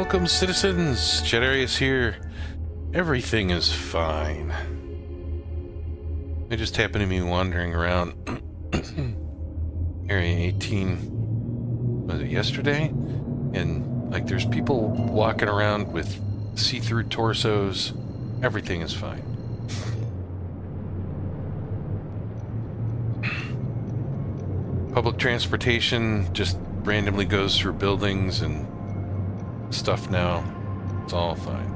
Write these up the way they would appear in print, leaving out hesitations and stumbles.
Welcome, citizens. Jedarius here. Everything is fine. I just happened to be wandering around Area 18, was it yesterday? And, like, there's people walking around with see-through torsos. Everything is fine. Public transportation just randomly goes through buildings and stuff now. It's all fine.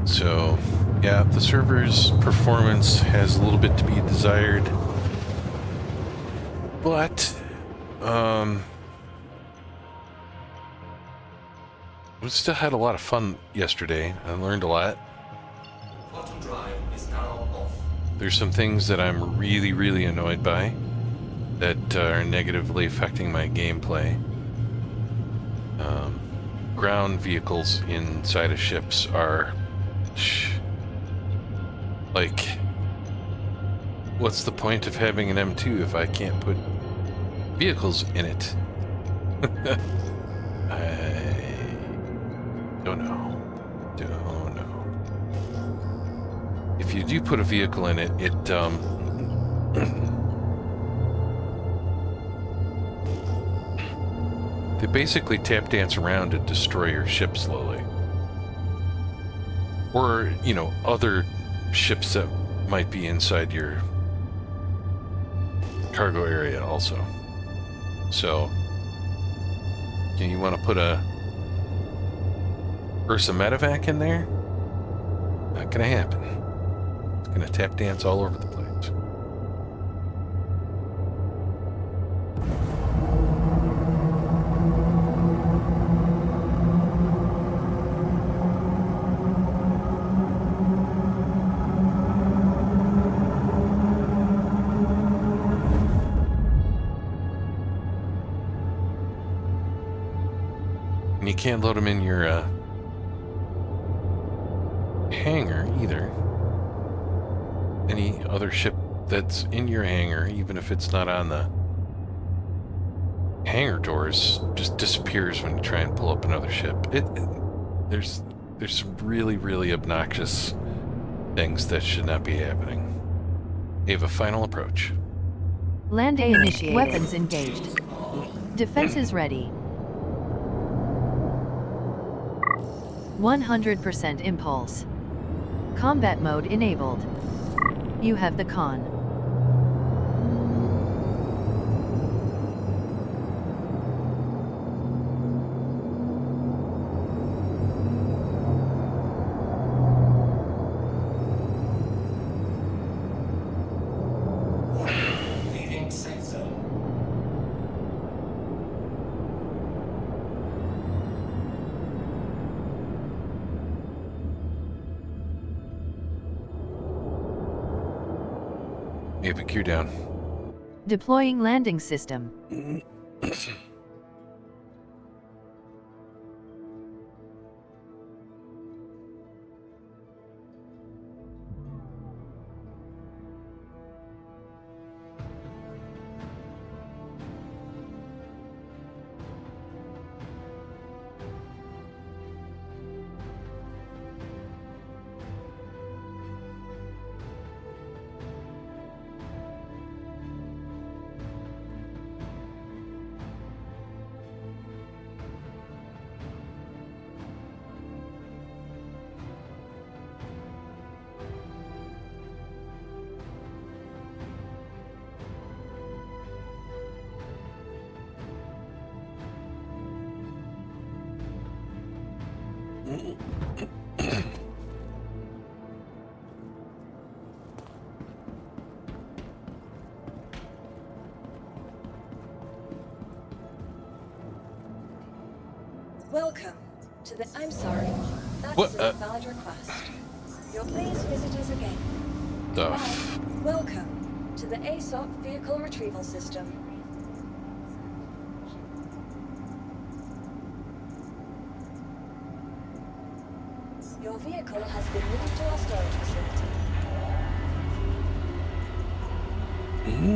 So, yeah, the server's performance has a little bit to be desired. But, we still had a lot of fun yesterday. I learned a lot. There's some things that I'm really annoyed by that are negatively affecting my gameplay. Ground vehicles inside of ships are like, what's the point of having an M2 if I can't put vehicles in it? I don't know. If you do put a vehicle in it, they basically tap dance around and destroy your ship slowly. Or, you know, other ships that might be inside your cargo area also. So, you want to put a Ursa medevac in there? Not gonna happen. It's gonna tap dance all over the place. And you can't load them in your hangar either. Any other ship that's in your hangar, even if it's not on the hangar doors, just disappears when you try and pull up another ship. There's some really obnoxious things that should not be happening. You have a final approach. Landing initiated. Weapons engaged. Defenses ready. 100% impulse. Combat mode enabled. You have the con. Leaving safe zone. You have a queue down. Deploying landing system. Welcome to the... I'm sorry. That What, is a valid request. You'll please visit us again. Welcome to the ASOP Vehicle Retrieval System. Your vehicle has been moved to our storage facility. Your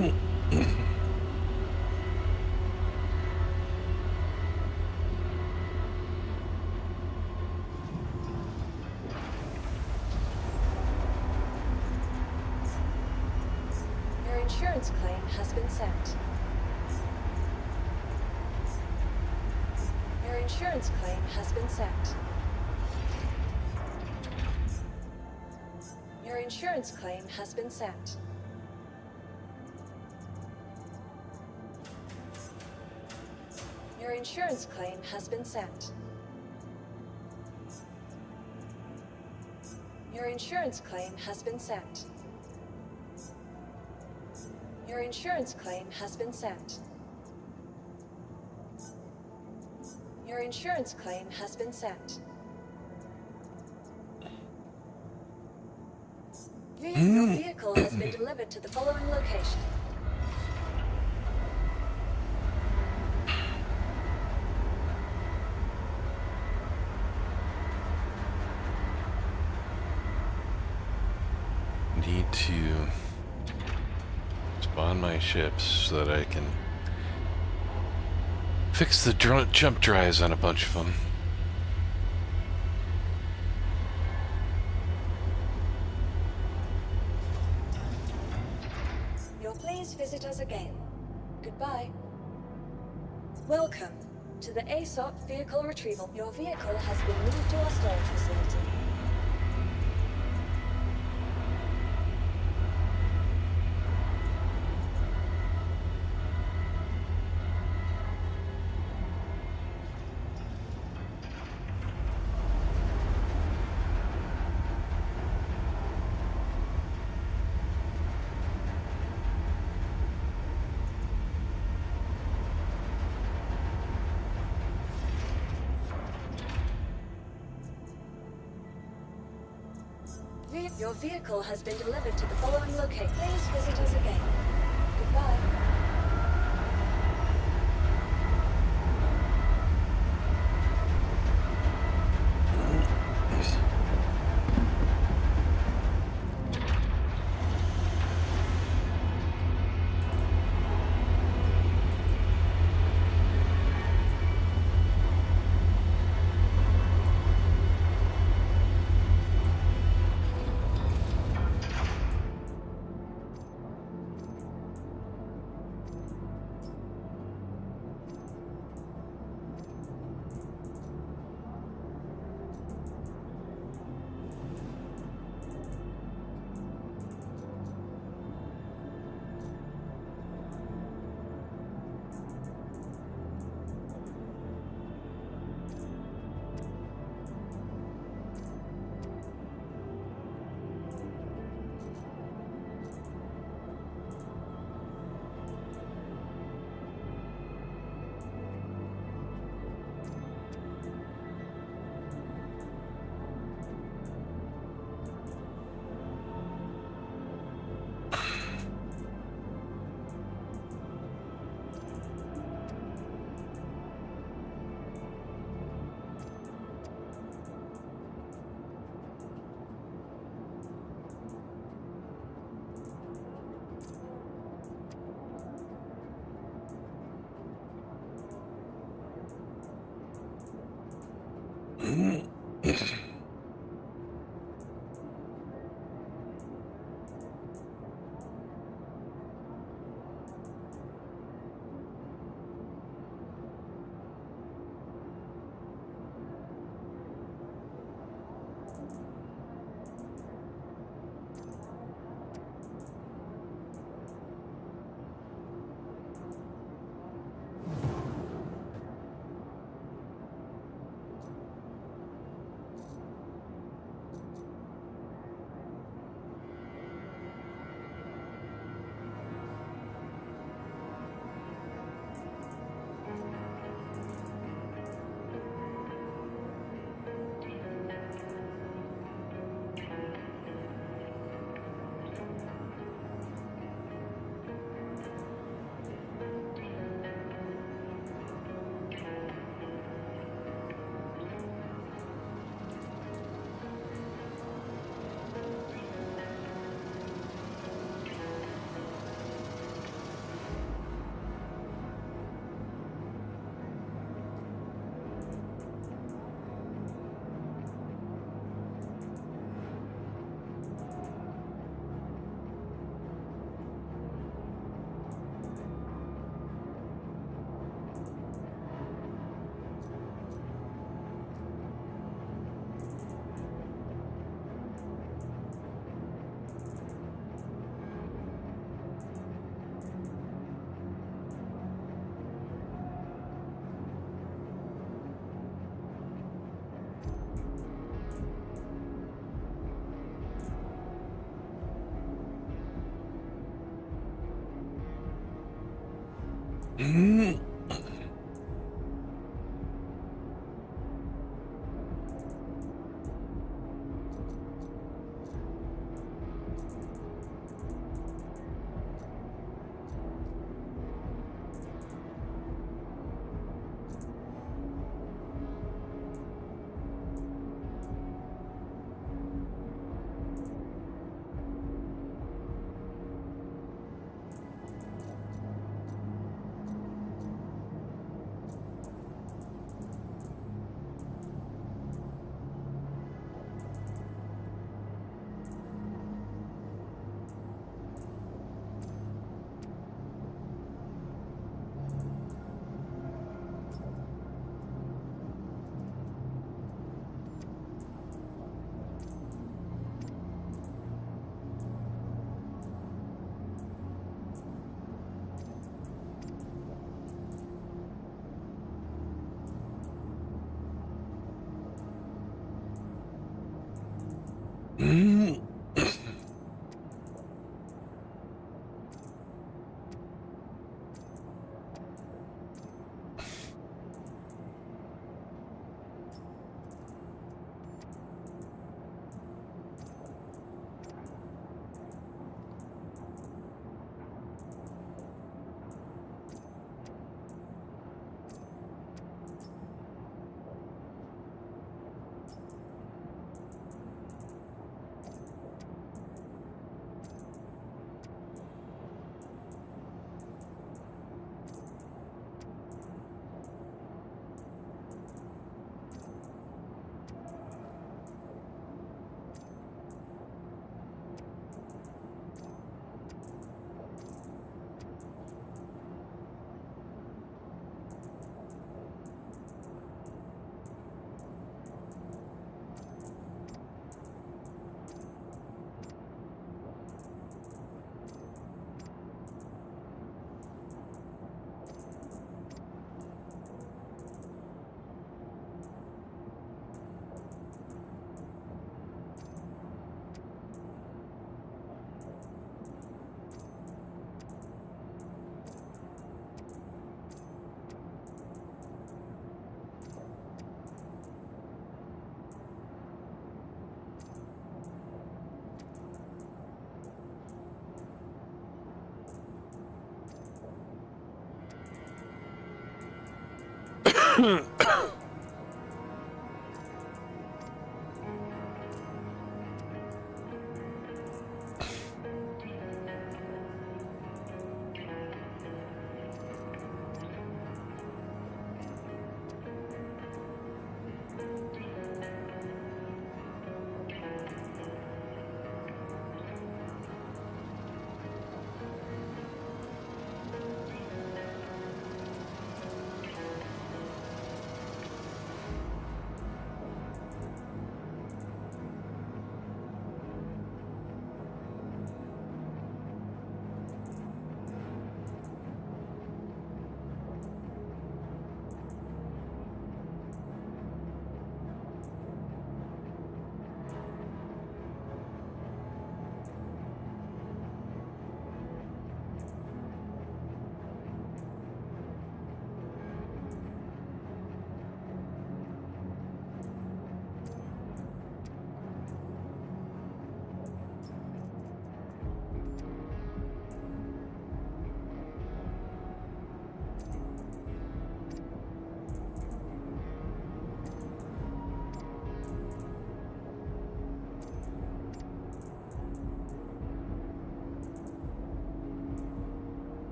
insurance claim has been sent. Your insurance claim has been sent. Your insurance claim has been sent. Your insurance claim has been sent. Your insurance claim has been sent. Your insurance claim has been sent. Your insurance claim has been sent. Your vehicle has been delivered to the following location. Need to spawn my ships so that I can fix the jump drives on a bunch of them. Please visit us again. Goodbye. Welcome to the ASOP vehicle retrieval. Your vehicle has been moved to our storage facility. Your vehicle has been delivered to the following location. Please visit us again. Goodbye. Mm. Mm.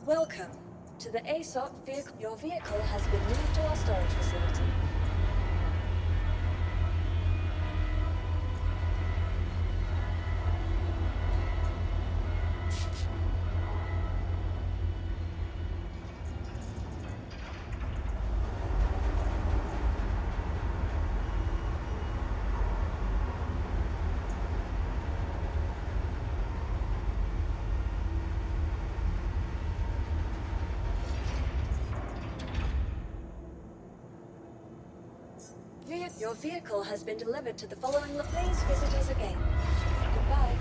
Welcome to the ASOP vehicle. Your vehicle has been moved to our storage facility. Your vehicle has been delivered to the following. Please visit us again. Goodbye.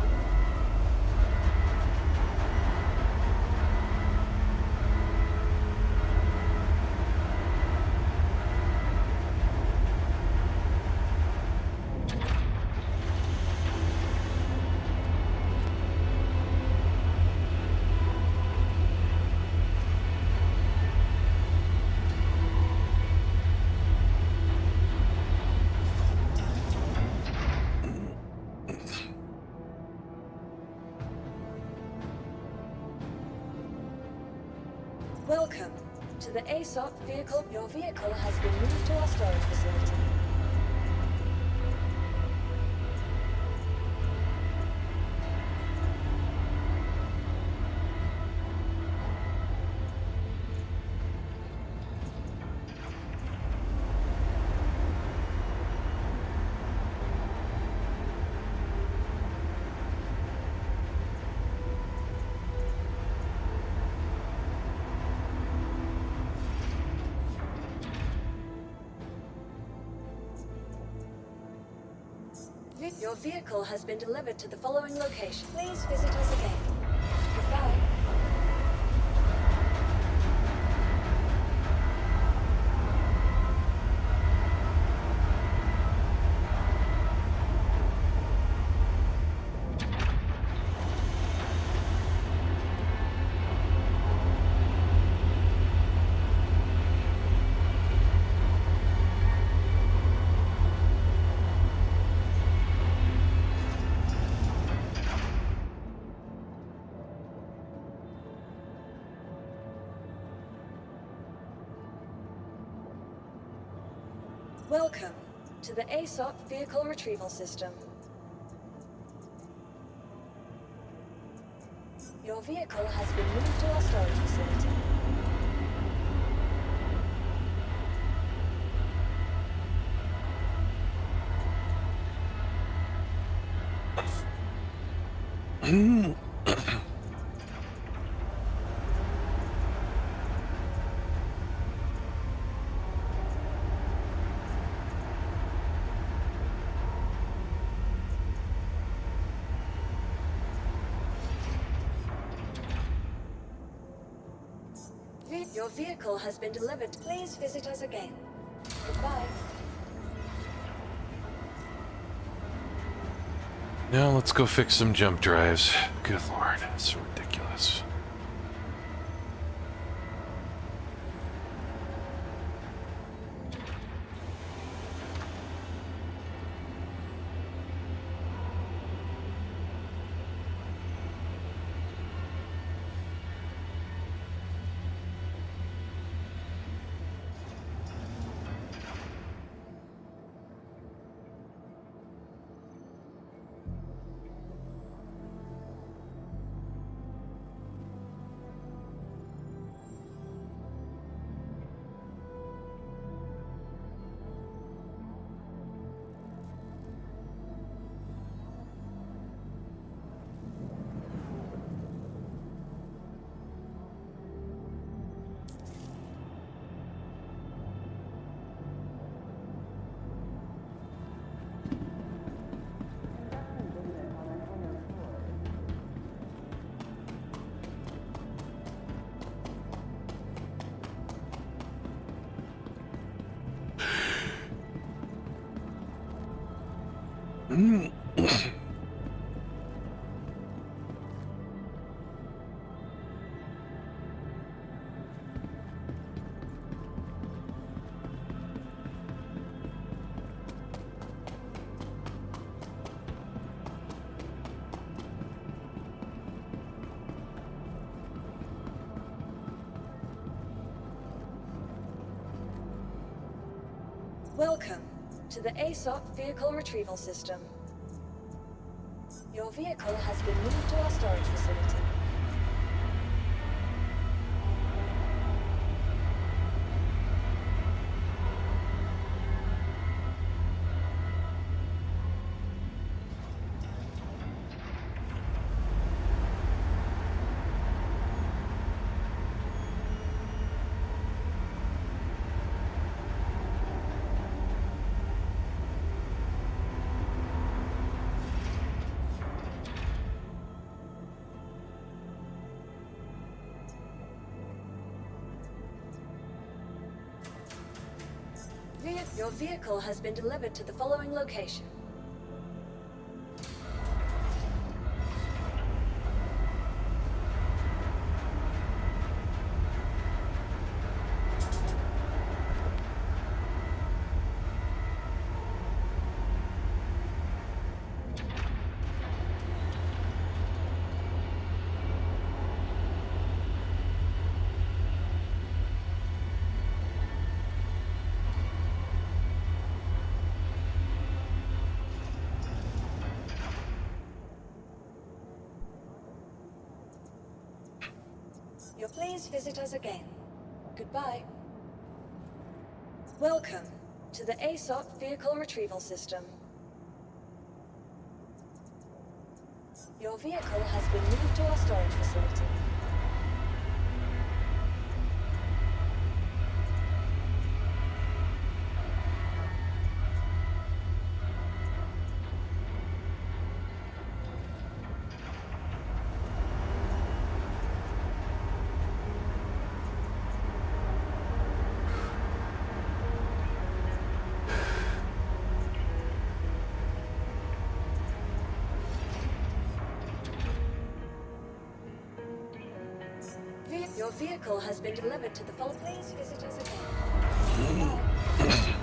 Welcome to the ASOP vehicle. Your vehicle has been moved to our storage facility. Your vehicle has been delivered to the following location. Please visit us again. Goodbye. Welcome to the ASOP vehicle retrieval system. Your vehicle has been moved to our storage facility. Your vehicle has been delivered. Please visit us again. Goodbye. Now let's go fix some jump drives. Good lord, it's so ridiculous. Welcome to the ASOP Vehicle Retrieval System. Your vehicle has been moved to our storage facility. Your vehicle has been delivered to the following location. Please visit us again. Goodbye. Welcome to the ASOP Vehicle Retrieval System. Your vehicle has been moved to our storage facility. Your vehicle has been delivered to the following. Please visit us again. Goodbye.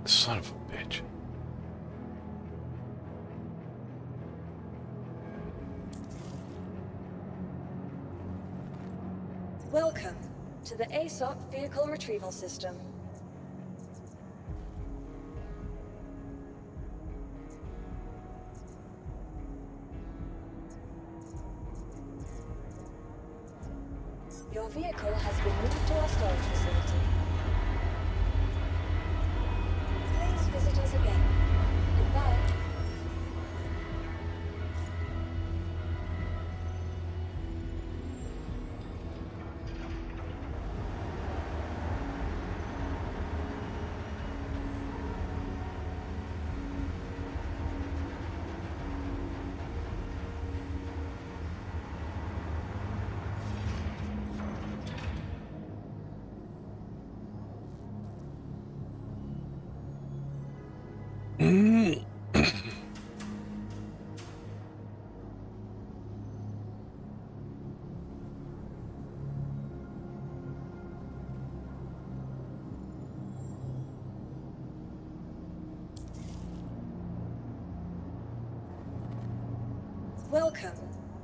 Son of a bitch. Welcome to the ASOP Vehicle Retrieval System. Your vehicle has been moved to our storage facility. Please visit us again. Goodbye. Welcome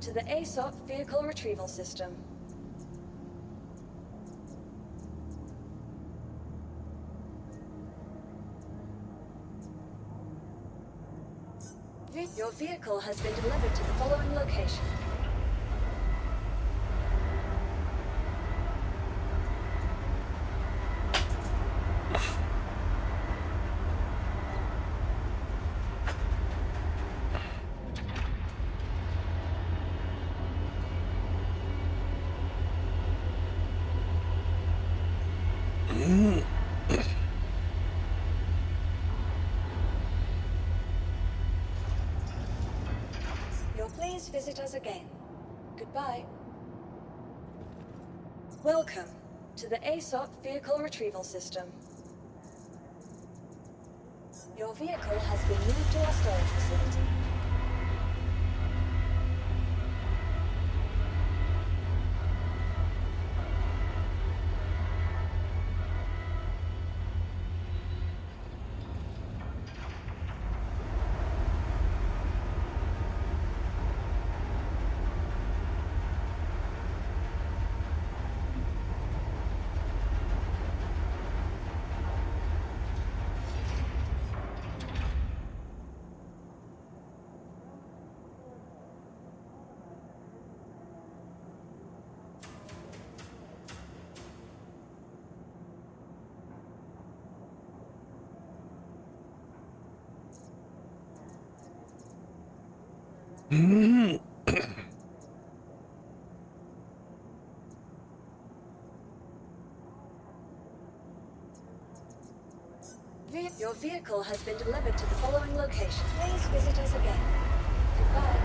to the ASOP Vehicle Retrieval System. Your vehicle has been delivered to the following location. Please visit us again. Goodbye. Welcome to the ASOP Vehicle Retrieval System. Your vehicle has been moved to our storage facility. Your vehicle has been delivered to the following location. Please visit us again. Goodbye.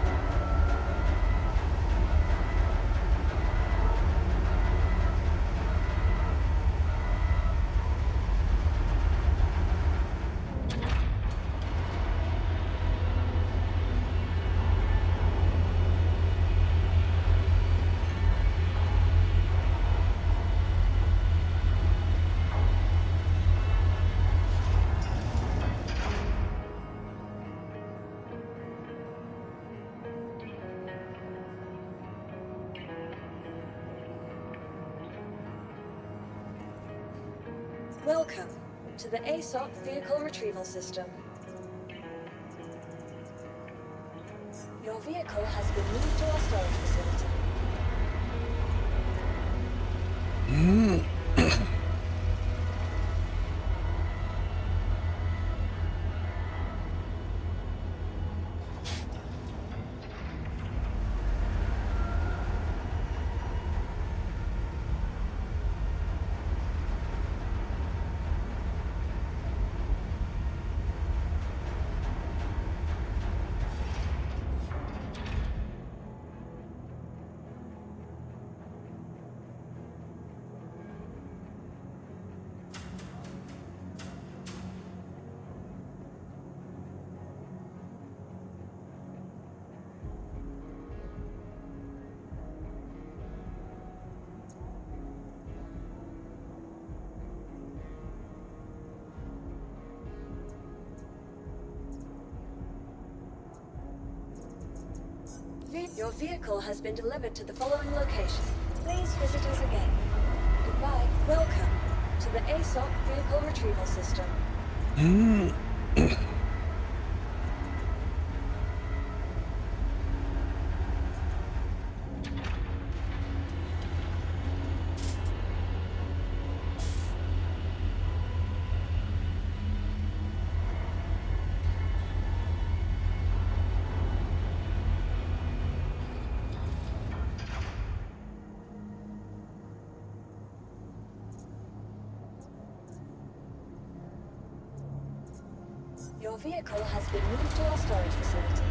Welcome to the ASOP Vehicle Retrieval System. Your vehicle has been moved to our storage facility. Your vehicle has been delivered to the following location. Please visit us again. Goodbye. Welcome to the ASOP Vehicle Retrieval System. Your vehicle has been moved to our storage facility.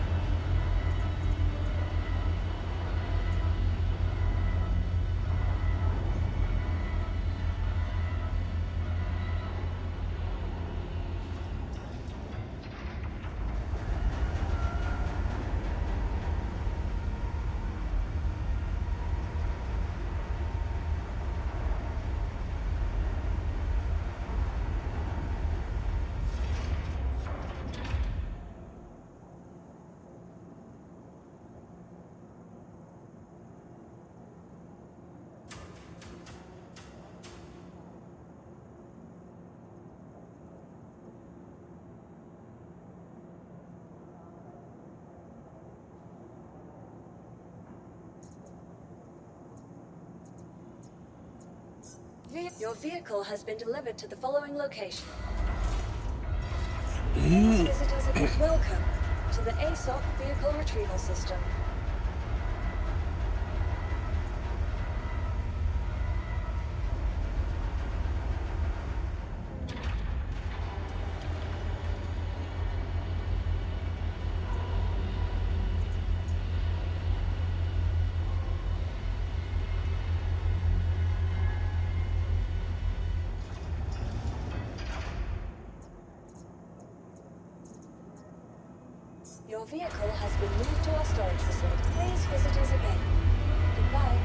Your vehicle has been delivered to the following location. Please visit us again. Welcome to the ASOP Vehicle Retrieval System. Your vehicle has been moved to our storage facility. Please visit us again. Goodbye.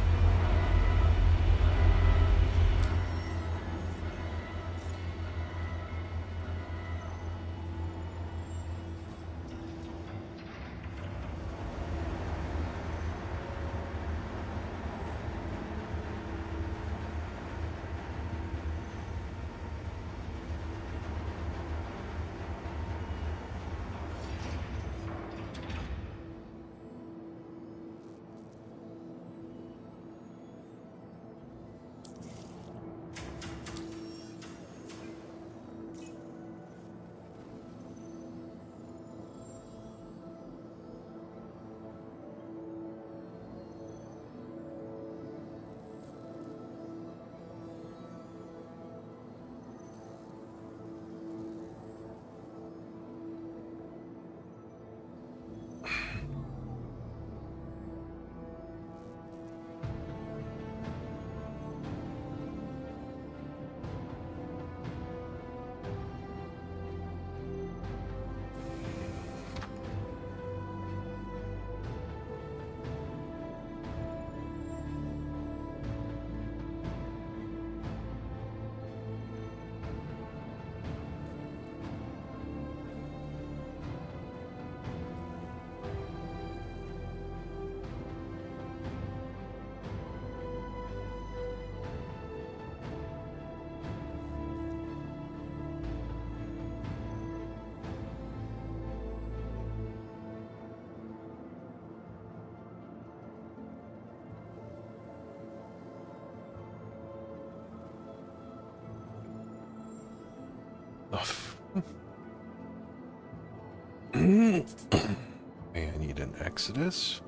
I need an Exodus.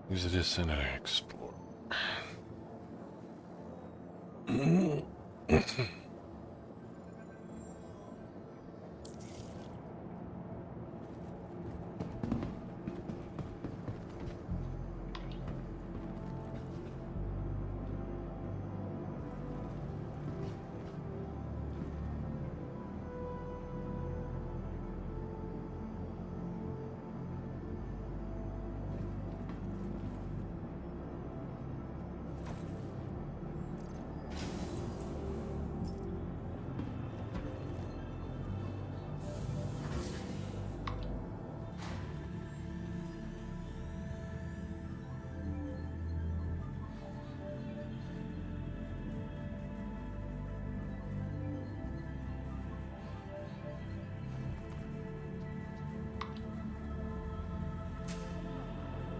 Use it as Senator Explorer.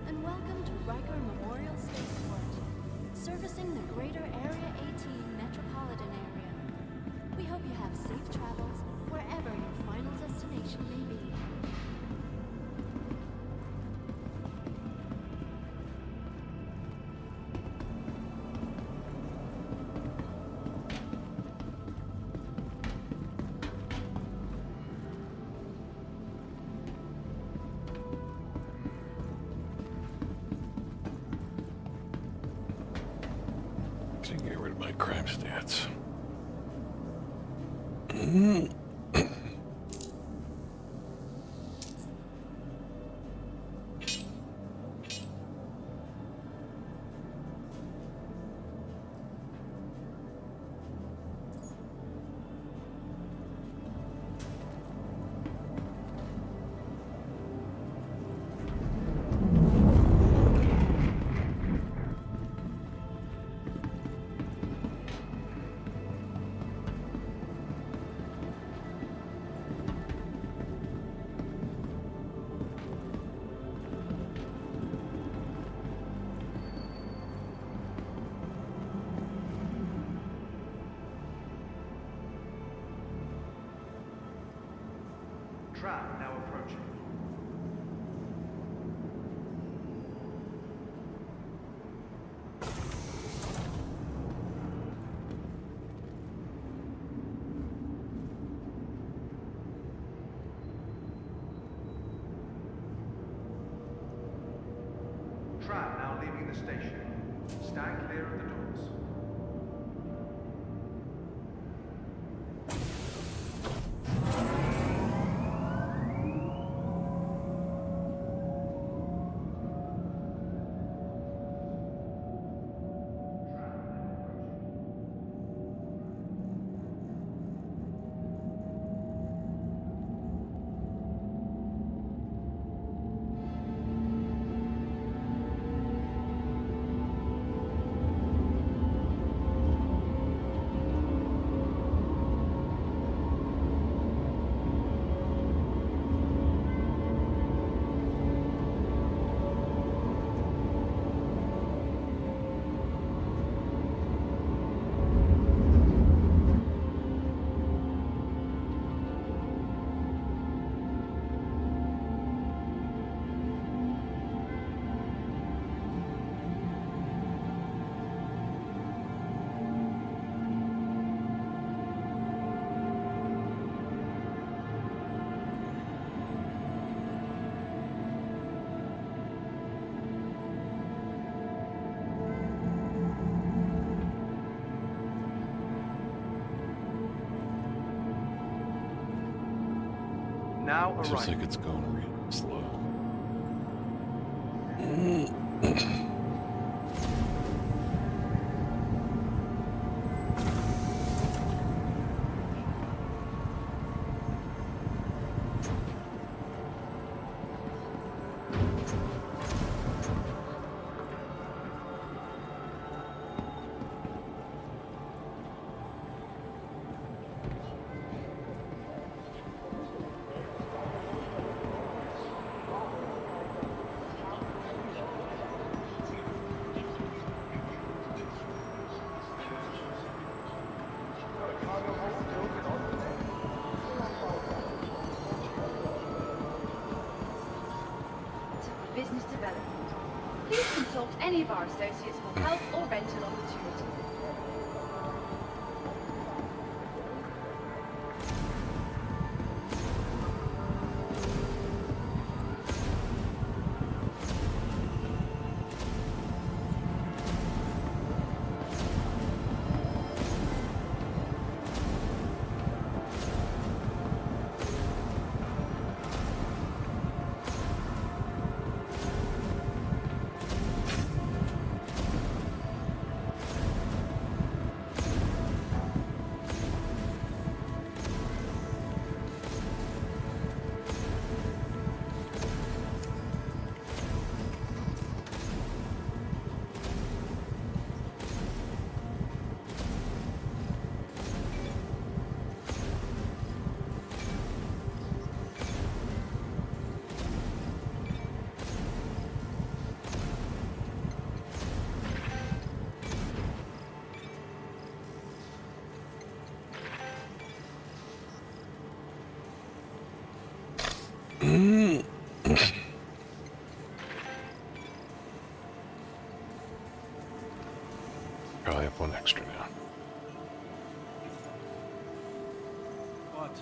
And welcome to Riker Memorial Spaceport, servicing the greater Area 18 metropolitan area. We hope you have safe travels wherever your final destination may be. my crime stats. Trap now approaching. Trap now leaving the station. Stand clear of the doors. Now Seems arriving. like it's going real slow. Business development. Please consult any of our associates for help or rental opportunities. Probably have one extra now. What?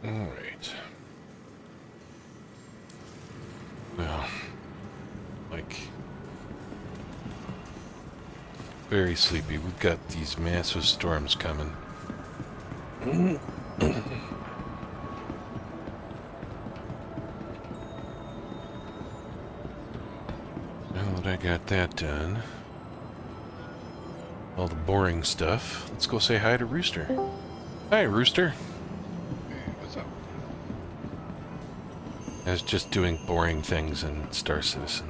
All right. Well, like, very sleepy. We've got these massive storms coming. Now that I got that done, all the boring stuff, let's go say hi to Rooster. Hi, Rooster. I was just doing boring things in Star Citizen.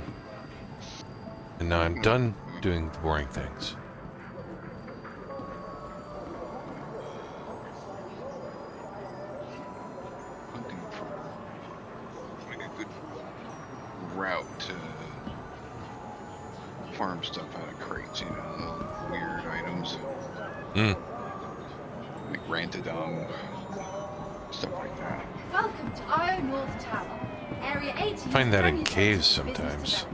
And now I'm done doing the boring things. Hunting for like a good route to farm stuff out of crates, you know, little weird items. Like Rantodon, stuff like that. Welcome to Io North Tower. Area 18. Find that in caves sometimes.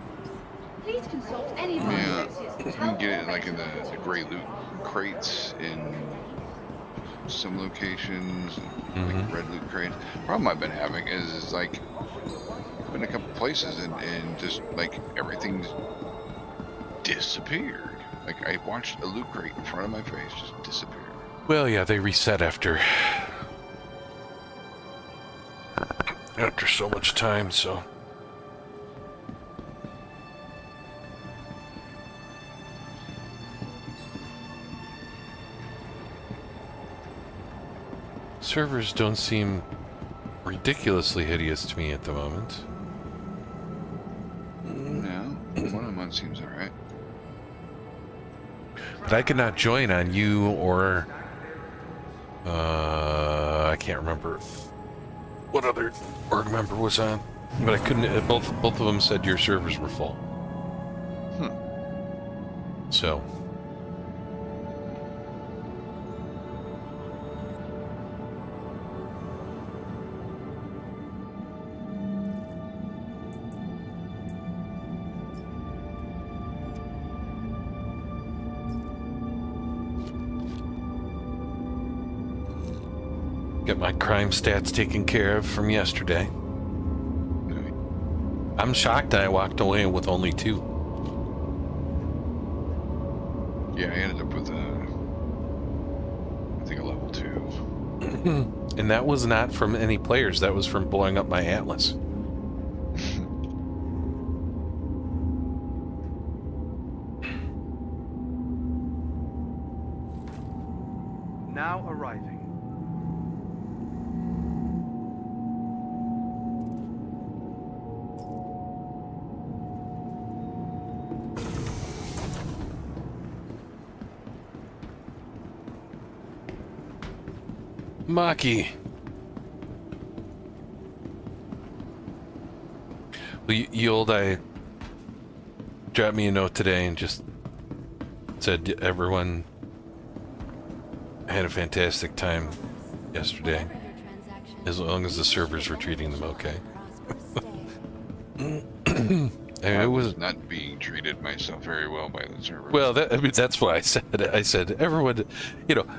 Please consult any of our Yeah, associates you for can help get or it like in rental. the gray loot crates in some locations, like red loot crates. Problem I've been having is like, I've been a couple places and just like everything's disappeared. Like I watched a loot crate in front of my face just disappear. Well, yeah, they reset after so much time, so. Servers don't seem ridiculously hideous to me at the moment. No, one of them seems alright. But I could not join on you or I can't remember what other org member was on, but I couldn't. Both of them said your servers were full. So. Get my crime stats taken care of from yesterday. I'm shocked that I walked away with only 2. Yeah, I ended up with I think a level 2. And that was not from any players, that was from blowing up my Atlas. Now arriving. Maki. Well, I dropped me a note today and just said everyone had a fantastic time yesterday. Whatever your as long as the servers were treating them okay. I It was was not being treated myself very well by the server. well. That's why I said it. I said everyone,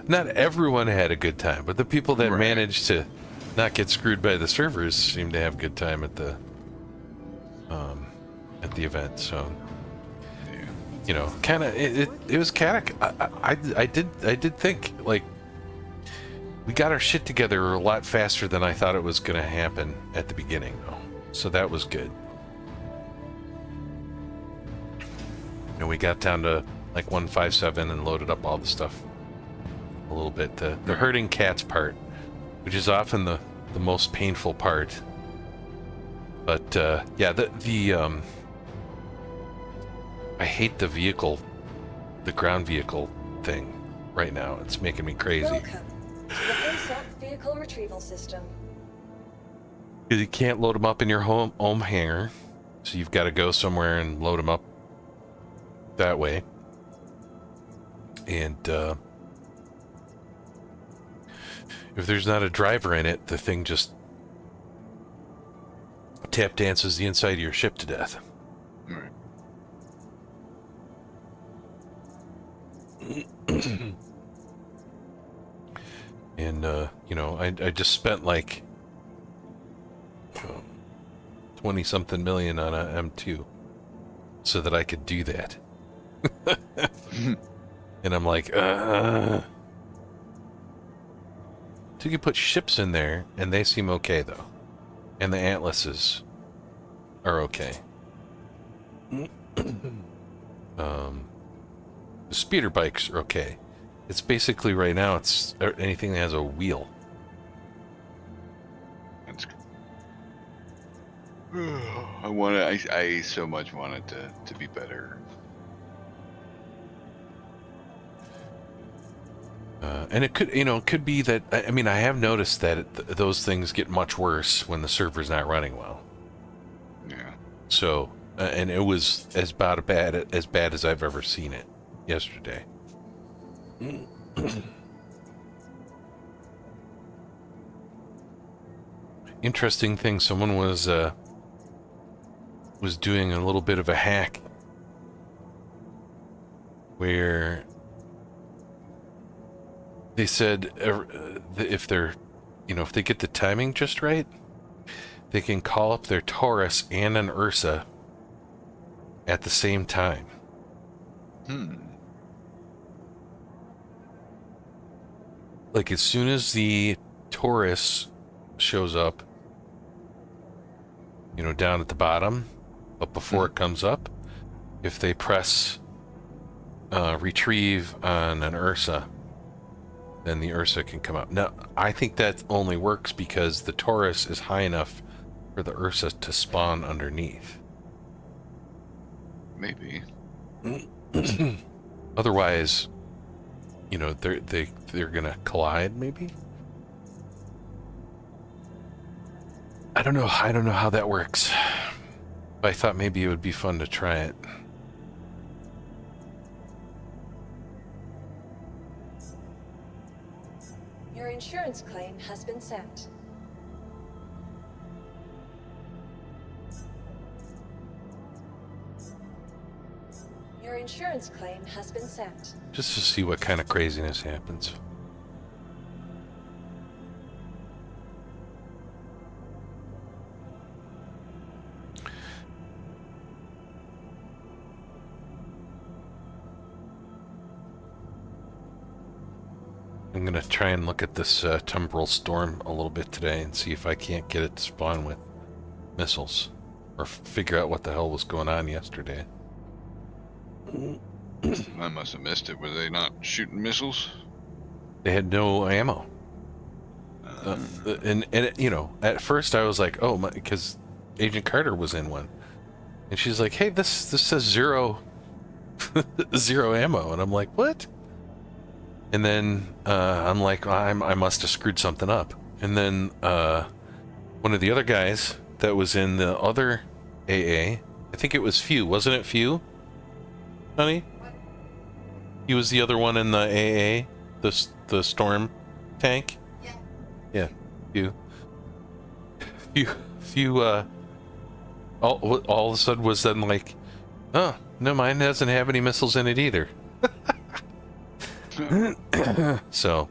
not everyone had a good time, but the people that Right. managed to not get screwed by the servers seemed to have a good time at the event. So, Yeah. kind of it was kind of. I did think like we got our shit together a lot faster than I thought it was going to happen at the beginning, though. So that was good. We got down to like 157 and loaded up all the stuff a little bit. The herding cats part, which is often the most painful part. But yeah, I hate the ground vehicle thing right now. It's making me crazy. Welcome to the ASOP vehicle retrieval system. Because you can't load them up in your home hangar, so you've got to go somewhere and load them up that way. And if there's not a driver in it, the thing just tap dances the inside of your ship to death. Right. And I just spent like 20-something million on a M2 so that I could do that. And I'm like, so you can put ships in there, and they seem okay, though. And the Atlases are okay. The speeder bikes are okay. It's basically, right now, it's anything that has a wheel. That's I so much want it to be better. And it could be that, I mean, I have noticed that those things get much worse when the server's not running well. Yeah. So, and it was as bad as I've ever seen it yesterday. Interesting thing, someone was doing a little bit of a hack where they said if they get the timing just right, they can call up their Taurus and an Ursa at the same time. Like, as soon as the Taurus shows up, down at the bottom, but before it comes up, if they press retrieve on an Ursa, then the Ursa can come up. Now, I think that only works because the Taurus is high enough for the Ursa to spawn underneath. Maybe. Otherwise, they're gonna collide, maybe? I don't know how that works. But I thought maybe it would be fun to try it. Your insurance claim has been sent. Your insurance claim has been sent. Just to see what kind of craziness happens. I'm gonna try and look at this temporal storm a little bit today and see if I can't get it to spawn with missiles, or figure out what the hell was going on yesterday. I must have missed it. Were they not shooting missiles? They had no ammo. And at first I was like, oh my, because Agent Carter was in one, and she's like, hey, this says zero ammo, and I'm like, what? And then I'm like, I must have screwed something up. And then one of the other guys that was in the other AA, I think it was Few, wasn't it Few? Honey? He was the other one in the AA, the storm tank? Yeah, Few. few all of a sudden was then like, oh no, mine doesn't have any missiles in it either. So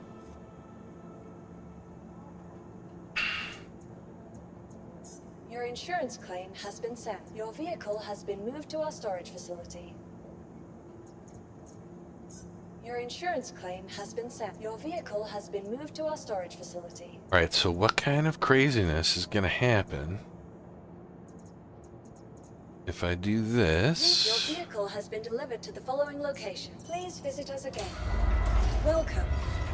Your insurance claim has been sent. Your vehicle has been moved to our storage facility. Your insurance claim has been sent. Your vehicle has been moved to our storage facility. all right, so what kind of craziness is gonna happen if I do Your this? vehicle has been delivered to the following location. Please visit us again. Welcome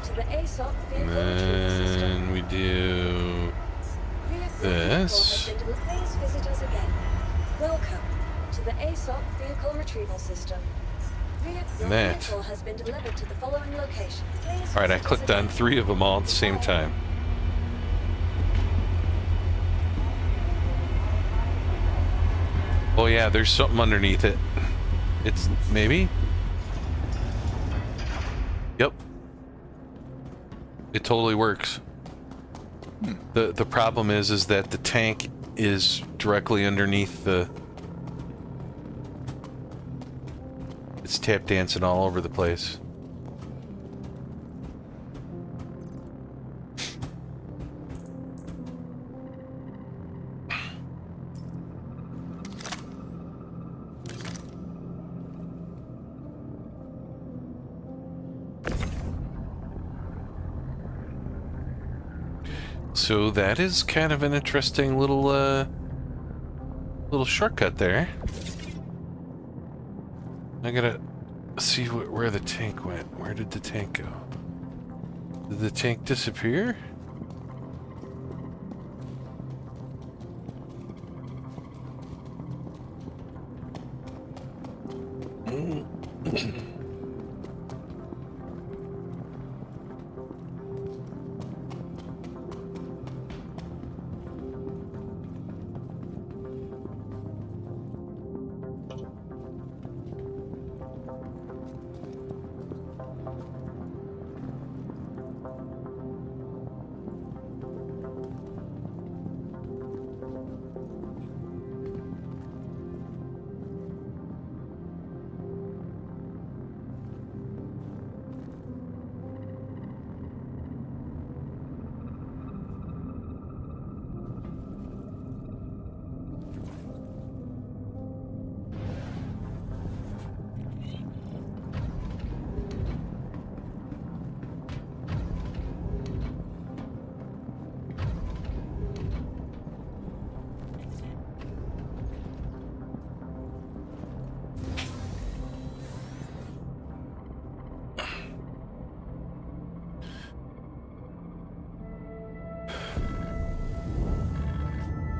to the ASOP And vehicle retrieval system. then we do this. Please visit us again. Welcome to the ASOP vehicle retrieval system. Your That. vehicle has been delivered to the following location. Please All right, I visit us clicked on again. 3 of them all at the same time. Oh yeah, there's something underneath it. It's maybe? Yep. It totally works. The problem is that the tank is directly underneath the... It's tap dancing all over the place. So that is kind of an interesting little little shortcut there. I gotta see where the tank went. Where did the tank go? Did the tank disappear?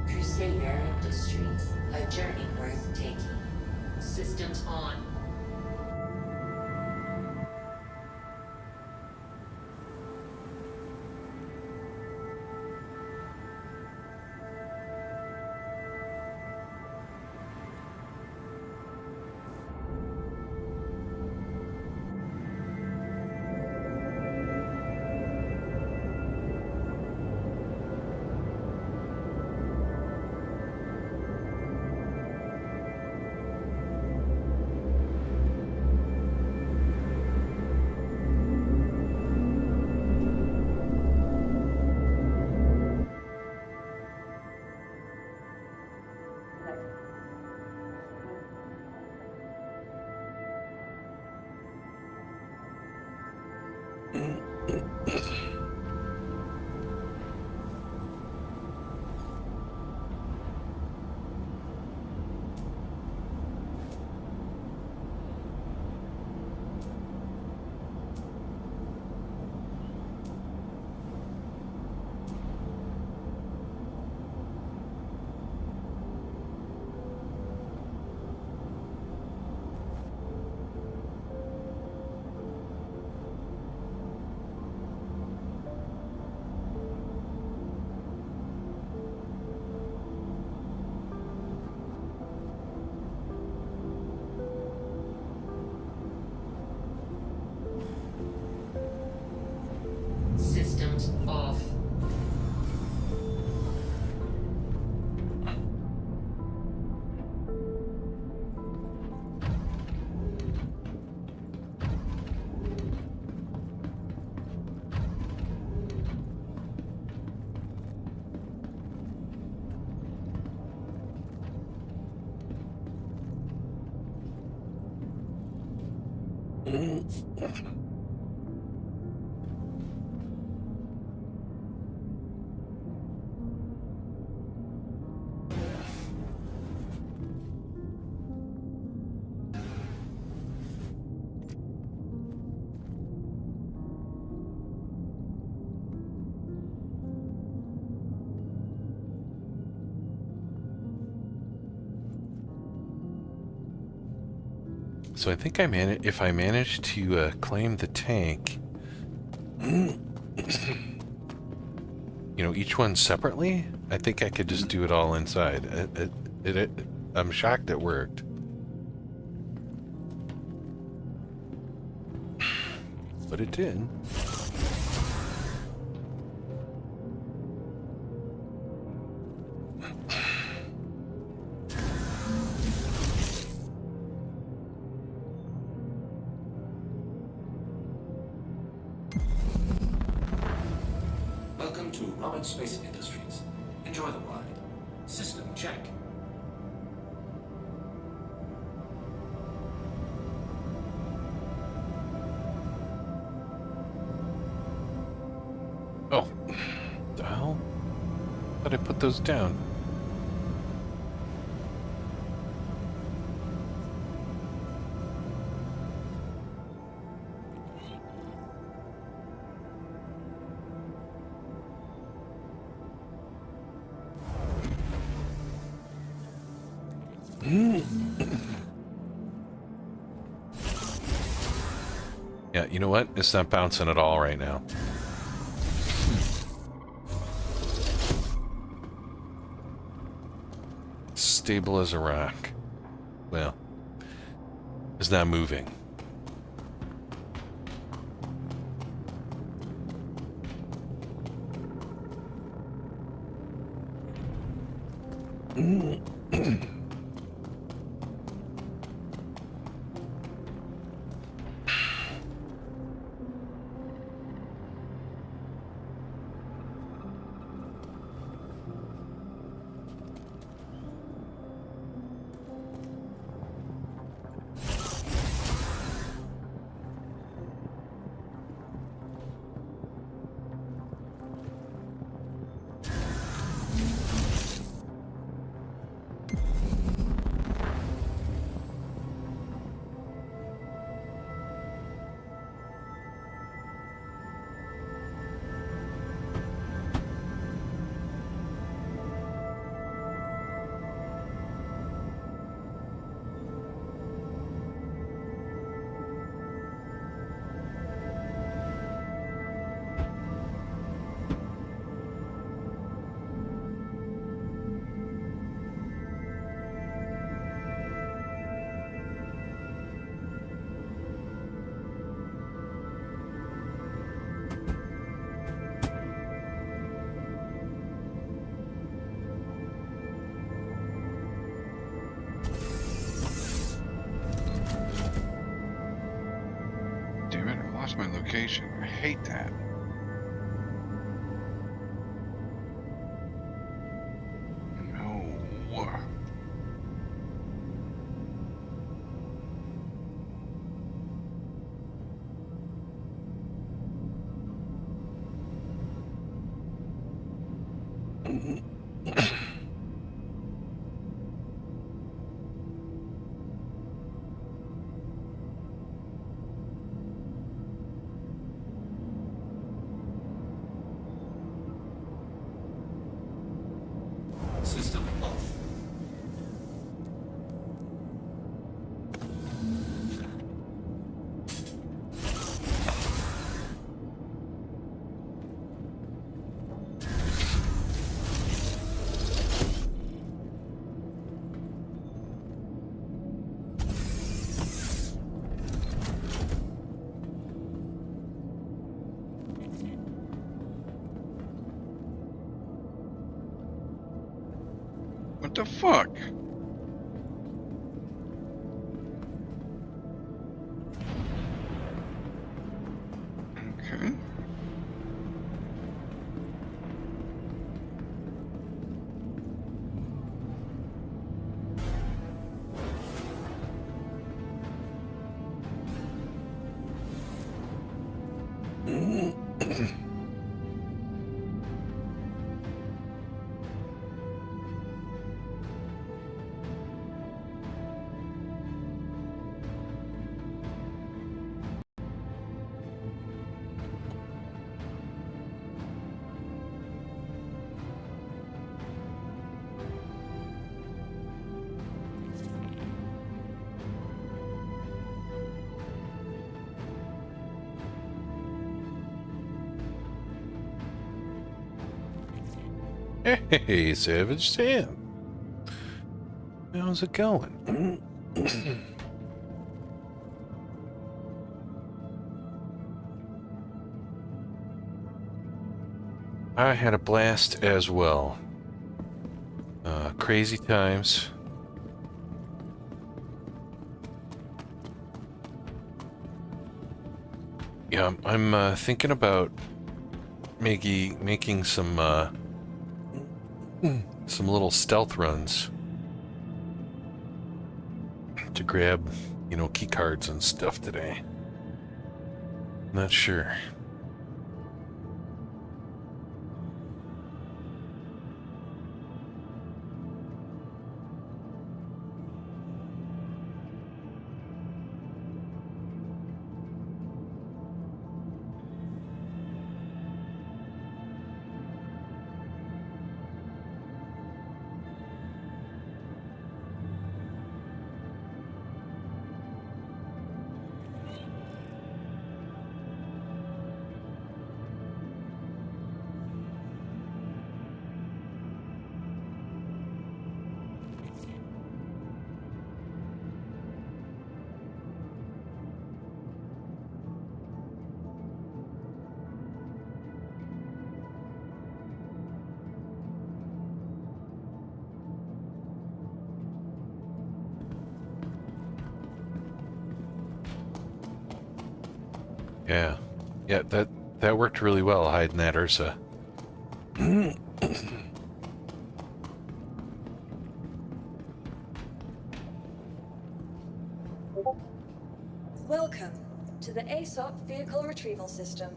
Crusader Industries, a journey worth taking. Systems on. So I think if I manage to claim the tank, you know, each one separately, I think I could just do it all inside. I'm shocked it worked. But it did. Welcome to Roberts Space Industries. Enjoy the ride. System check. Oh, the hell? Thought I put those down. Yeah, you know what? It's not bouncing at all right now. Stable as a rock. Well, it's not moving. Damn it, I lost my location. I hate that. No. System off. What the fuck? Okay. Hey, Savage Sam. How's it going? I had a blast as well. Crazy times. Yeah, I'm thinking about making some little stealth runs to grab, you know, key cards and stuff today. Not sure. Yeah. Yeah, that worked really well, hiding that Ursa. Welcome to the ASOP Vehicle Retrieval System.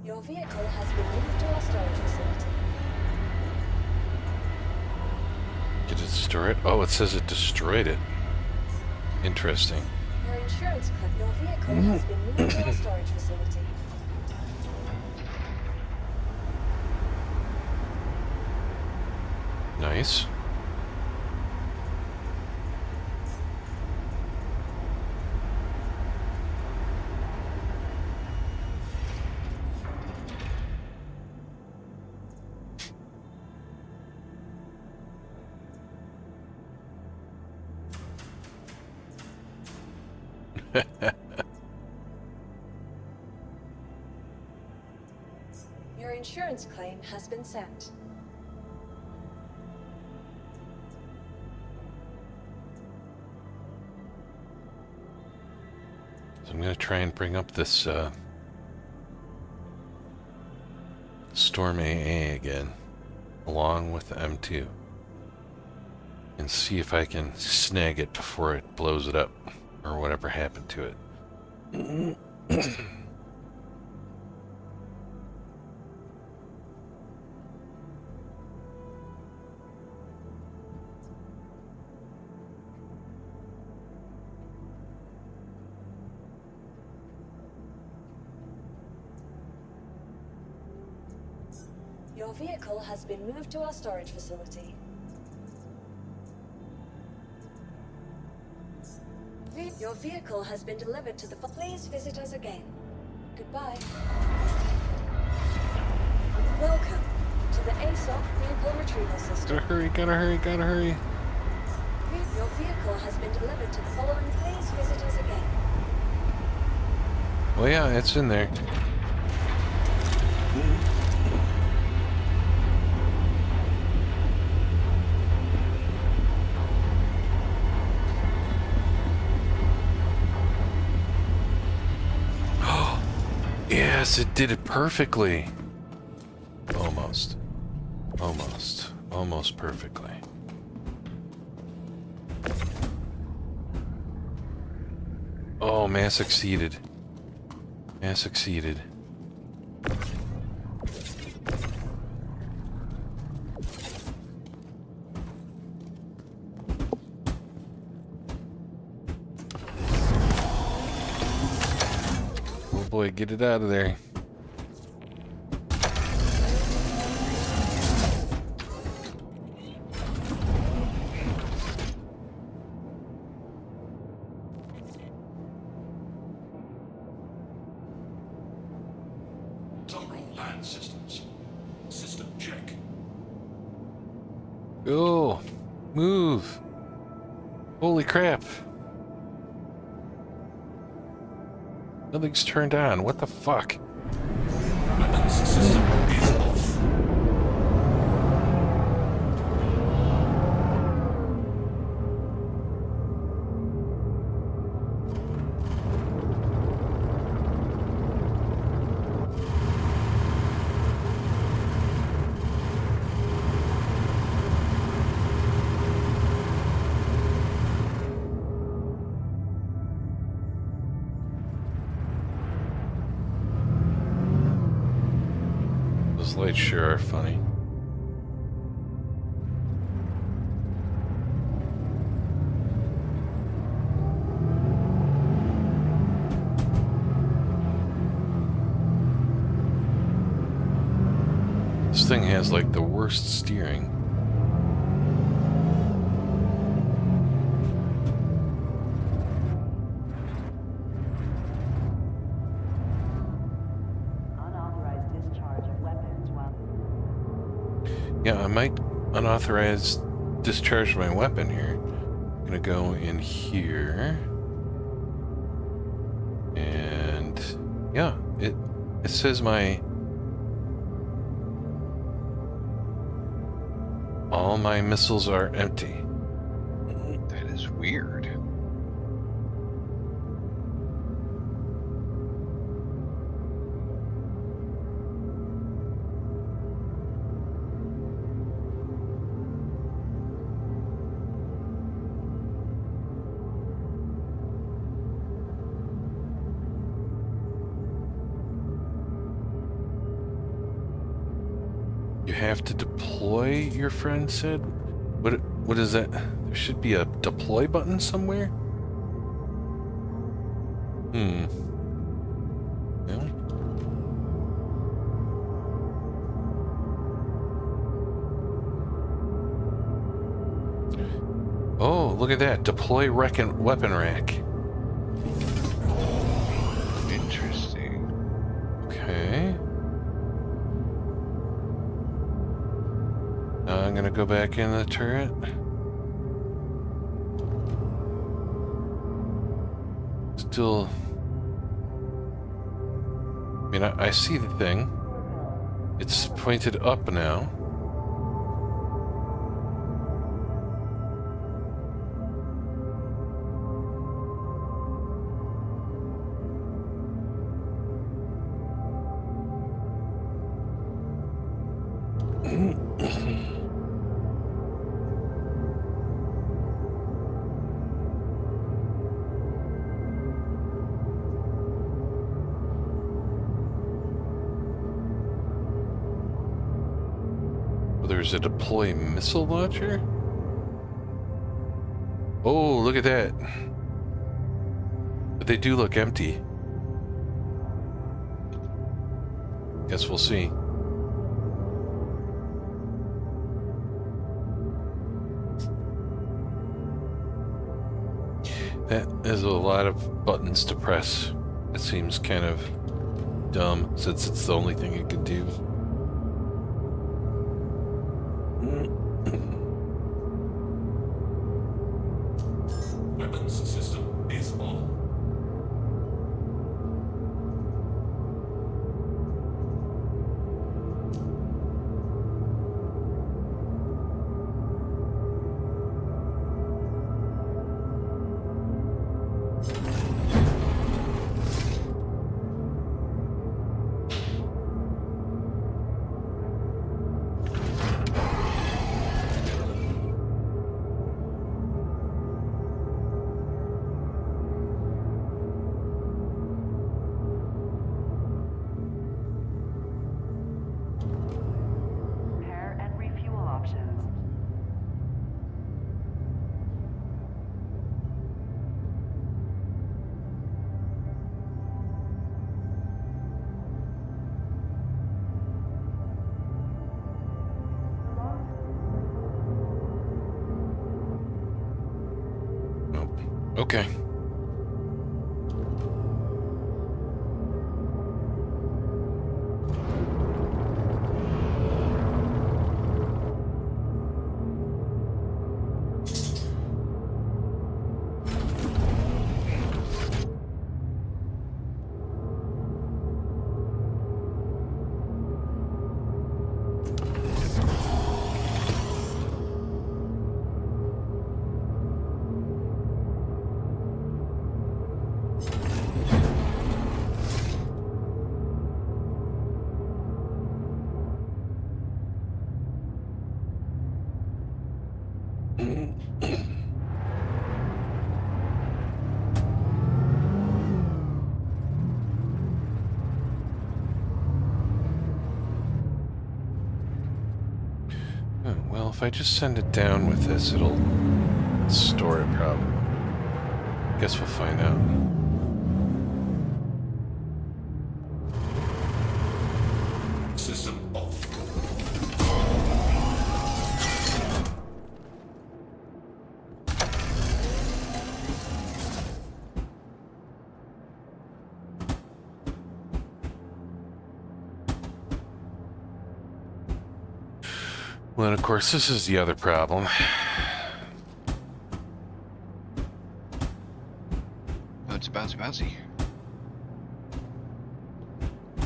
Your vehicle has been moved to our storage facility. Did it destroy it? Oh, it says it destroyed it. Interesting. Your insurance claim. Your vehicle has been moved to our storage facility. Nice. Your insurance claim has been sent. So I'm going to try and bring up this Storm AA again, along with the M2, and see if I can snag it before it blows it up, or whatever happened to it. Your vehicle has been moved to our storage facility. Your vehicle has been delivered to the... Please visit us again. Goodbye. Welcome to the ASOP Vehicle Retrieval System. Gotta hurry, gotta hurry, gotta hurry. Your vehicle has been delivered to the following. Please visit us again. Well, yeah, it's in there. Yes, it did it perfectly. Almost. Almost. Almost perfectly. Oh, mass exceeded. Mass exceeded. Oh boy, get it out of there. Toggle land systems. System check. Go! Move! Holy crap! Nothing's turned on. What the fuck? Weapons system is off. Those lights sure are funny. This thing has like the worst steering. Yeah, I might unauthorized discharge my weapon here. I'm gonna go in here. And yeah, it says all my missiles are empty. That is weird. You have to deploy, your friend said? What is that? There should be a deploy button somewhere? No? Oh, look at that. Deploy weapon rack. Interesting. Okay. Now I'm gonna go back in the turret. Still... I mean, I see the thing. It's pointed up now. There's a deploy missile launcher? Oh, look at that. But they do look empty. Guess we'll see. That is a lot of buttons to press. It seems kind of dumb since it's the only thing it could do. Weapons system is on. Okay. Oh, well, if I just send it down with this, it'll store it probably. Guess we'll find out. System off. Well, and of course, this is the other problem. Oh, it's bouncy bouncy.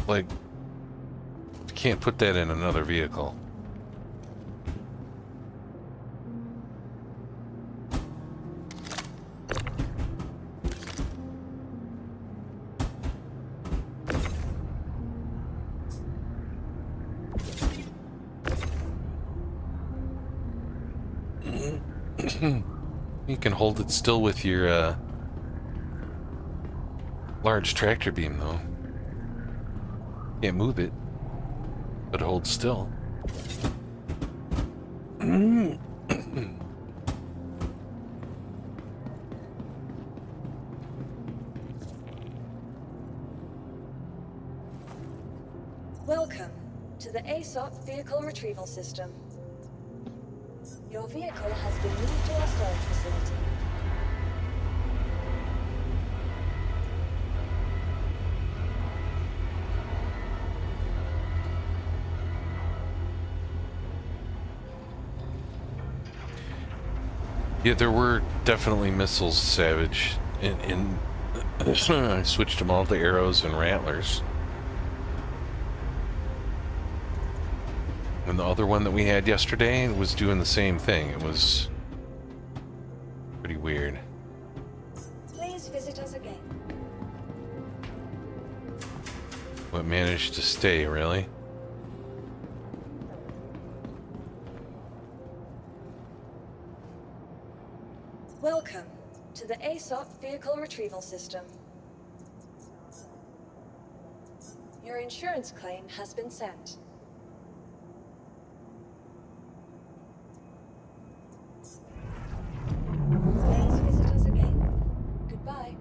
Like, you can't put that in another vehicle. You can hold it still with your large tractor beam, though. Can't move it, but it holds still. Welcome to the ASOP Vehicle Retrieval System. Your vehicle has been moved to our storage facility. Yeah, there were definitely missiles, Savage. In I switched them all to arrows and rattlers. And the other one that we had yesterday was doing the same thing. It was pretty weird. Please visit us again. But managed to stay, really. Welcome to the ASOP Vehicle Retrieval System. Your insurance claim has been sent. Please visit us again. Goodbye.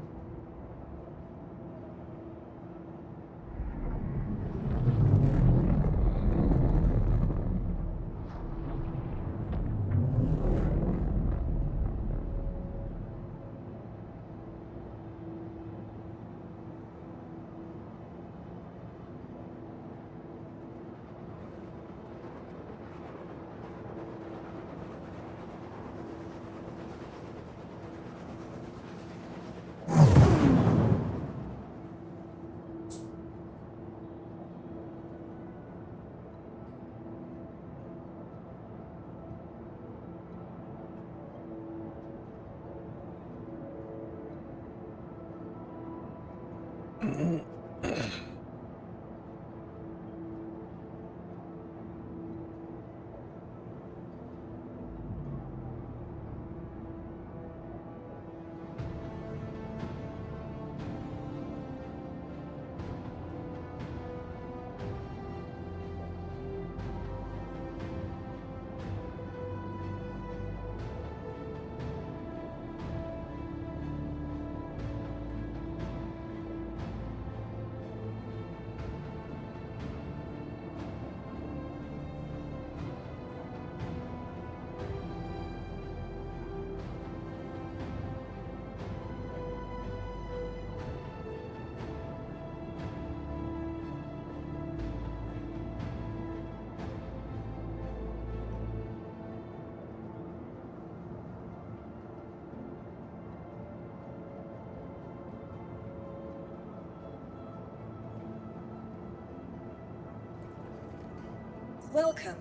Welcome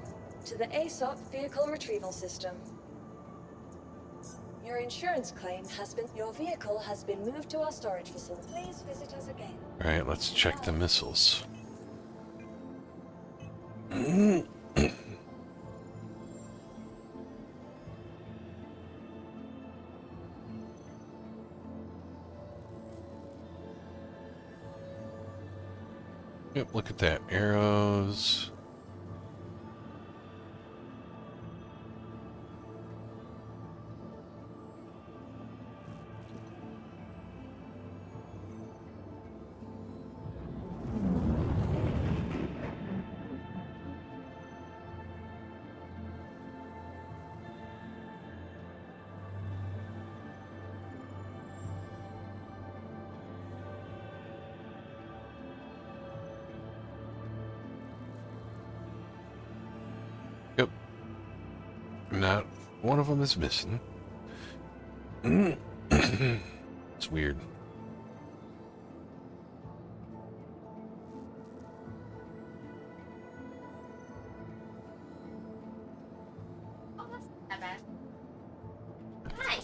to the ASOP Vehicle Retrieval System. Your insurance claim has been... Your vehicle has been moved to our storage facility. Please visit us again. Alright, let's check the missiles. Yep, look at that. Arrows. Yep. Not one of them is missing. It's weird. Oh, that's not bad. Hi.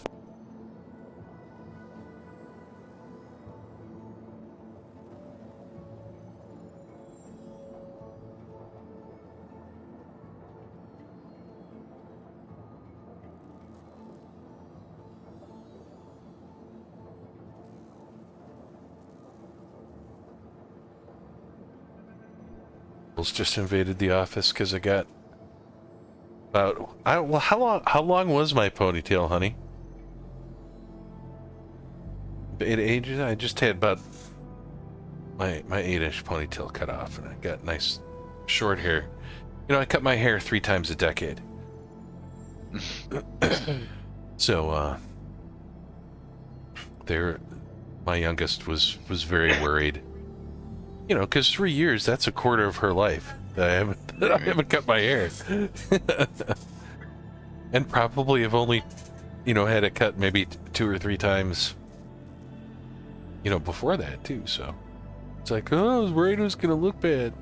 Just invaded the office because I got about well, how long was my ponytail, honey? It ages. I just had about my 8-inch ponytail cut off, and I got nice short hair. You know, I cut my hair 3 times a decade. So my youngest was very worried. You know, because 3 years, that's a quarter of her life that I haven't cut my hair. And probably have only, you know, had it cut maybe 2 or 3 times, you know, before that too. So it's like, oh, I was worried it was going to look bad.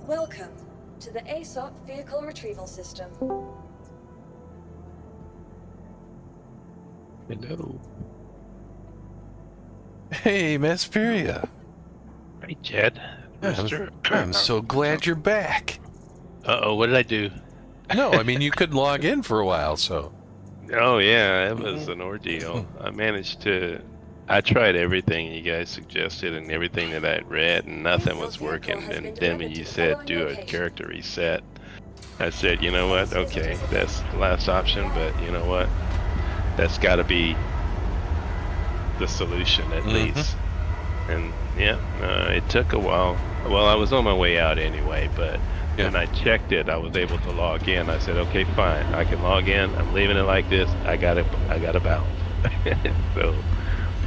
Welcome to the ASOP Vehicle Retrieval System. Hello. Hey, Masperia. Hey, Jed. I'm so glad you're back. Uh-oh, what did I do? No, I mean, you couldn't log in for a while, so. Oh, yeah, it was an ordeal. I tried everything you guys suggested and everything that I'd read, and nothing was working. And then when you said do a character reset, I said, you know what? Okay, that's the last option, but you know what? That's got to be the solution at least. And yeah, it took a while. Well, I was on my way out anyway, but when I checked it, I was able to log in. I said, okay, fine, I can log in. I'm leaving it like this. I got to bounce. So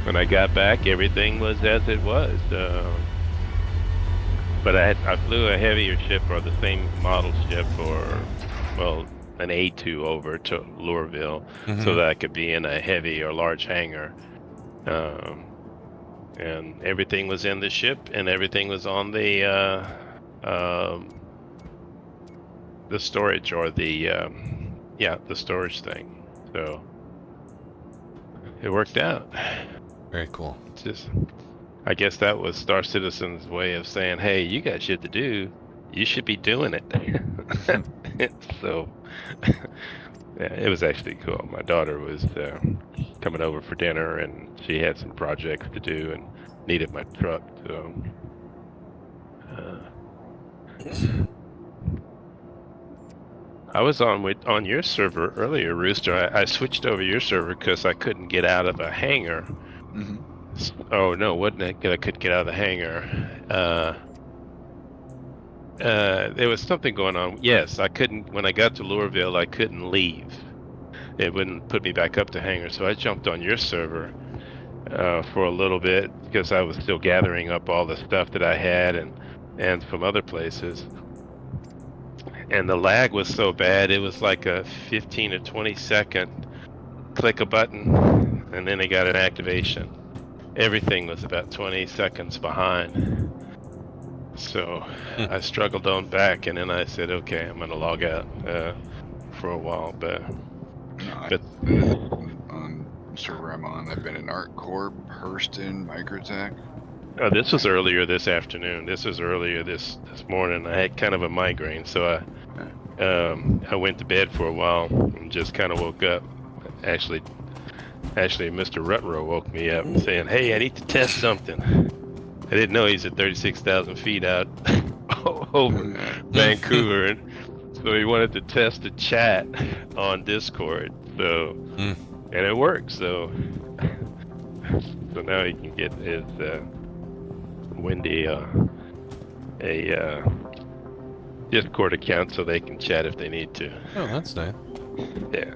when I got back, everything was as it was. But I flew a heavier ship, or the same model ship, or well, an A2 over to Louisville, so that I could be in a heavy or large hangar. And everything was in the ship, and everything was on the storage, or the storage thing. So it worked out. Very cool. I guess that was Star Citizen's way of saying, hey, you got shit to do. You should be doing it. So yeah, it was actually cool. My daughter was coming over for dinner, and she had some projects to do and needed my truck. So I was on your server earlier, Rooster. I switched over your server because I couldn't get out of a hangar. Oh no, wasn't it? I couldn't get out of the hangar. There was something going on. Yes, I couldn't. When I got to Louisville, I couldn't leave. It wouldn't put me back up to hangar, so I jumped on your server for a little bit because I was still gathering up all the stuff that I had and from other places. And the lag was so bad, it was like a 15 to 20 second click a button, and then it got an activation. Everything was about 20 seconds behind. So I struggled on back, and then I said, okay, I'm gonna log out for a while. But On server I'm on, I've been in ArcCorp, Hurston, Microtech. this was earlier this afternoon. This was earlier this morning. I had kind of a migraine, so I went to bed for a while and just kind of woke up. Actually, Mr. Rutro woke me up saying, "Hey, I need to test something." I didn't know he's at 36,000 feet out over Vancouver, and so he wanted to test the chat on Discord. So, and it worked. So now he can get his Wendy a Discord account so they can chat if they need to. Oh, that's nice. Yeah.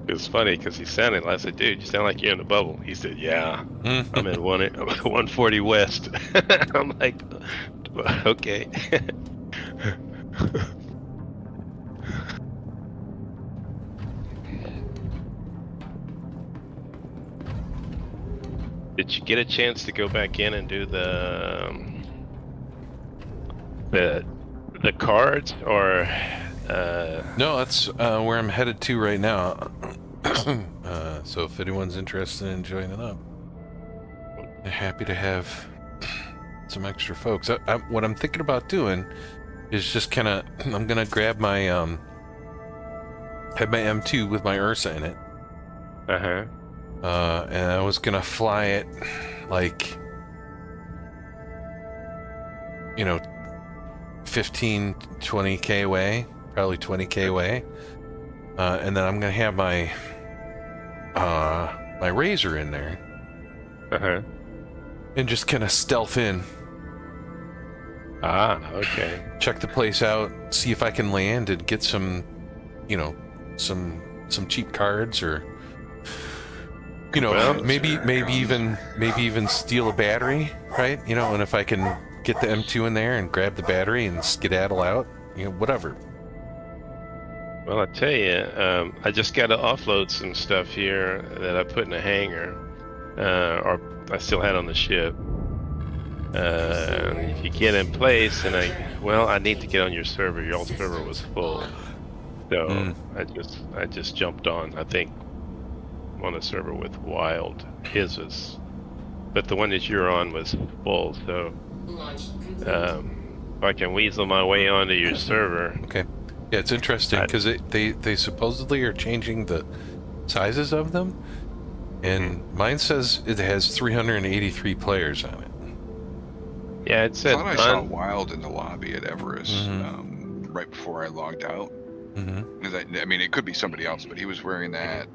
It's funny because he sounded. I said, "Dude, you sound like you're in a bubble." He said, "Yeah, I'm in 140 West." I'm like, "Okay." Did you get a chance to go back in and do the cards or? No, that's where I'm headed to right now. So if anyone's interested in joining up, I'm happy to have some extra folks. What I'm thinking about doing is just kind of, I'm gonna grab my have my M2 with my Ursa in it. And I was gonna fly it like, 15, 20k away, probably 20k away, and then I'm gonna have my my Razor in there, and just kind of stealth in. Okay. Check the place out, see if I can land and get some, some cheap cards, or maybe even steal a battery, right? And if I can get the M2 in there and grab the battery and skedaddle out, whatever. Well, I tell you, I just got to offload some stuff here that I put in a hangar, or I still had on the ship. If you get in place, and I need to get on your server. Your old server was full, so I just jumped on. I think on a server with Wild, his was, but the one that you're on was full. So if I can weasel my way onto your server. Okay. Yeah, it's interesting because they supposedly are changing the sizes of them, and mine says it has 383 players on it. Yeah, it said. I thought I saw Wild in the lobby at Everest right before I logged out. I mean, it could be somebody else, but he was wearing that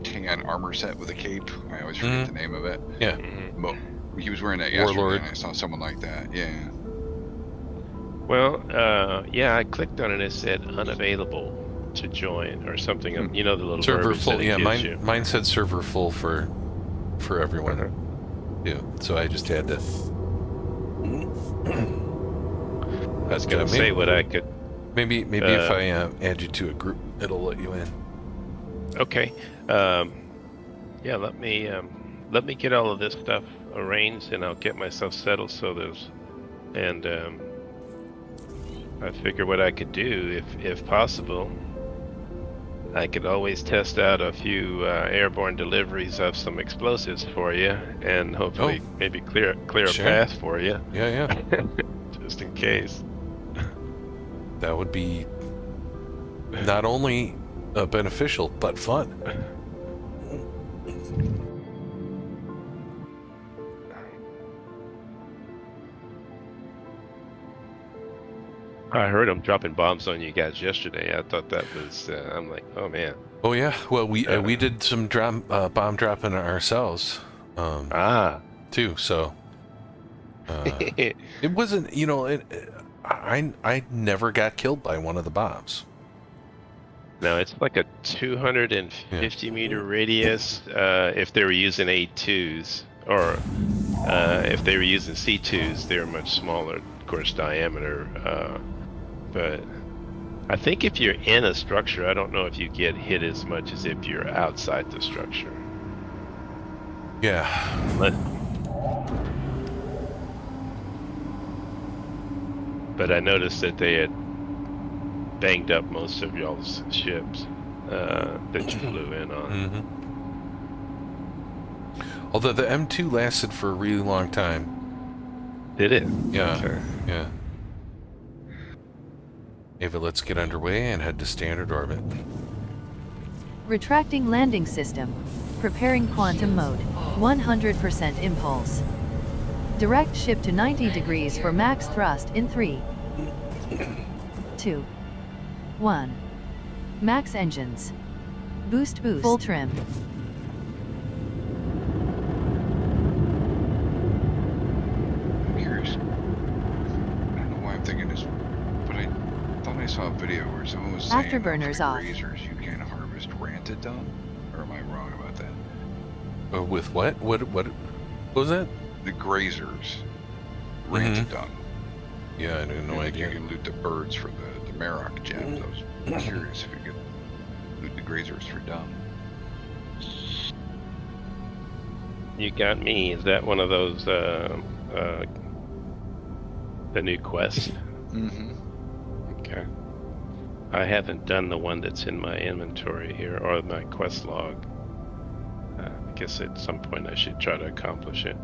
tan armor set with a cape. I always forget the name of it. Yeah. But he was wearing that yesterday, Warlord. and I saw someone like that. Yeah. Well, I clicked on it and it said unavailable to join or something. The little server verbiage full. that it Yeah, gives you. mine said server full for everyone. Yeah, so I just had to. I was gonna say what I could. Maybe if I add you to a group, it'll let you in. Okay. Yeah. Let me get all of this stuff arranged, and I'll get myself settled. I figure what I could do, if possible. I could always test out a few airborne deliveries of some explosives for you, and hopefully maybe clear a path for you. Yeah. Just in case. That would be not only beneficial but fun. I heard them dropping bombs on you guys yesterday. I thought that was. I'm like, oh man. Oh yeah. Well, we did some bomb dropping ourselves. Too. So. It wasn't. I never got killed by one of the bombs. No, it's like a 250 meter radius. If they were using A2s, or if they were using C2s, they're much smaller, of course, diameter. But I think if you're in a structure, I don't know if you get hit as much as if you're outside the structure. Yeah. But I noticed that they had banged up most of y'all's ships that you flew in on. Mm-hmm. Although the M2 lasted for a really long time. Did it? Yeah. Okay. Yeah. Ava, let's get underway and head to standard orbit. Retracting landing system. Preparing quantum mode. 100% impulse. Direct ship to 90 degrees for max thrust in 3, 2, 1. Max engines. Boost. Full trim. I'm curious. I don't know why I'm thinking this, but I thought I saw a video where someone was saying Afterburners off. razors you can harvest ranted dung. Or am I wrong about that? With what? What was that? The grazers. Ranted dung. Yeah, I had no idea. You can loot the birds for the Marok gems. I was curious if you could loot the grazers for dung. You got me. Is that one of those the new quest? Mm-hmm. Okay. I haven't done the one that's in my inventory here or my quest log. I guess at some point I should try to accomplish it.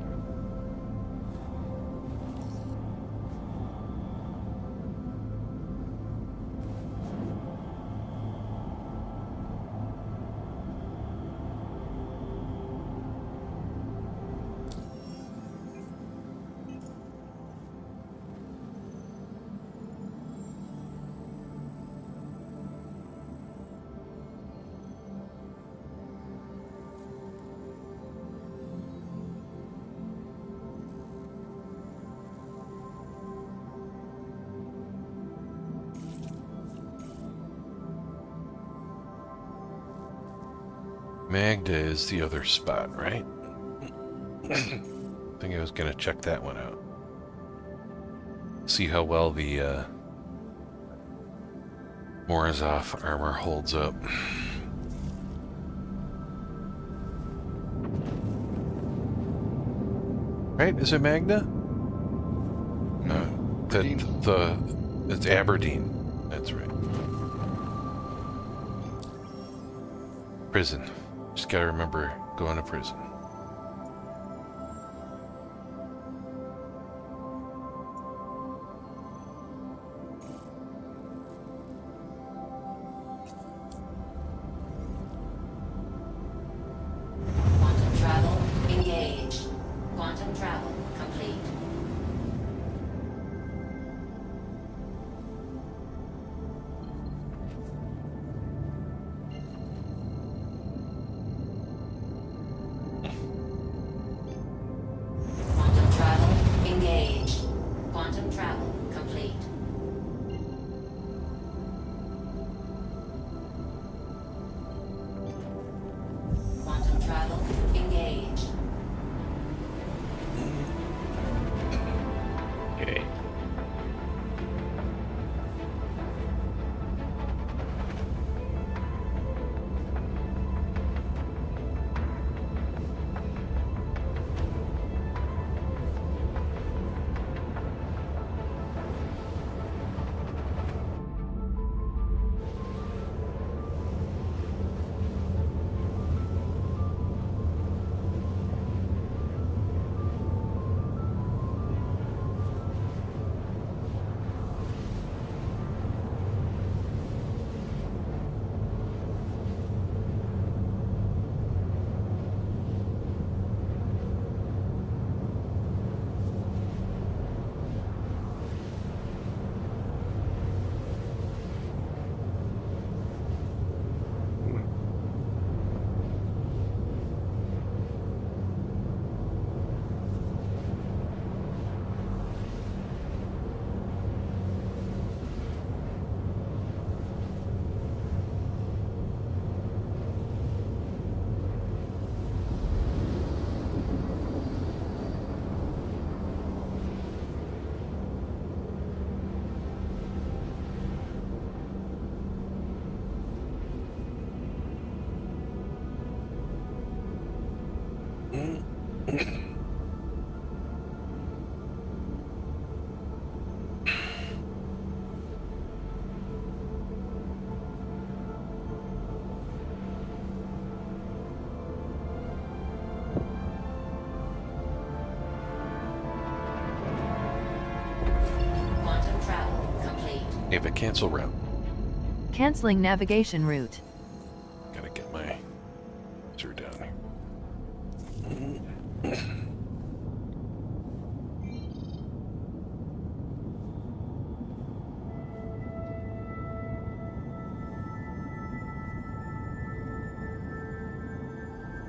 Magda is the other spot, right? I think I was gonna check that one out. See how well the Morozov armor holds up. Right? Is it Magda? No. It's Aberdeen. That's right. Prison. Just gotta remember going to prison. Quantum travel engaged. Quantum travel complete. Ava, cancel route. Canceling navigation route. Gotta get my user down here.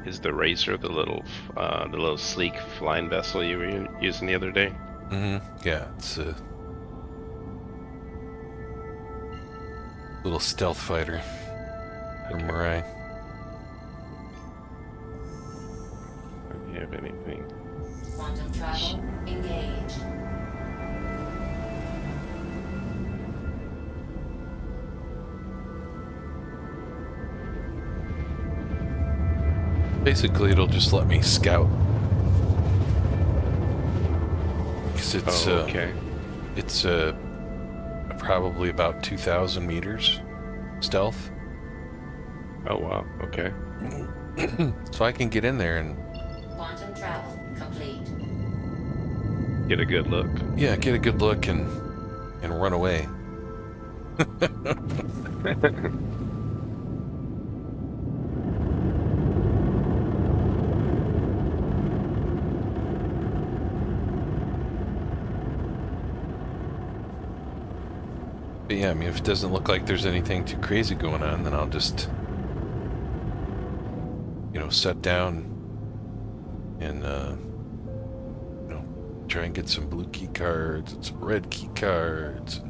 Is the Racer the little sleek flying vessel you were using the other day? Yeah, it's a little stealth fighter from Mirai. Do you have anything? Quantum travel engaged. Basically, it'll just let me scout. Because it's okay. It's probably about 2,000 meters stealth. Oh wow. Okay. So I can get in there and Quantum travel complete. Get a good look. yeah, get a good look and run away. But yeah, I mean, if it doesn't look like there's anything too crazy going on, then I'll just, set down and, try and get some blue key cards and some red key cards.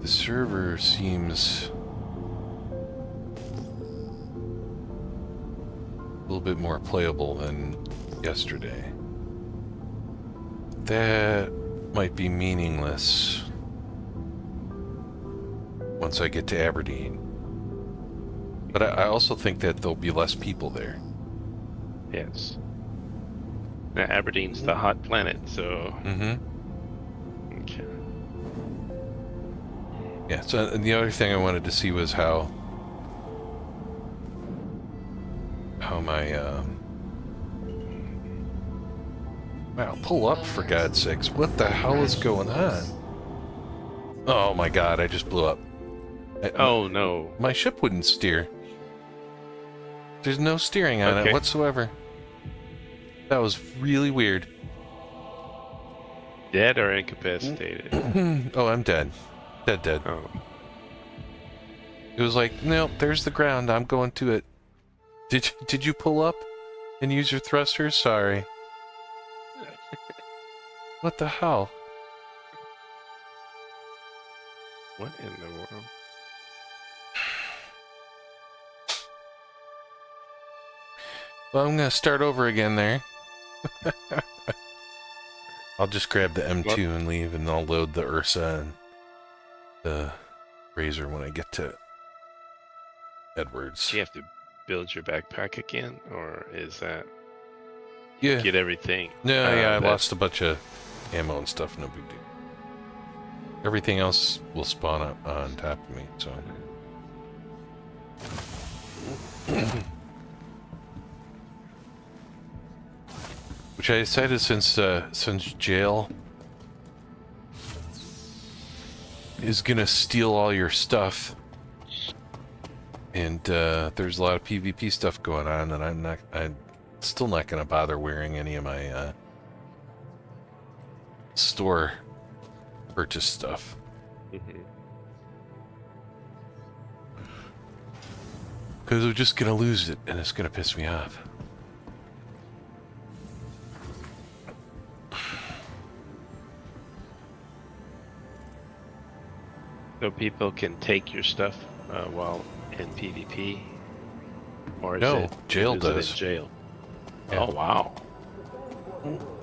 The server seems a little bit more playable than yesterday. That might be meaningless once I get to Aberdeen. But I also think that there'll be less people there. Yes. Now, Aberdeen's the hot planet, so. Okay. Yeah, so and the other thing I wanted to see was how my wow, pull up for God's sakes. What the hell is going on? Oh my God, I just blew up. Oh no. My ship wouldn't steer. There's no steering on it whatsoever. That was really weird. Dead or incapacitated? Oh, I'm dead. Dead. Oh. It was like, no, there's the ground. I'm going to it. Did you pull up and use your thrusters? Sorry. What the hell? What in the world? Well, I'm gonna start over again there. I'll just grab the M2 and leave, and I'll load the Ursa and the Razor when I get to Edwards. Do you have to build your backpack again, or is that Yeah. get everything? No, yeah, I lost a bunch of ammo and stuff. No big deal. Everything else will spawn up on top of me. So. Which I decided since jail is gonna steal all your stuff, and there's a lot of PvP stuff going on, and I'm still not gonna bother wearing any of my store purchase stuff. Because I'm just gonna lose it, and it's gonna piss me off. So people can take your stuff while in PvP, or No, jail does. In jail. Yeah. Oh wow.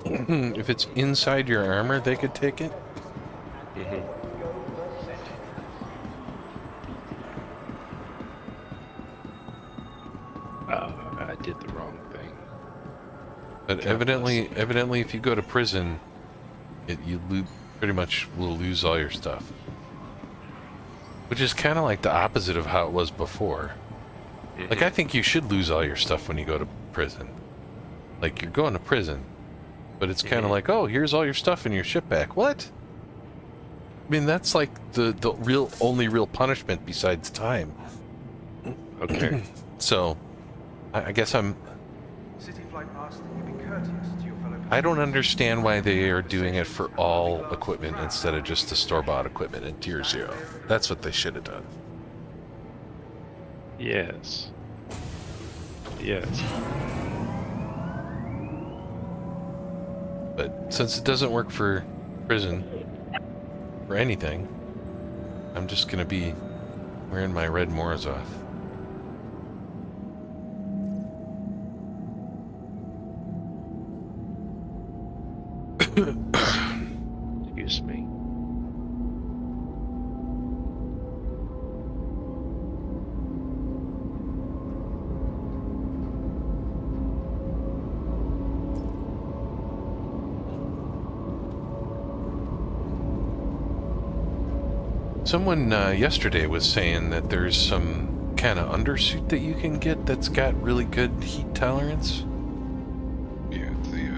If it's inside your armor, they could take it. I did the wrong thing. But evidently, if you go to prison, pretty much will lose all your stuff. Which is kind of like the opposite of how it was before. Like, I think you should lose all your stuff when you go to prison. Like, you're going to prison, but it's kind of like, oh, here's all your stuff and your ship back. What? I mean, that's like the only real punishment besides time. Okay. So, I guess I'm... City Flight asks that you be courteous to your fellow I don't understand why they are doing it for all equipment instead of just the store-bought equipment in Tier 0. That's what they should have done. Yes. Yes. But since it doesn't work for prison, for anything, I'm just gonna be wearing my red Morozov. Excuse me. Someone yesterday was saying that there's some kind of undersuit that you can get that's got really good heat tolerance. Yeah, the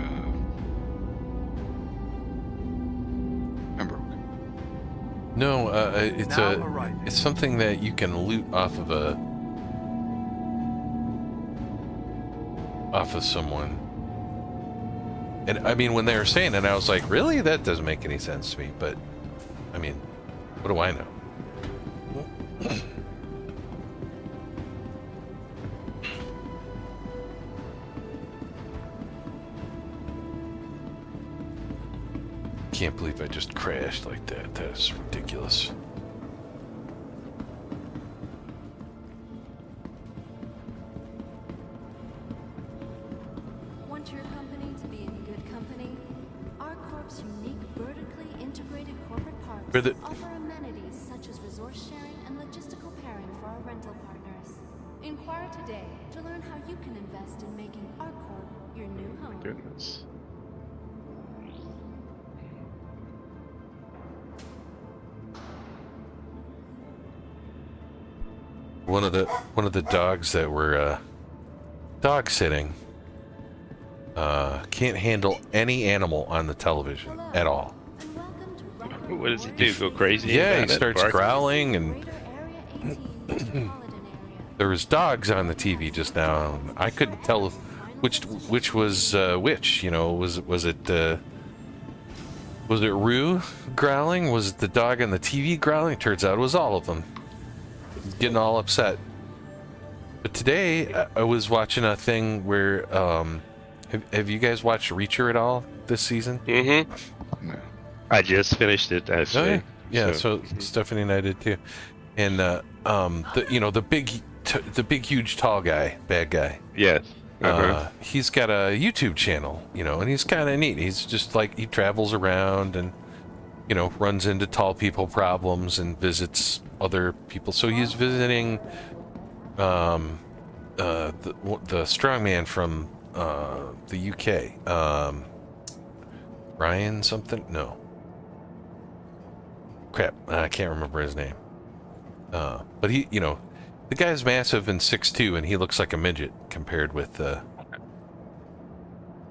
Pembroke. No, it's Now arriving. it's something that you can loot off of someone. And I mean, when they were saying it, I was like, really? That doesn't make any sense to me. But I mean, what do I know? Can't believe I just crashed like that. That's ridiculous. Want your company to be in good company? Our Corp's unique vertically integrated corporate parks For the- offer amenities such as resource sharing and logistical pairing for our rental partners. Inquire today to learn how you can invest in making our Corp your new home. Goodness. One of the dogs that were dog sitting can't handle any animal on the television at all. And welcome to Riker What does he do? Go crazy? Yeah, he about it? starts Bark? growling, and Greater Area 18 metropolitan area. there was dogs on the TV just now. And I couldn't tell which was which. You know, was it Rue growling? Was it the dog on the TV growling? Turns out it was all of them. Getting all upset. But today I was watching a thing where have you guys watched Reacher at all this season? Mm-hmm. No. I just finished it actually. Oh, yeah. So Stephanie and I did too. And the big huge tall guy, bad guy. Yes. He's got a YouTube channel, and he's kind of neat. He's just like, he travels around and runs into tall people problems and visits other people. So he's visiting the strongman from the UK, Ryan something. No, crap, I can't remember his name. But he, the guy's massive and 6'2", and he looks like a midget compared with the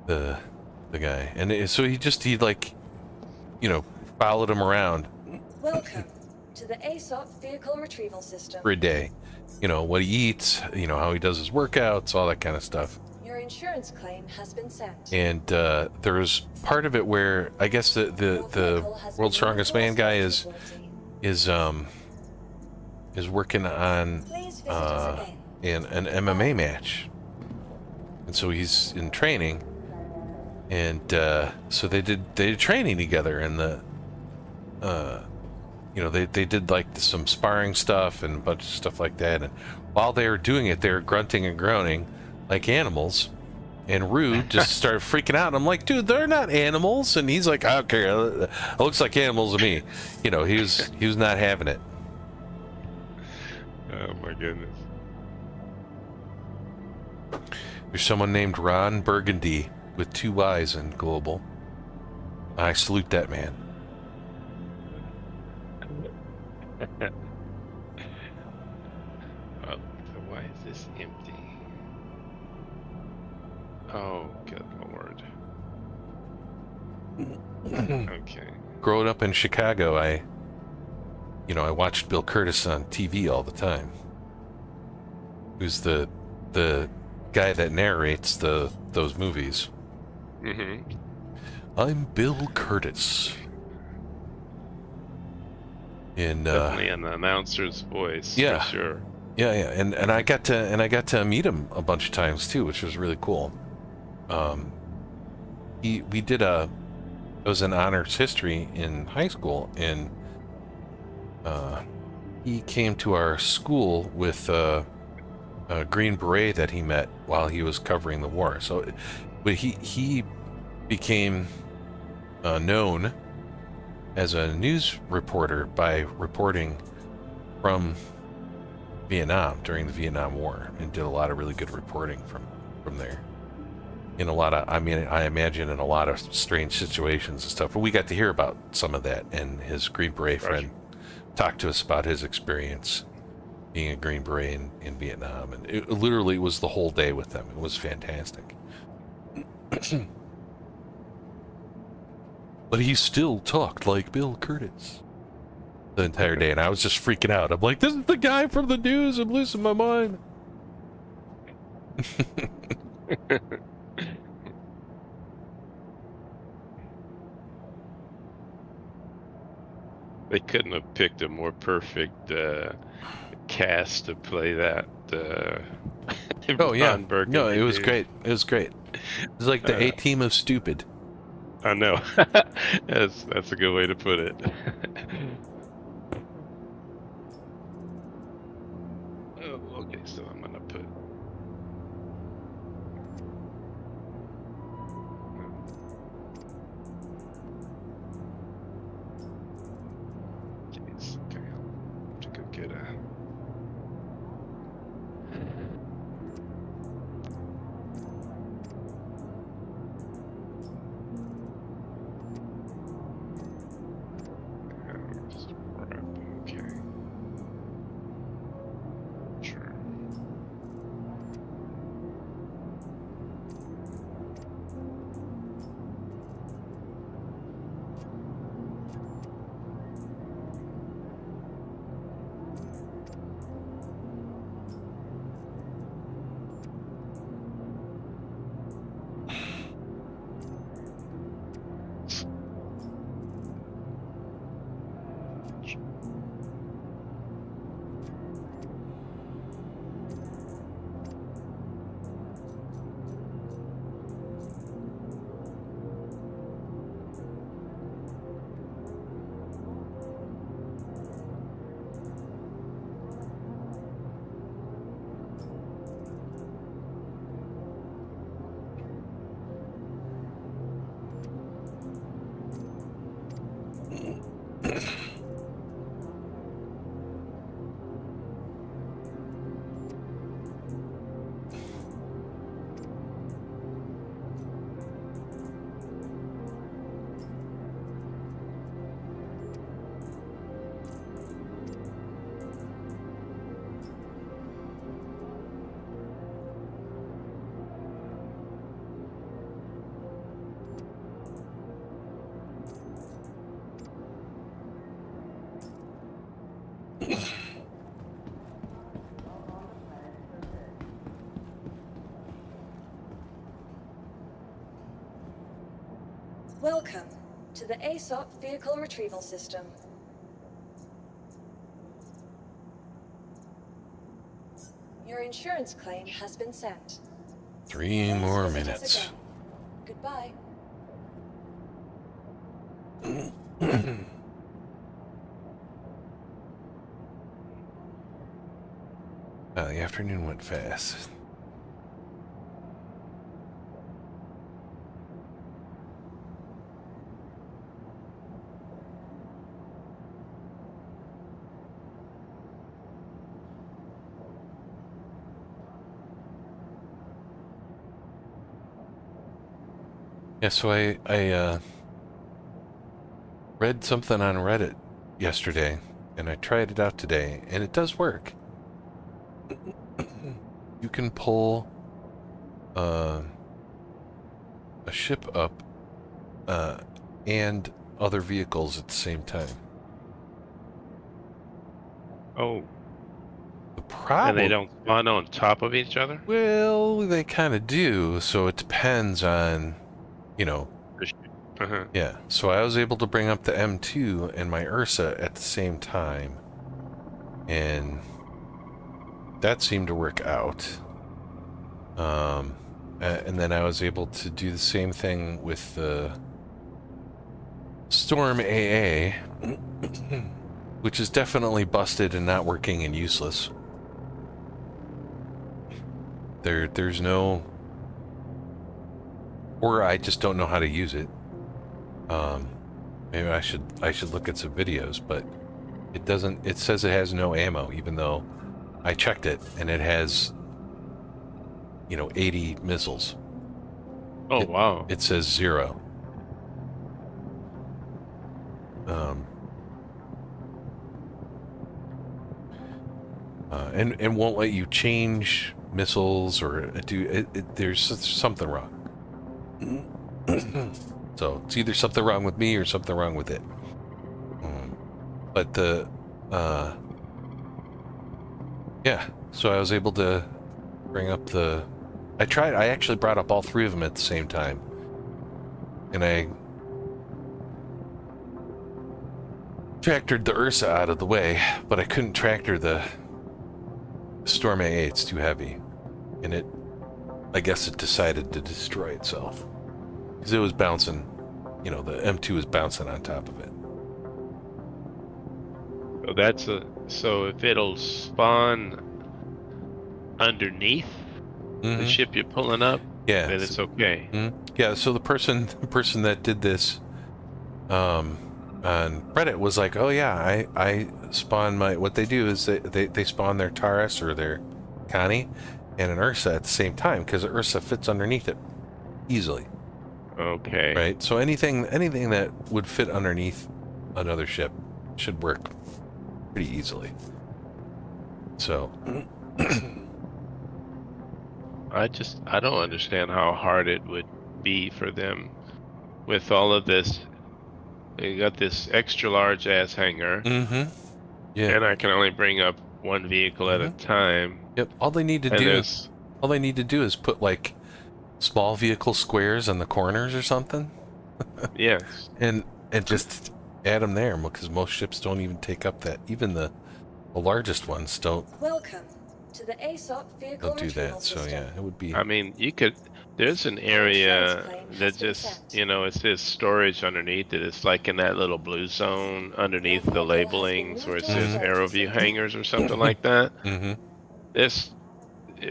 guy. And so he followed him around Welcome to the ASOP vehicle retrieval system. for a day. What he eats, how he does his workouts, all that kind of stuff. Your insurance claim has been sent. And there was part of it where I guess the world's strongest man guy is working on Please visit us again. an MMA match, and so he's in training, and so they did training together, and they did like some sparring stuff and a bunch of stuff like that, and while they were doing it, they were grunting and groaning like animals. And Rue just started freaking out. And I'm like, dude, they're not animals. And he's like, I don't care. It looks like animals to me. He was not having it. Oh my goodness. There's someone named Ron Burgundy with 2 Y's in global. I salute that man. Well, Why is this empty? Oh, good lord. Okay. Growing up in Chicago, I watched Bill Curtis on TV all the time. Who's the guy that narrates those movies. Mm-hmm. I'm Bill Curtis. In Definitely an announcer's voice, yeah. for sure. Yeah, and I got to meet him a bunch of times too, which was really cool. We did it was an honors history in high school, and he came to our school with a Green Beret that he met while he was covering the war. So, but he became known as a news reporter by reporting from Vietnam during the Vietnam War, and did a lot of really good reporting from there. In a lot of, I imagine in a lot of strange situations and stuff. But we got to hear about some of that, and his Green Beret friend talked to us about his experience being a Green Beret in Vietnam, and it literally was the whole day with them. It was fantastic. But he still talked like Bill Curtis the entire day, and I was just freaking out. I'm like, this is the guy from the news. I'm losing my mind. They couldn't have picked a more perfect cast to play that. Oh yeah, Ron Burgundy no, it was dude. great. It was great. It was like the A team of stupid. I know. That's a good way to put it. Oh, okay, so I'm gonna put. Jeez, okay, I'll have to go get a. Okay. Sure. Welcome to the ASOP Vehicle Retrieval System. Your insurance claim has been sent. 3 more Please visit us minutes. again. Goodbye. The afternoon went fast. Yeah, so I read something on Reddit yesterday, and I tried it out today, and it does work. you can pull a ship up and other vehicles at the same time. Oh. The problem... And they don't spawn on top of each other? Well, they kind of do, so it depends on, you know... Yeah, so I was able to bring up the M2 and my Ursa at the same time, and that seemed to work out. And then I was able to do the same thing with the Storm AA, which is definitely busted and not working and useless. There's no... Or I just don't know how to use it. Maybe I should look at some videos, but it doesn't... It says it has no ammo, even though I checked it, and it has, you know, 80 missiles. Oh, wow. It says 0. And won't let you change missiles or do it. There's something wrong. So it's either something wrong with me or something wrong with it. But the yeah, so I was able to bring up the... I actually brought up all 3 of them at the same time. And I tractored the Ursa out of the way, but I couldn't tractor the Storm AA. It's too heavy. And I guess it decided to destroy itself. Because it was bouncing, you know, the M2 was bouncing on top of it. So so if it'll spawn underneath the ship you're pulling up, yeah, then it's okay. Yeah, so the person that did this on Reddit was like, oh yeah, I spawn what they do is they spawn their Taurus or their Connie and an Ursa at the same time, because the Ursa fits underneath it easily. Okay. Right, so anything that would fit underneath another ship should work pretty easily. So I don't understand how hard it would be for them with all of this. You got this extra large ass hangar. Yeah. And I can only bring up one vehicle at a time. Yep. All they need to do is put like small vehicle squares on the corners or something. Yes. and just add them there, because most ships don't even take up that. Even the largest ones don't. Welcome to the ASOP vehicle Don't do retrieval that. So system. yeah, it would be. I mean, you could. There's an area that just, you know, it says storage underneath it. It's like in that little blue zone underneath the labelings where it says AeroView hangars or something like that. If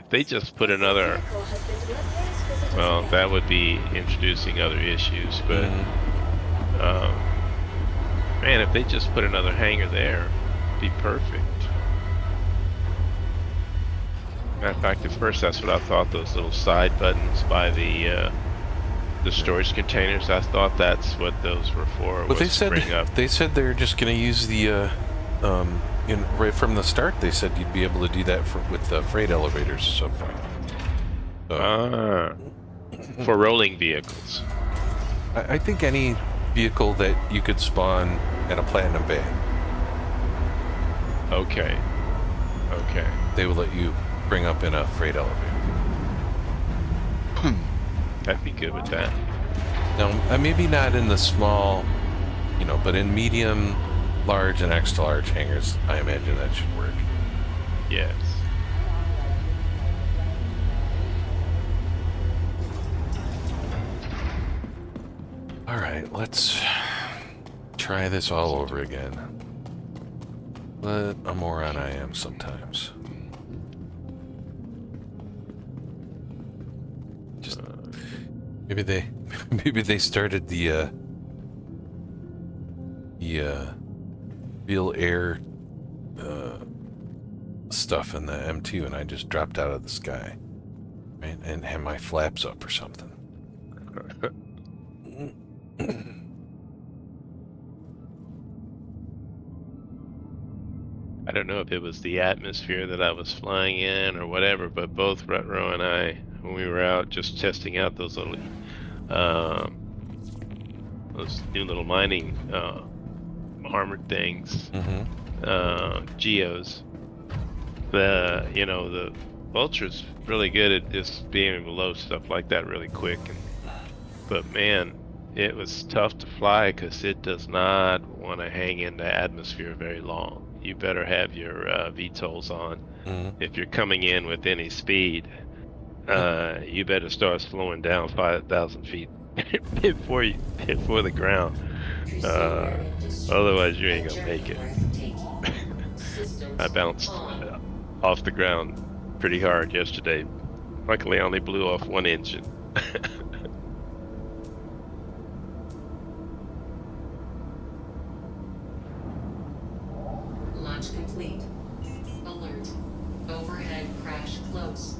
they just put another, well, that would be introducing other issues. But man, if they just put another hangar there, it'd be perfect. Matter of fact, at first that's what I thought, those little side buttons by the storage containers. I thought that's what those were for. But they said they're just going to use the right from the start. They said you'd be able to do that with the freight elevators at some point. So, for rolling vehicles. I think any vehicle that you could spawn at a Platinum Bay. Okay. They will let you bring up in a freight elevator. I'd be good with that. Now, maybe not in the small, you know, but in medium, large, and extra large hangars, I imagine that should work. Yes. All right, let's try this all over again. What a moron I am sometimes. Just maybe they started the real air stuff in the M2, and I just dropped out of the sky, right, and had my flaps up or something. I don't know if it was the atmosphere that I was flying in or whatever, but both Rutro and I, when we were out just testing out those new little mining armored things, geos, the Vulture's really good at just being able to load stuff like that really quick. But man, it was tough to fly because it does not want to hang in the atmosphere very long. You better have your VTOLs on. If you're coming in with any speed, you better start slowing down 5,000 feet before the ground. Otherwise, you ain't gonna make it. I bounced off the ground pretty hard yesterday. Luckily, I only blew off one engine. Launch complete. Alert. Overhead crash close.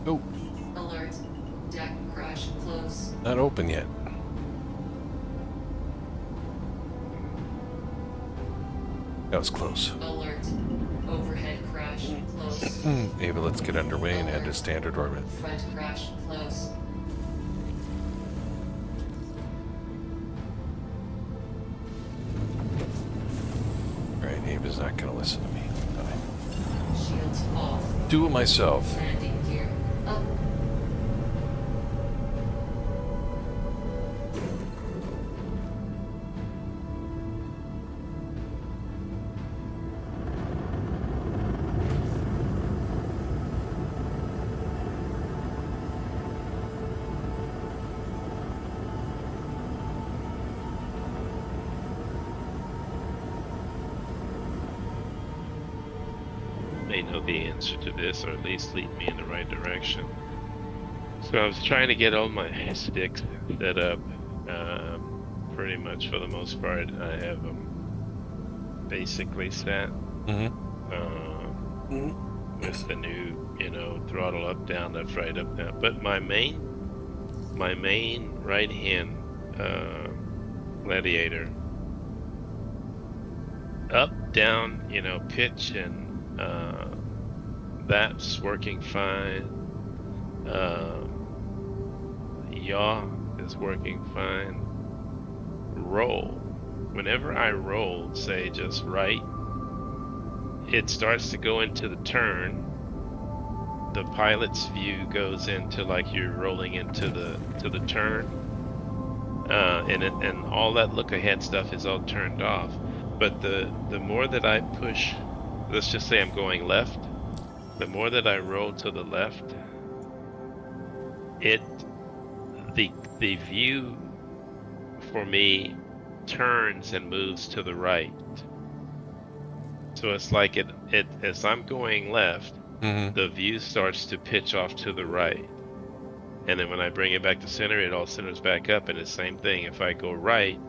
Oh, Alert. Deck crash close. not open yet. That was close. Alert. Overhead crash close. Maybe let's get underway and head to standard orbit. Front crash close. Right, Ava's not gonna listen to me. Shields off. Do it myself. Landing gear up. May know the answer to this, or at least lead me in the right direction. So I was trying to get all my sticks set up. Pretty much for the most part, I have them basically set. With the new, throttle up, down, left, right, up, down. But my main right hand gladiator, up, down, pitch, and that's working fine. Yaw is working fine. Roll. Whenever I roll, say just right, it starts to go into the turn. The pilot's view goes into like you're rolling into the turn, and all that look ahead stuff is all turned off. But the more that I push, let's just say I'm going left, the more that I roll to the left, the view for me turns and moves to the right. So it's like it as I'm going left, the view starts to pitch off to the right. And then when I bring it back to center, it all centers back up, and the same thing. If I go right,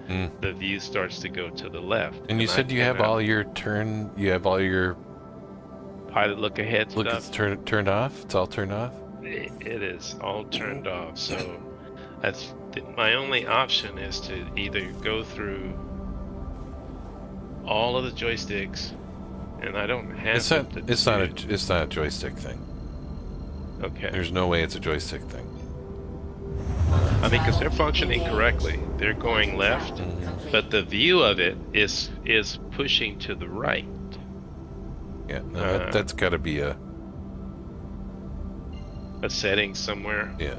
the view starts to go to the left. And you said you have all your pilot look ahead stuff turned off? It's all turned off? It is all turned off. So that's my only option is to either go through all of the joysticks, and I don't have It's not a joystick thing. Okay. There's no way it's a joystick thing. I mean, because they're functioning correctly. They're going left, but the view of it is pushing to the right. Yeah, no, that's got to be a setting somewhere. Yeah.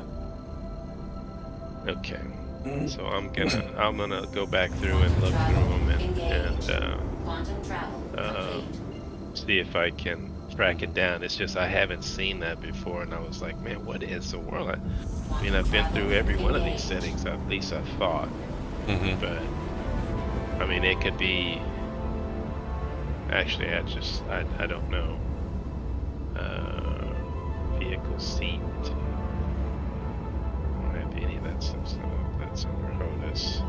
Okay. So I'm gonna go back through and look through them and see if I can track it down. It's just I haven't seen that before, and I was like, man, what is the world? I mean, I've been through every one of these settings, at least I thought. But I mean, it could be. Actually, I don't know. Vehicle seat. I don't have any of that stuff set up. That's under HOTAS.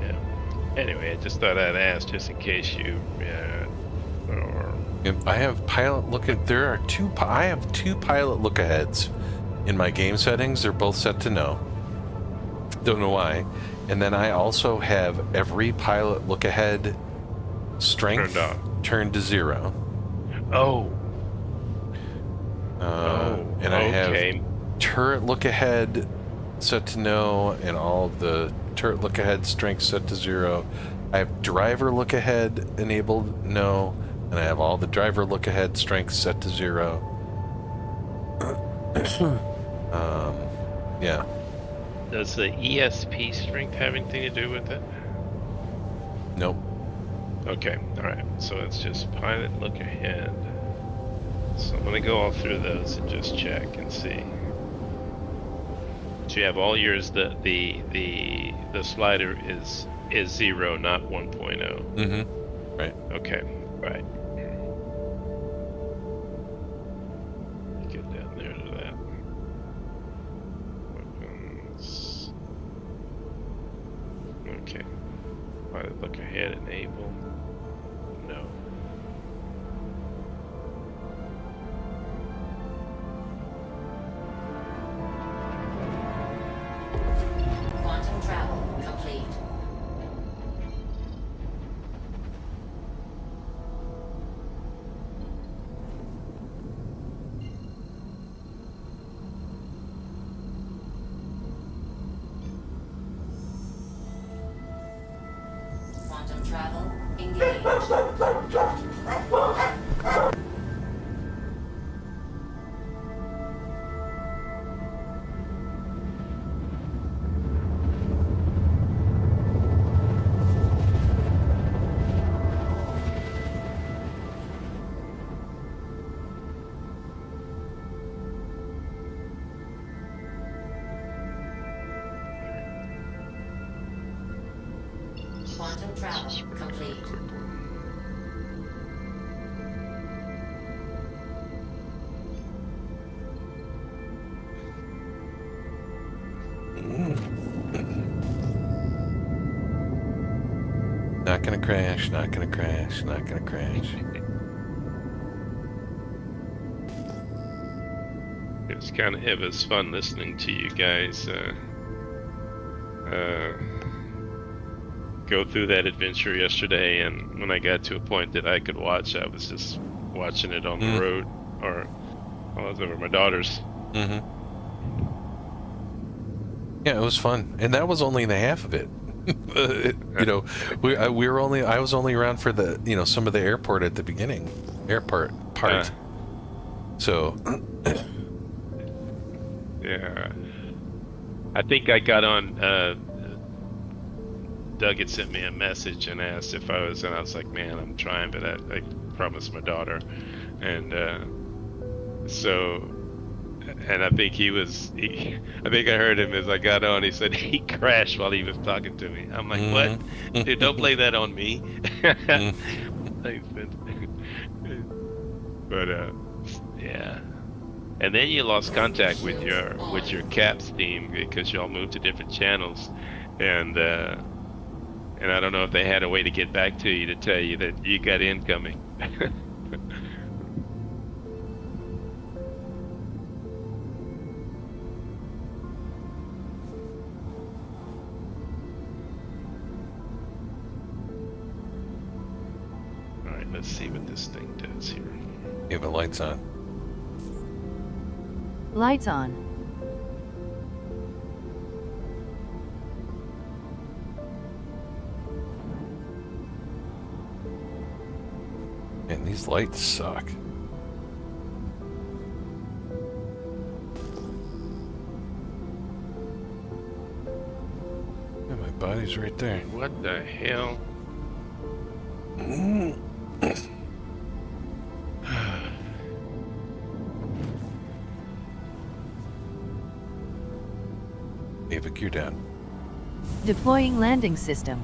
Yeah. Anyway, I just thought I'd ask just in case you. I have pilot look at. I have two pilot look aheads in my game settings. They're both set to no. Don't know why. And then I also have every pilot look ahead strength turned to 0. Oh. And I okay. have turret look ahead set to no, and all of the turret look ahead strength set to 0. I have driver look ahead enabled no, and I have all the driver look ahead strength set to 0. Yeah. Does the ESP strength have anything to do with it? Nope. Okay, alright. So it's just pilot look ahead. So I'm gonna go all through those and just check and see. So you have all yours, the slider is 0, not 1.0. Mm-hmm. Right. Okay, right. Get down there to that. Weapons. Okay. Pilot look ahead, enable. No. Quantum travel complete. Quantum travel engaged. Quantum travel complete. Not gonna crash, not gonna crash, not gonna crash. It was fun listening to you guys go through that adventure yesterday, and when I got to a point that I could watch, I was just watching it on the road, or I was over at my daughter's. Mm-hmm. Yeah, it was fun, and that was only the half of it. You know, I was only around for the, you know, some of the airport at the beginning, part. So. Yeah, I think I got on. Doug had sent me a message and asked if I was, and I was like, "Man, I'm trying, but I promised my daughter," and and I think I think I heard him as I got on. He said he crashed while he was talking to me. I'm like, "What? Dude, don't play that on me." But yeah. And then you lost contact with your Caps team because y'all moved to different channels, and I don't know if they had a way to get back to you to tell you that you got incoming. All right, let's see what this thing does here. Yeah, the lights on. Lights on. Man, these lights suck. Yeah, my body's right there. What the hell? Avik, you're down. Deploying landing system.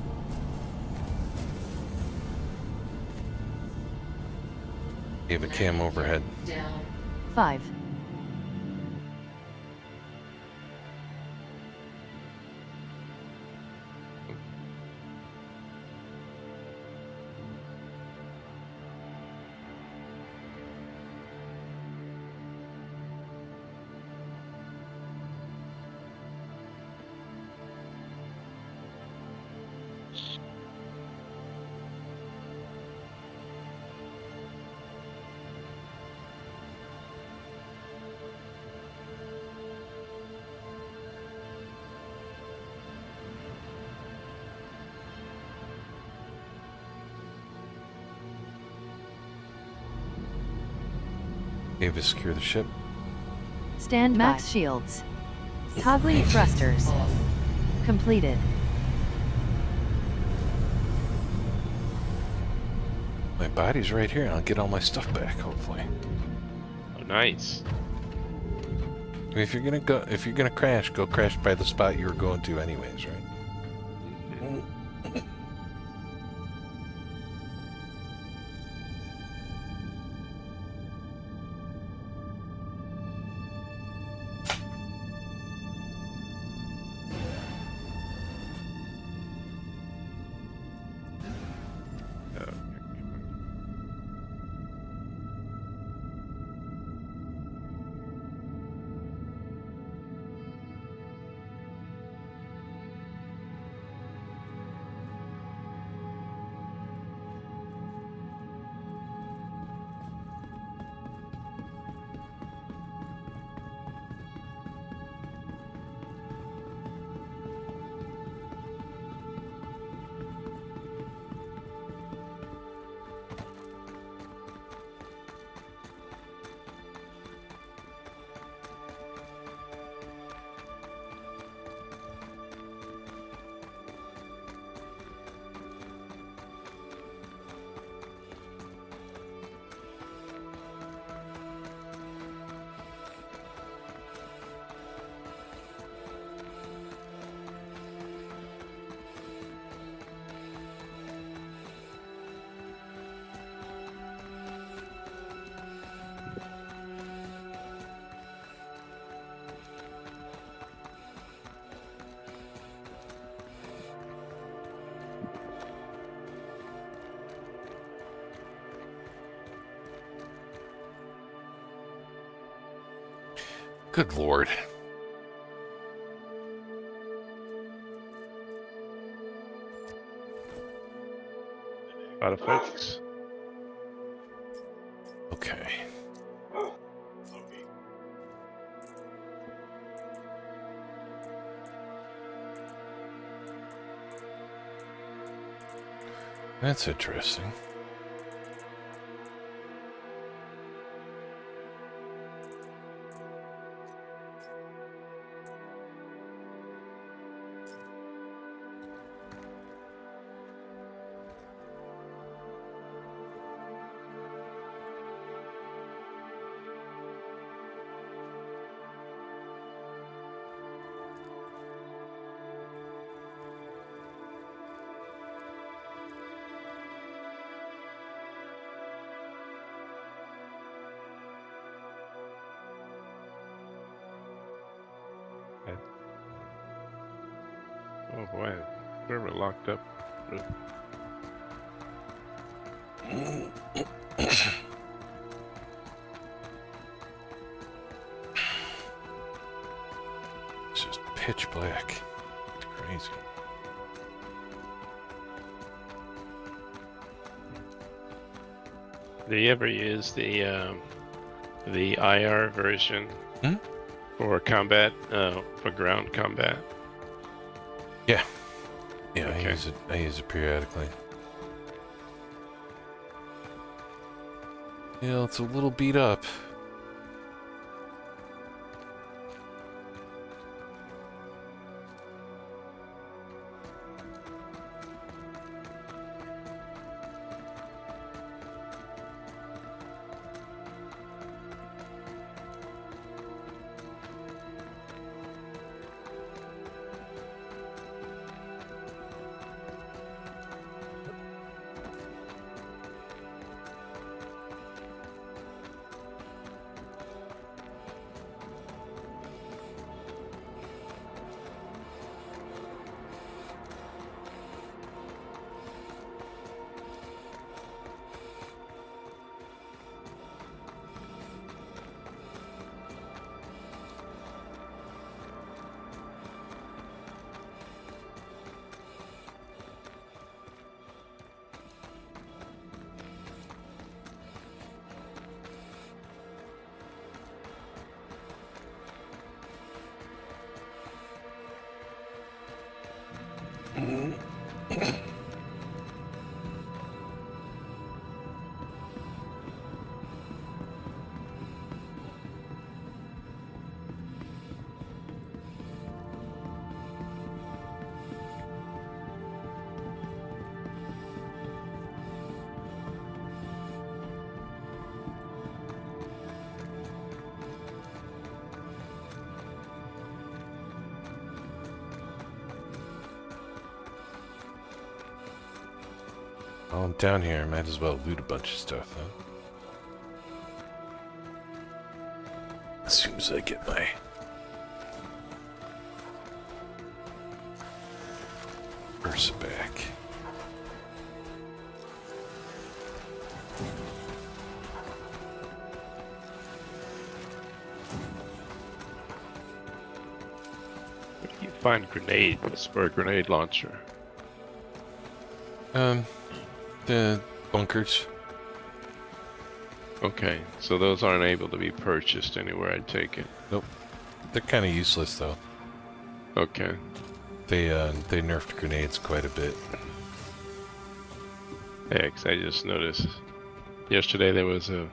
Avik, cam overhead. Down. 5. Ava, secure the ship. Stand max shields. Toggling thrusters. Completed. My body's right here. I'll get all my stuff back, hopefully. Oh, nice. I mean, if you're gonna crash, go crash by the spot you were going to anyways, right? Good lord. Out of focus. Okay. That's interesting. Oh boy, server locked up. It's just pitch black. It's crazy. Do you ever use the IR version for combat, for ground combat? Yeah. Yeah, Okay. I use it periodically. Yeah, it's a little beat up. While I'm down here, I might as well loot a bunch of stuff, huh? As soon as I get my... purse back. Where do you find grenades for a grenade launcher? The bunkers. Okay, so those aren't able to be purchased anywhere, I take it. Nope. They're kind of useless, though. Okay. They nerfed grenades quite a bit. Yeah, 'cause I just noticed yesterday there was a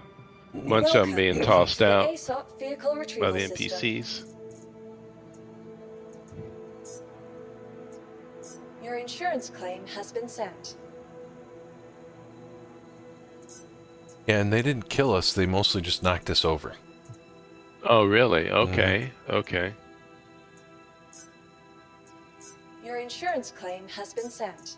bunch of them Welcome being to tossed the out ASOP vehicle by retrieval the system. NPCs. Your insurance claim has been sent. Yeah, and they didn't kill us. They mostly just knocked us over. Oh, really? Okay, okay. Your insurance claim has been sent.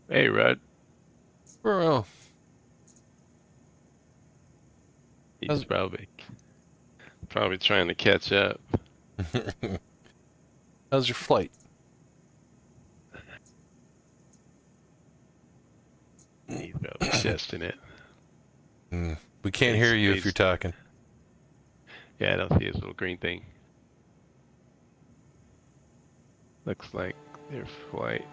Hey, Rudd. Bro. He's probably trying to catch up. How's your flight? He's probably testing it. We can't hear you if you're talking. Yeah, I don't see his little green thing. Looks like their flight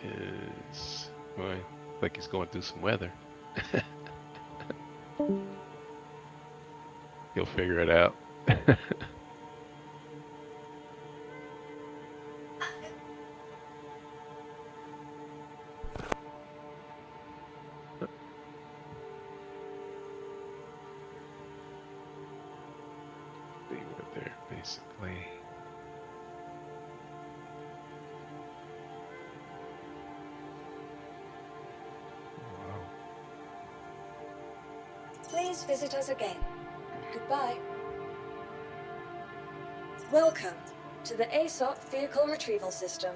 is going, like he's going through some weather. He'll figure it out. See what they're basically. Please visit us again. Goodbye. Welcome to the ASOP vehicle retrieval system.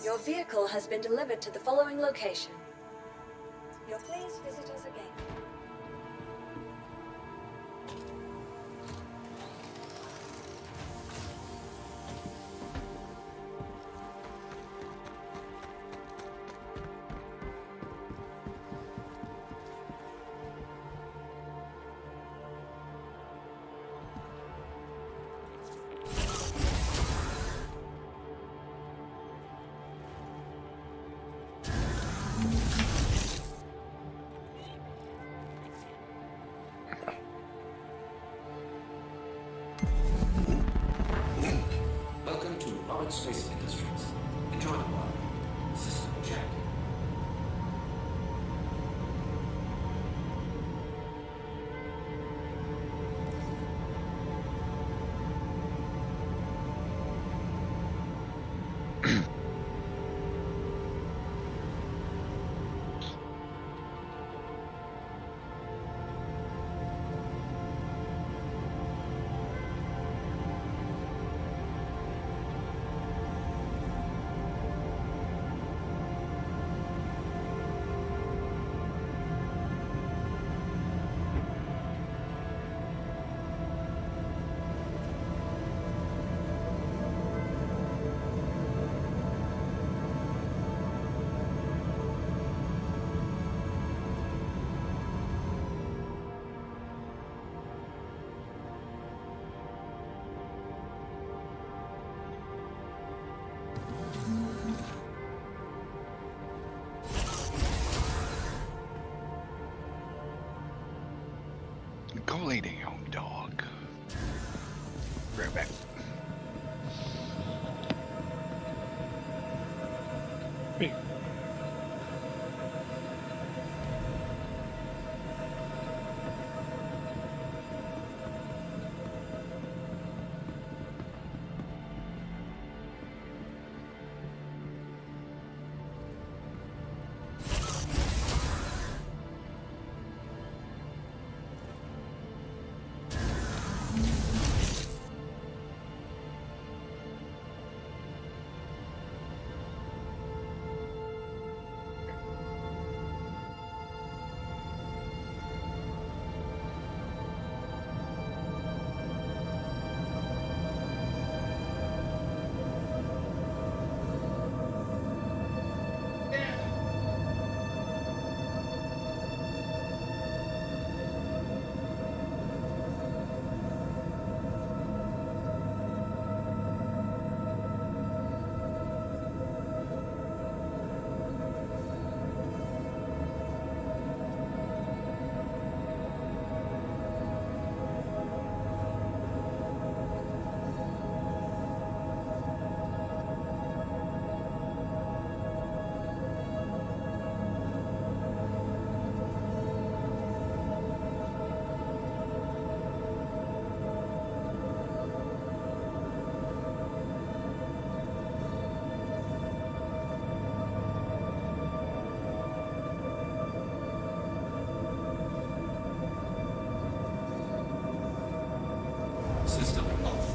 Your vehicle has been delivered to the following location. Please visit us again. Welcome to Robert Space Industries. Enjoy the ride. System check. Right back. System off.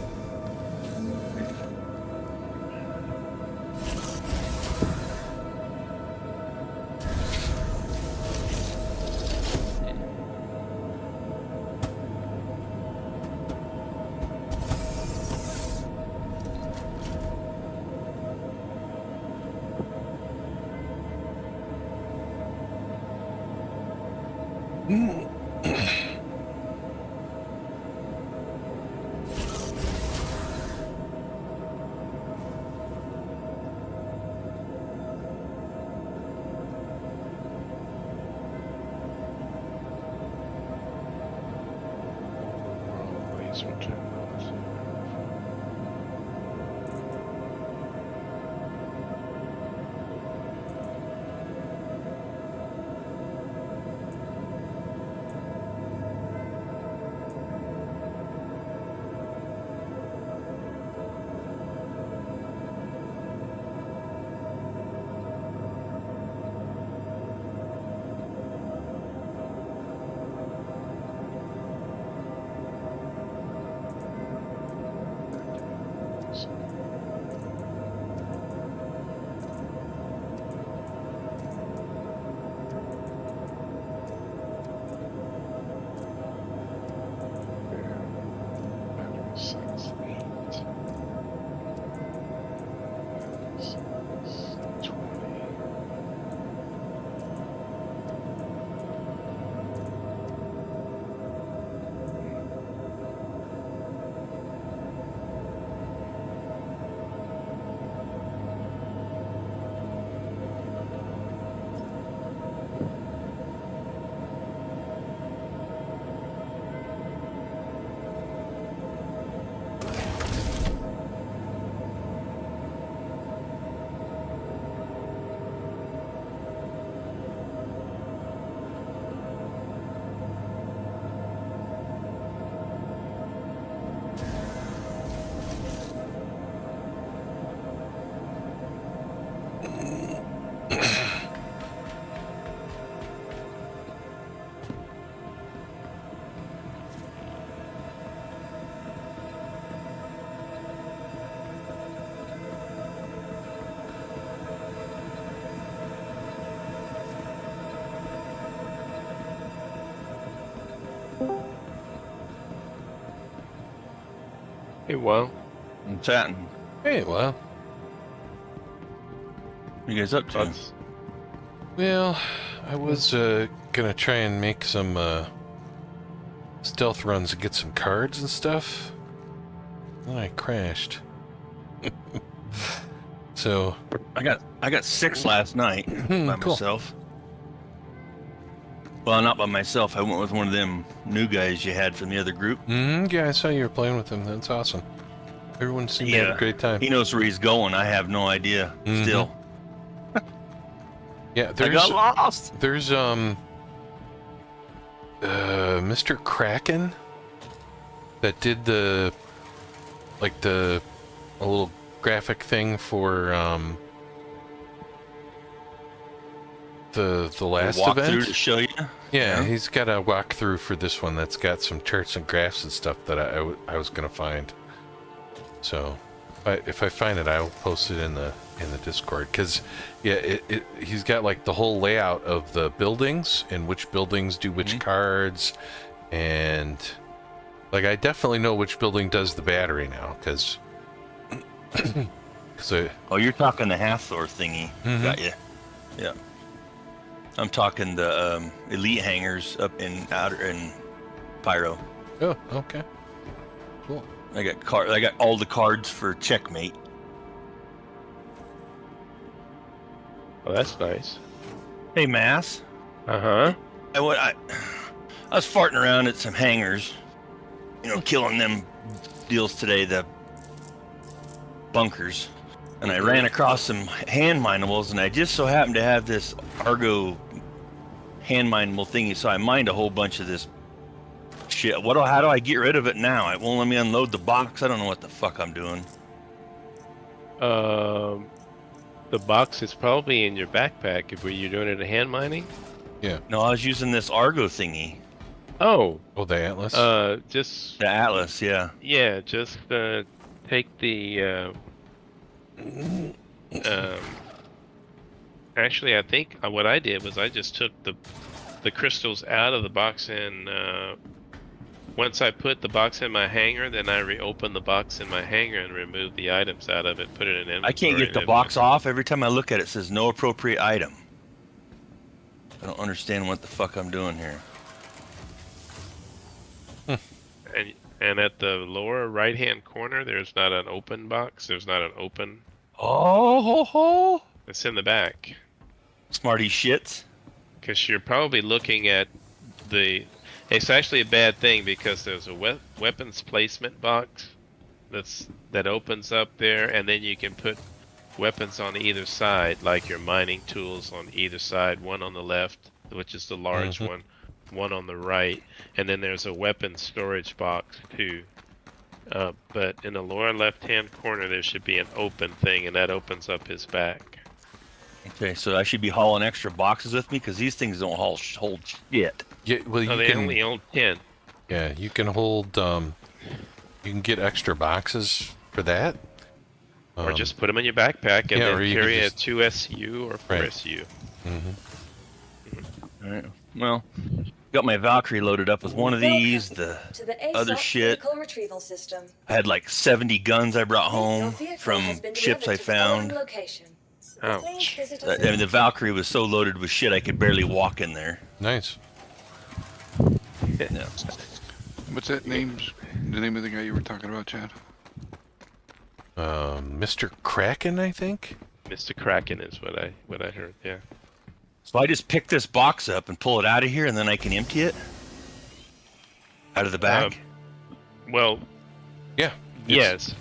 Hey, well, I'm chatting. Hey, well. What you guys up to? thoughts? Well, I was gonna try and make some stealth runs and get some cards and stuff. Then I crashed. So I got 6 last night by cool. myself. Well, not by myself. I went with one of them new guys you had from the other group. Yeah, I saw you were playing with him. That's awesome. Everyone seemed to have a great time. He knows where he's going. I have no idea. Still. Yeah, I got lost. There's Mr. Kraken that did a little graphic thing for the last event. Walkthrough to show you. Yeah, he's got a walkthrough for this one that's got some charts and graphs and stuff that I was gonna find. So if I find it, I'll post it in the Discord, because he's got like the whole layout of the buildings and which buildings do which cards, and like I definitely know which building does the battery now, because oh, you're talking the Hathor thingy. Got you. Yeah. I'm talking the elite hangers up in Pyro. Oh, okay. Cool. I got all the cards for Checkmate. Oh, that's nice. Hey, Mass. Uh-huh. I was farting around at some hangars, killing them deals today, the bunkers, and I ran across some hand minables, and I just so happened to have this Argo hand mineable thingy, so I mined a whole bunch of this shit. How do I get rid of it now? It won't let me unload the box. I don't know what the fuck I'm doing. The box is probably in your backpack. Were you doing it in hand mining? Yeah. No, I was using this Argo thingy. Oh, the Atlas? Just... The Atlas, yeah. Yeah, just take the... actually, I think what I did was I just took the crystals out of the box, and once I put the box in my hanger, then I reopened the box in my hanger and removed the items out of it, put it in inventory. I can't get the box off. Every time I look at it, it says no appropriate item. I don't understand what the fuck I'm doing here. And at the lower right-hand corner, there's not an open box. There's not an open... Oh, ho, ho. It's in the back. Smarty shits. Because you're probably looking at the... It's actually a bad thing, because there's a weapons placement box that opens up there, and then you can put weapons on either side, like your mining tools on either side, one on the left, which is the large one on the right, and then there's a weapons storage box too. But in the lower left-hand corner, there should be an open thing, and that opens up his back. Okay, so I should be hauling extra boxes with me, because these things don't hold shit. Yeah, well, they only hold 10. Yeah, you can hold. You can get extra boxes for that. Or just put them in your backpack and then carry a 2SU or 4SU. All right. Well, got my Valkyrie loaded up with one of these, the other shit. Retrieval system. I had like 70 guns I brought home from ships I found. Ouch. I mean, the Valkyrie was so loaded with shit I could barely walk in there. Nice. No. What's that name? The name of the guy you were talking about, Chad? Mr. Kraken, I think. Mr. Kraken is what I heard. Yeah. So I just pick this box up and pull it out of here, and then I can empty it out of the bag. Well. Yeah. Yes.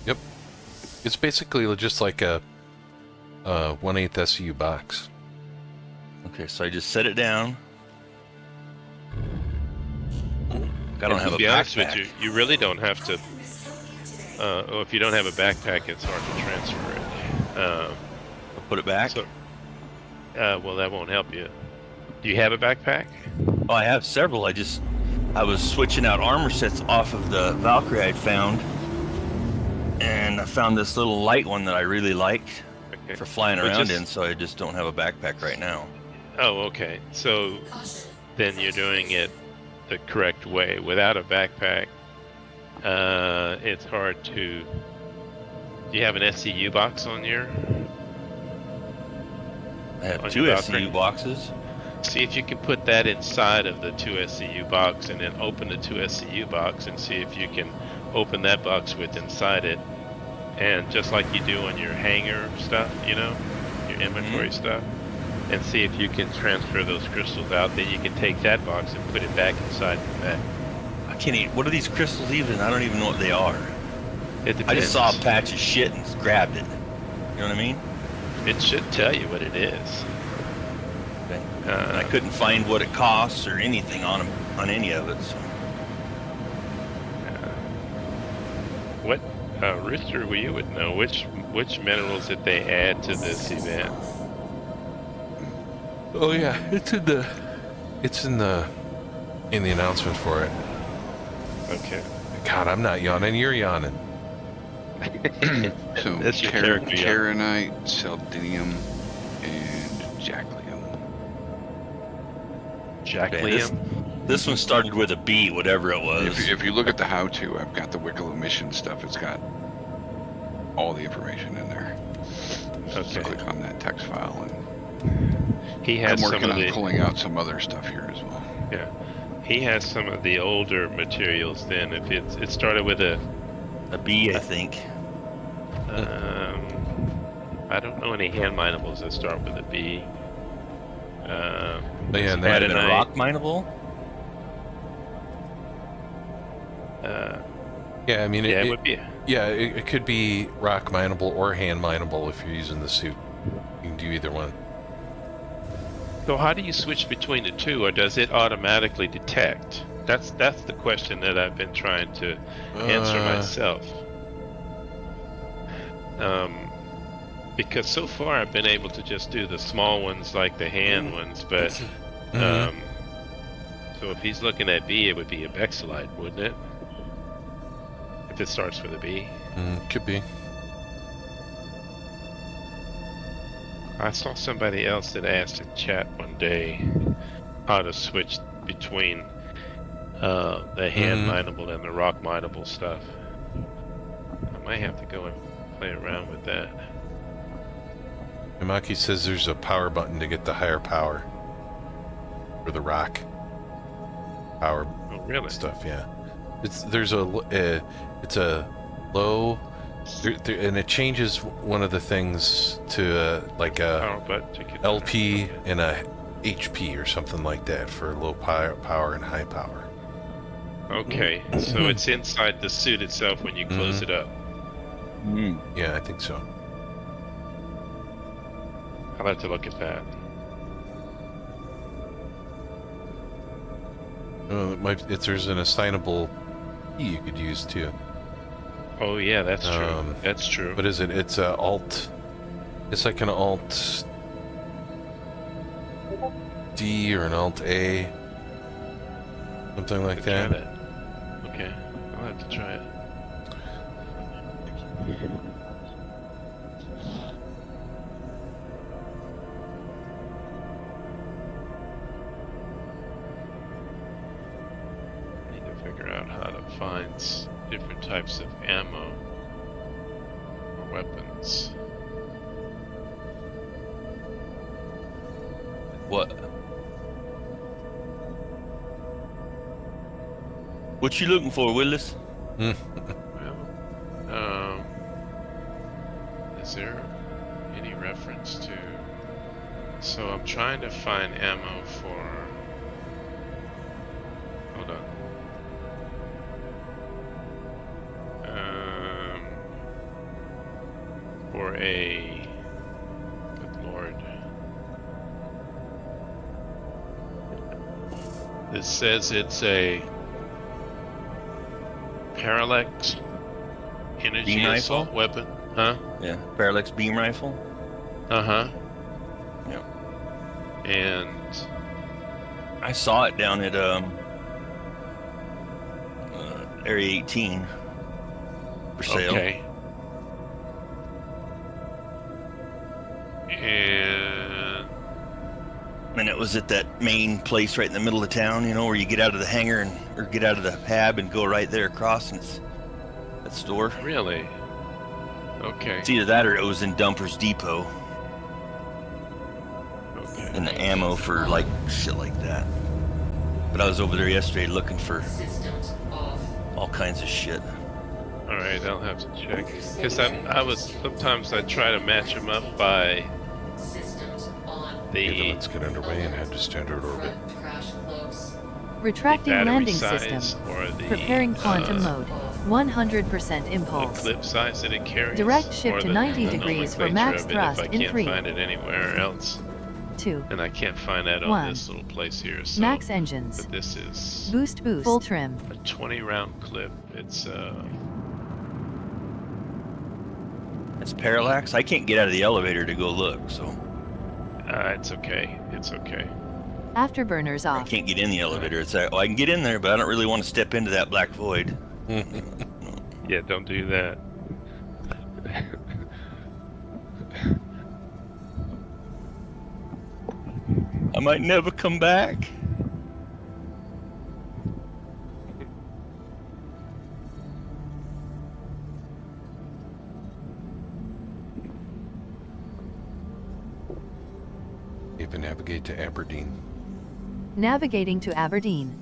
Yep. It's basically just like a 1/8 SU box. Okay, so I just set it down. I don't have a backpack. To be honest with you, you really don't have to. If you don't have a backpack, it's hard to transfer it. I'll put it back. So, well, that won't help you. Do you have a backpack? Oh, I have several. I was switching out armor sets off of the Valkyrie I'd found, and I found this little light one that I really liked for flying around in. So I just don't have a backpack right now. Oh, okay. So then you're doing it the correct way. Without a backpack, it's hard to... Do you have an SCU box on your... I have 2 SCU boxes. See if you can put that inside of the 2 SCU box, and then open the 2 SCU box and see if you can open that box with inside it. And just like you do on your hanger stuff, your inventory stuff, and see if you can transfer those crystals out. Then you can take that box and put it back inside the bag. I can't even. What are these crystals even? I don't even know what they are. It depends. I just saw a patch of shit and grabbed it. You know what I mean? It should tell you what it is. Okay. And I couldn't find what it costs or anything on them, on any of it. So. What, Rooster? Well, you would know which minerals did they add to this event? Oh yeah, it's in the announcement for it. Okay. God, I'm not yawning. You're yawning. So That's your character, yeah. Charonite, Selenium, and Jaclium. Jaclium. This one started with a B, whatever it was. If you look at the how-to, I've got the Wicklow mission stuff. It's got all the information in there. Okay. So click on that text file, and He has I'm some working of on the. pulling out some other stuff here as well. Yeah, he has some of the older materials. Then, if it started with a B, I think. I don't know any hand minables that start with a B. But yeah, and Had that, a rock mineable. yeah, I mean, Yeah, it would be. Yeah, it could be rock mineable or hand mineable if you're using the suit. You can do either one. So how do you switch between the two, or does it automatically detect? That's the question that I've been trying to answer myself. Because so far I've been able to just do the small ones like the hand ones, but so if he's looking at B, it would be a Bexelite, wouldn't it? If it starts with a B. Could be. I saw somebody else that asked in chat one day how to switch between the hand mineable and the rock mineable stuff. I might have to go and play around with that. Mimaki says there's a power button to get the higher power for the rock power stuff. Yeah, it's a low, and it changes one of the things to like a LP and a HP or something like that for low power and high power. Okay, so it's inside the suit itself when you close it up. Yeah, I think so. I'll have to look at that. There's an assignable key you could use too. Oh yeah, that's true. That's true. What is it? It's a alt. It's like an alt D or an alt A, something like that. Okay, I'll have to try it. Need to figure out how to find different types of ammo or weapons. What? What you looking for, Willis? Well, is there any reference to? So I'm trying to find ammo for. Hold on. For a. Good lord. This says it's a parallax energy Beam assault rifle? weapon, huh? Yeah, parallax beam rifle. Uh-huh. Yep. And I saw it down at Area 18 for sale. okay. And it was at that main place right in the middle of town, you know, where you get out of the hangar or get out of the hab and go right there across, and it's that store. Really? Okay. It's either that or it was in Dumper's Depot. Okay. And the ammo for like shit like that. But I was over there yesterday looking for all kinds of shit. All right, I'll have to check. Because I was sometimes I try to match them up by Okay, then the let's get underway and head to standard orbit. Front crash close. Retracting battery landing size system. or the Preparing quantum mode. 100% the impulse. clip size that it carries, Direct shift or to the 90 degrees for nomenclature max of it thrust if I in can't 3, find it anywhere else. 2, And I can't find that on 1. this little place here. So, Max engines. but this is Boost. Full trim. a 20 round clip. It's That's parallax. I can't get out of the elevator to go look, so it's okay. It's okay. Afterburners I off. can't get in the elevator. It's like, well, I can get in there, but I don't really want to step into that black void. Yeah, don't do that. I might never come back. Even navigate to Aberdeen. Navigating to Aberdeen.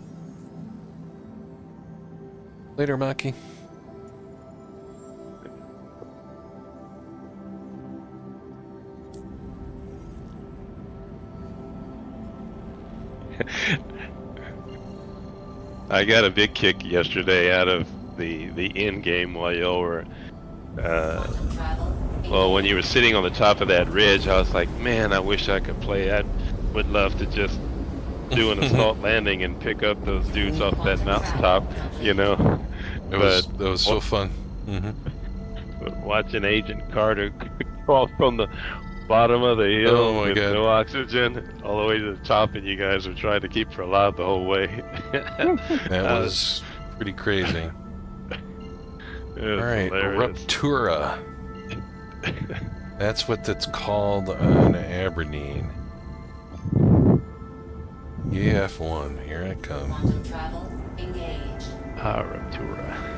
Later, Maki. I got a big kick yesterday out of the end game while y'all were Quantum travel. well, when you were sitting on the top of that ridge, I was like, man, I wish I could play. I would love to just do an assault landing and pick up those dudes off that mountaintop, you know. That was so fun. But watching Agent Carter crawl from the bottom of the hill Oh my with God. no oxygen all the way to the top, and you guys were trying to keep her alive the whole way. That was pretty crazy. It was All right, hilarious. Ruptura. That's what it's called on Aberdeen. EF1, here I come. Quantum travel. Engage. Ruptura.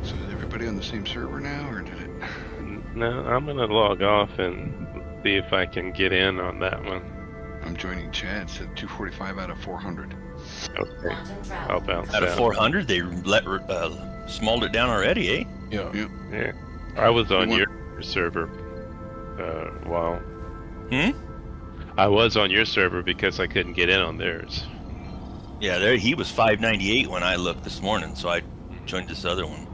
So is everybody on the same server now, or did it? No, I'm gonna log off and see if I can get in on that one. I'm joining Chad. It said 245 out of 400. Okay, Quantum travel. I'll bounce Out of out. 400, they smalled it down already, eh? Yeah. Yeah, I was on You your server. While Hmm? I was on your server because I couldn't get in on theirs. Yeah, there he was 598 when I looked this morning, so I joined this other one.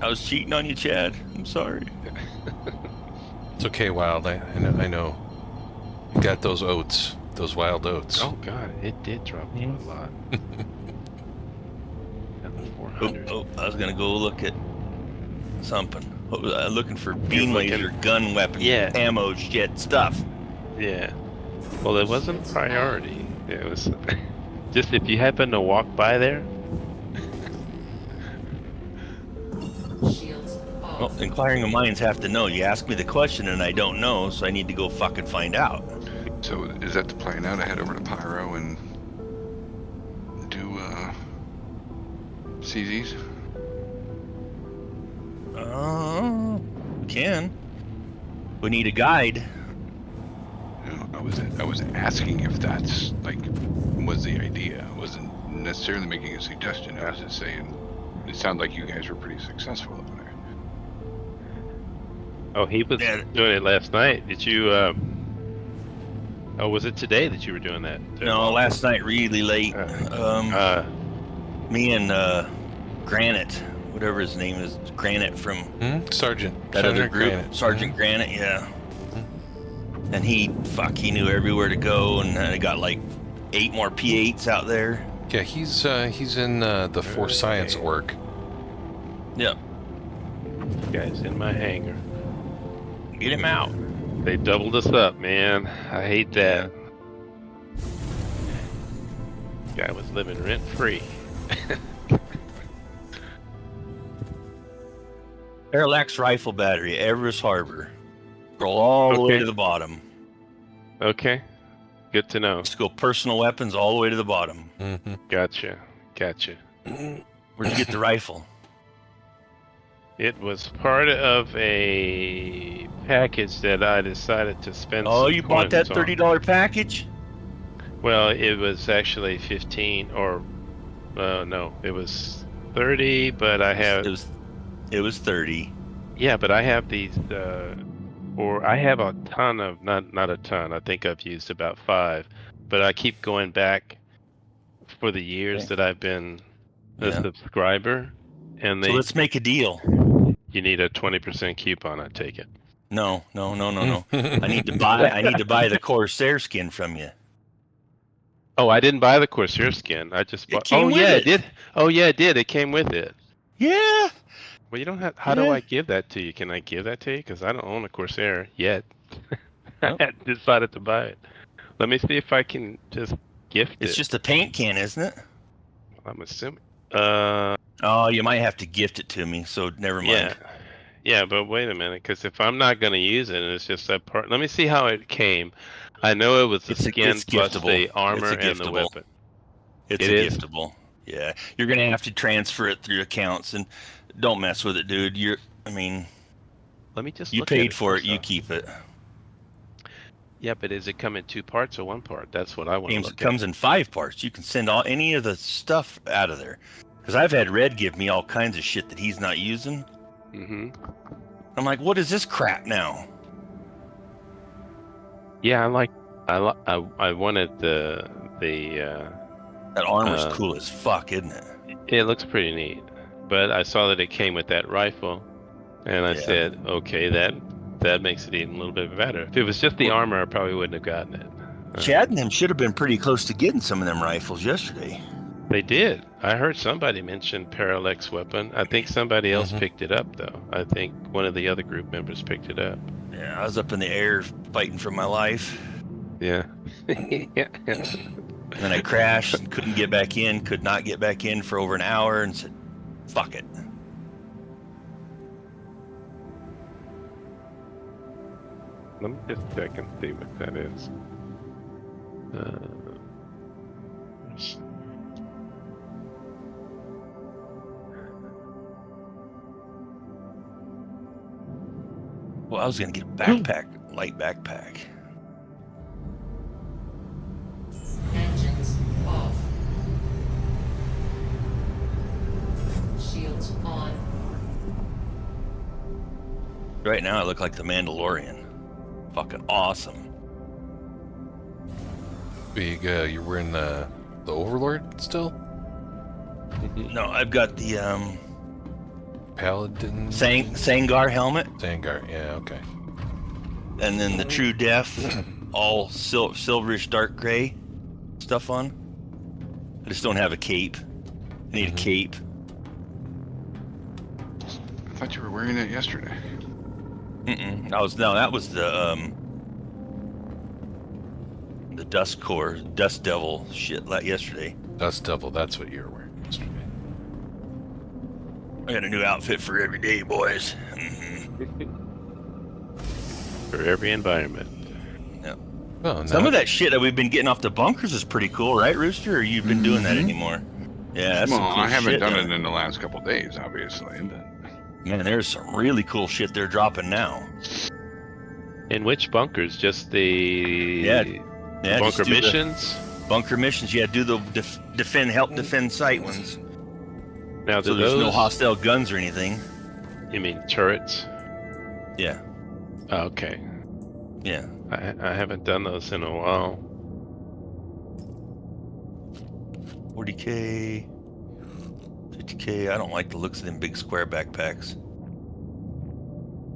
I was cheating on you, Chad. I'm sorry. It's okay, Wild. I know. You got those oats, those wild oats. Oh god, it did drop a lot. Oh, 400. I was gonna go look at something. What was I looking for? Beam looking- laser, gun weapon, Yeah. ammo, shit, stuff. Yeah. Well, it wasn't priority. It was just if you happen to walk by there. Shields off. Well, inquiring minds have to know. You ask me the question and I don't know, so I need to go fucking find out. So is that the plan now to head over to Pyro and do CZs? Can. We need a guide. No, I was asking if that's like was the idea. I wasn't necessarily making a suggestion. I was just saying it sounded like you guys were pretty successful over there. Oh, he was Yeah. doing it last night. Did you? Oh, was it today that you were doing that? No, last night really late. Me and Granite, whatever his name is, Granite from Sergeant. that other Sergeant group, Granite. Sergeant Granite, yeah. And he knew everywhere to go, and I got like 8 more P8s out there. Yeah, he's in the Force Science org. Yep. Guys in my hangar. Get him out. They doubled us up, man. I hate that. Guy was living rent free. Parallax rifle battery, Everest Harbor. Scroll all the way Okay. to the bottom. Okay, good to know. Just go personal weapons all the way to the bottom. Gotcha. Where'd you get the rifle? It was part of a package that I decided to spend. Oh, some you bought that coins on. $30 package? Well, it was actually 15, or no, it was 30. But I have it was 30. Yeah, but I have these, or I have a ton of not a ton. I think I've used about 5, but I keep going back for the years that I've been a subscriber, and So let's make a deal. You need a 20% coupon. I take it. No. I need to buy the Corsair skin from you. Oh, I didn't buy the Corsair skin. I just bought. Came with it did. Oh yeah, it did. It came with it. Yeah. Well, you don't have. How do I give that to you? Can I give that to you? Because I don't own a Corsair yet. I had decided to buy it. Let me see if I can just gift it. It's just a paint can, isn't it? I'm assuming. Oh, you might have to gift it to me. So never mind. Yeah, but wait a minute, because if I'm not going to use it, and it's just that part. Let me see how it came. I know it was the skin plus the armor and the weapon. It's a giftable. Yeah, you're gonna have to transfer it through accounts, and don't mess with it, dude. Let me just. You paid for it. You keep it. Yeah, but does it come in 2 parts or 1 part? That's what I want to look at. It comes in 5 parts. You can send any of the stuff out of there. Because I've had Red give me all kinds of shit that he's not using. Mm-hmm. I'm like, what is this crap now? Yeah, I wanted the that armor's cool as fuck, isn't it? It looks pretty neat. But I saw that it came with that rifle, and I said, okay, that makes it even a little bit better. If it was just the armor, I probably wouldn't have gotten it. Chad and them should have been pretty close to getting some of them rifles yesterday. They did. I heard somebody mention Parallax weapon. I think somebody else picked it up, though. I think one of the other group members picked it up. Yeah, I was up in the air fighting for my life. Yeah. And then I crashed and couldn't get back in, could not get back in for over an hour, and said, fuck it. Let me just check and see what that is. Well, I was going to get a backpack, light backpack. Engines off. Shields on. Right now, I look like the Mandalorian. Fucking awesome. Big, you're wearing the Overlord still? No, I've got the Paladin? Sangar helmet. Sangar, yeah, okay. And then the True Death, all silverish dark gray stuff on. I just don't have a cape. I need a cape. I thought you were wearing it yesterday. That was the Dust Devil shit yesterday. Dust Devil, that's what you were wearing yesterday. I got a new outfit for every day, boys. For every environment. Yeah. Oh, Some of that shit that we've been getting off the bunkers is pretty cool, right, Rooster? Or you've been doing that anymore? Yeah, that's some cool I haven't shit, done though. it in the last couple of days, obviously. But... Man, there's some really cool shit they're dropping now. In which bunkers? Just the bunker missions? Bunker missions, yeah. Do the help defend site ones. Now, so there's no hostile guns or anything. You mean turrets? Yeah. Oh, okay. Yeah. I haven't done those in a while. 40K, 50K. I don't like the looks of them big square backpacks.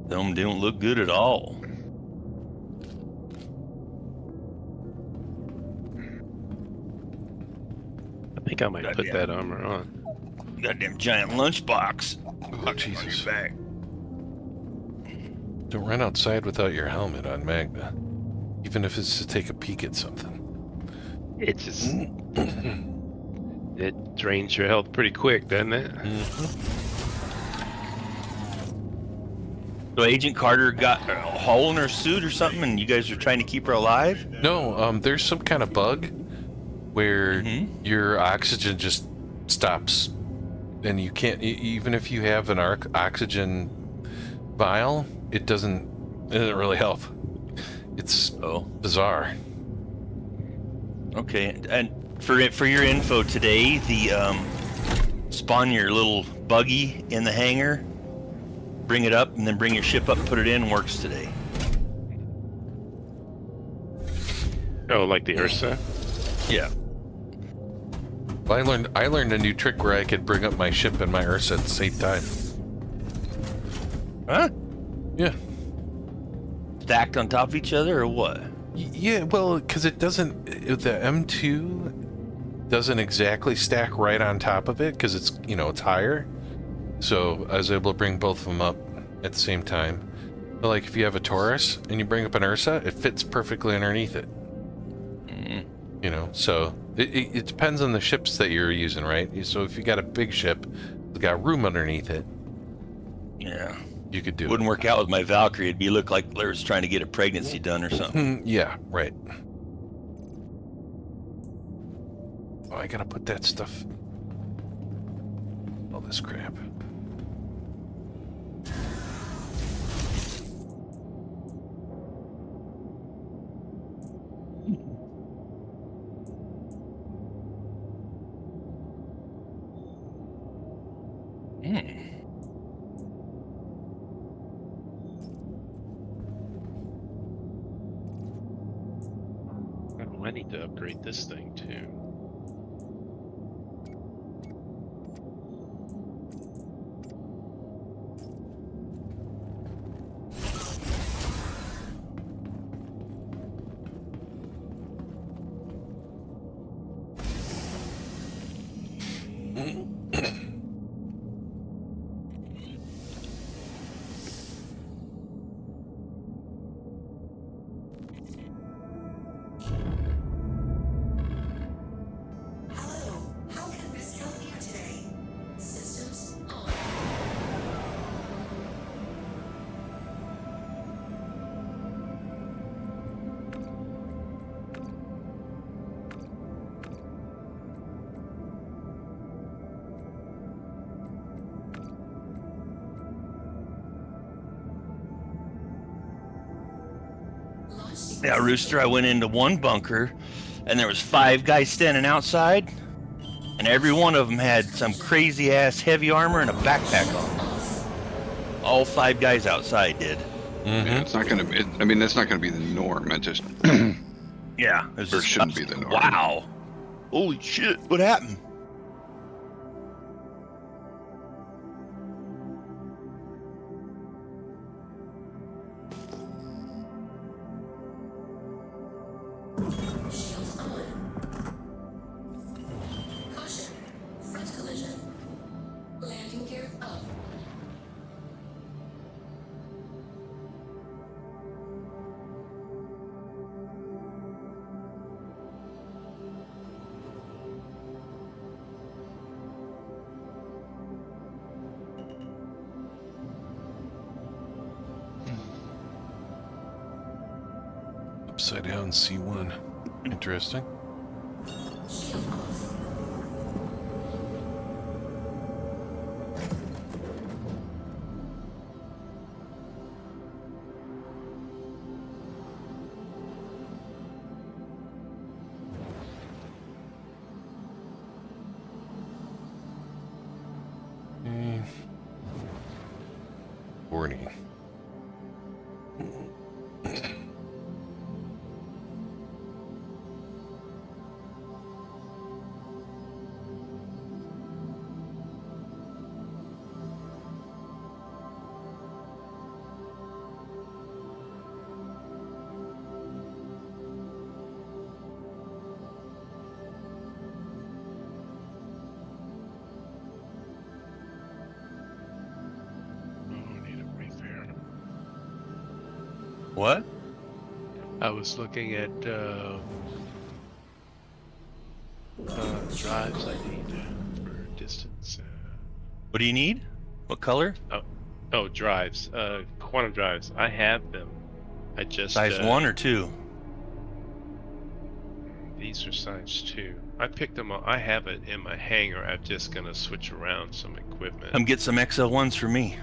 They don't look good at all. I think I might put that armor on. Goddamn giant lunchbox. Oh, Jesus. On your back. Don't run outside without your helmet on Magna. Even if it's to take a peek at something. It just... it drains your health pretty quick, doesn't it? So Agent Carter got a hole in her suit or something, and you guys are trying to keep her alive? No, there's some kind of bug where your oxygen just stops, and you can't, even if you have an oxygen vial, it doesn't really help. It's bizarre. Okay, and for your info today, the spawn your little buggy in the hangar, bring it up, and then bring your ship up, put it in, works today. Oh, like the Ursa? Yeah. Well, I learned a new trick where I could bring up my ship and my Ursa at the same time. Huh? Yeah. Stacked on top of each other, or what? Yeah, well, because it doesn't, the M2 doesn't exactly stack right on top of it because it's, you know, it's higher. So I was able to bring both of them up at the same time. But like if you have a Taurus and you bring up an Ursa, it fits perfectly underneath it. You know, so it depends on the ships that you're using, right? So if you got a big ship that's got room underneath it, yeah, you could do it. Wouldn't work out with my Valkyrie. It'd be look like Blair's trying to get a pregnancy done or something. Yeah, right. Oh, I gotta put that stuff. All this crap. Oh, I need to upgrade this thing too. Yeah, Rooster, I went into one bunker, and there was 5 guys standing outside, and every one of them had some crazy-ass heavy armor and a backpack on. All 5 guys outside did. Yeah, it's not gonna be. I mean, that's not gonna be the norm. It just. Yeah, Or shouldn't be the norm. Wow. Holy shit! What happened? Upside down C1. Interesting. Horny. What? I was looking at drives I need for distance. What do you need? What color? Oh, drives. Quantum drives. I have them. I just Size 1 or 2? These are size 2. I picked them up. I have it in my hangar. I'm just gonna switch around some equipment. Come get some XL1s for me.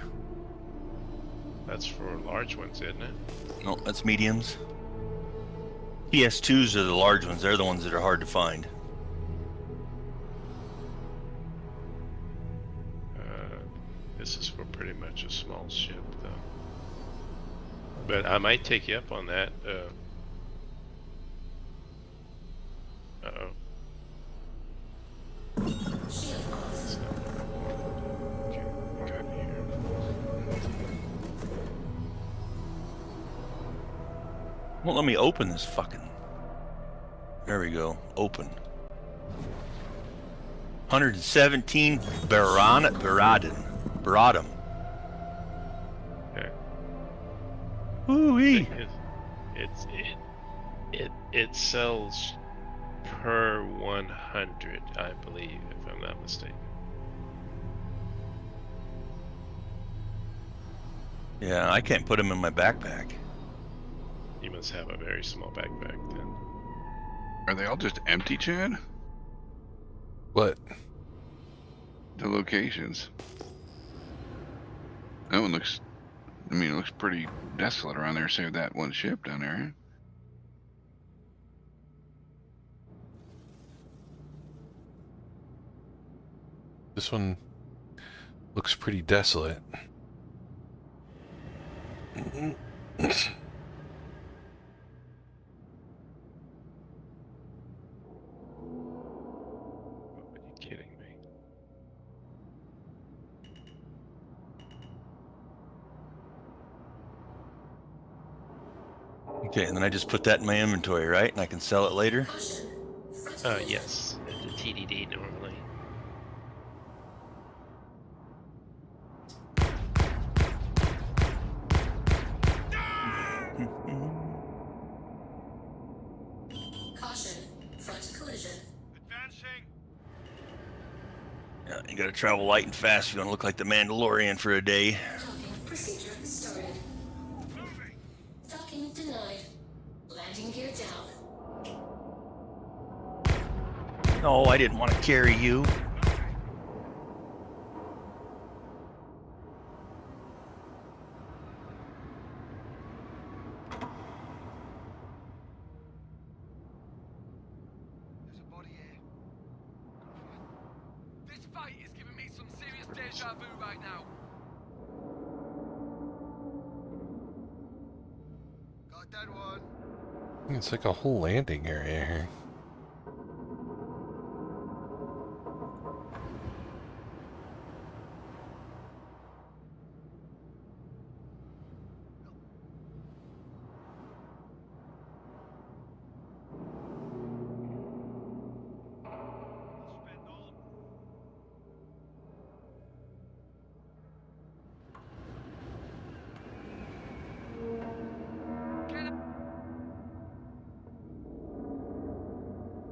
That's for large ones, isn't it? No, that's mediums. PS2s are the large ones. They're the ones that are hard to find. This is for pretty much a small ship, though. But I might take you up on that. Uh-oh. Okay, we got here. Well, let me open this fucking... There we go. Open. 117 Baradin. Okay. Ooh-wee. It sells per 100, I believe, if I'm not mistaken. Yeah, I can't put them in my backpack. You must have a very small backpack then. Are they all just empty, Chad? What? The locations. That one looks, I mean, it looks pretty desolate around there, save that one ship down there. This one looks pretty desolate. Are you kidding me? Okay, and then I just put that in my inventory, right? And I can sell it later? Yes. At the TDD normally. Caution. Front collision. Advancing. Yeah, you gotta travel light and fast if you wanna look like the Mandalorian for a day. Docking procedure started. Docking denied. Landing gear down. No, I didn't want to carry you. There's a body here. This fight is giving me some serious deja vu right now. Got that one. It's like a whole landing area here.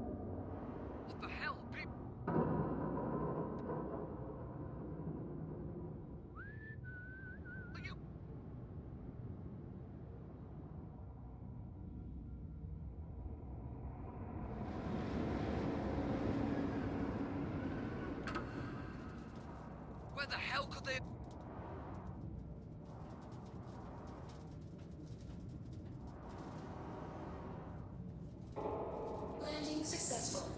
What the hell? Where the hell could they... Landing successful.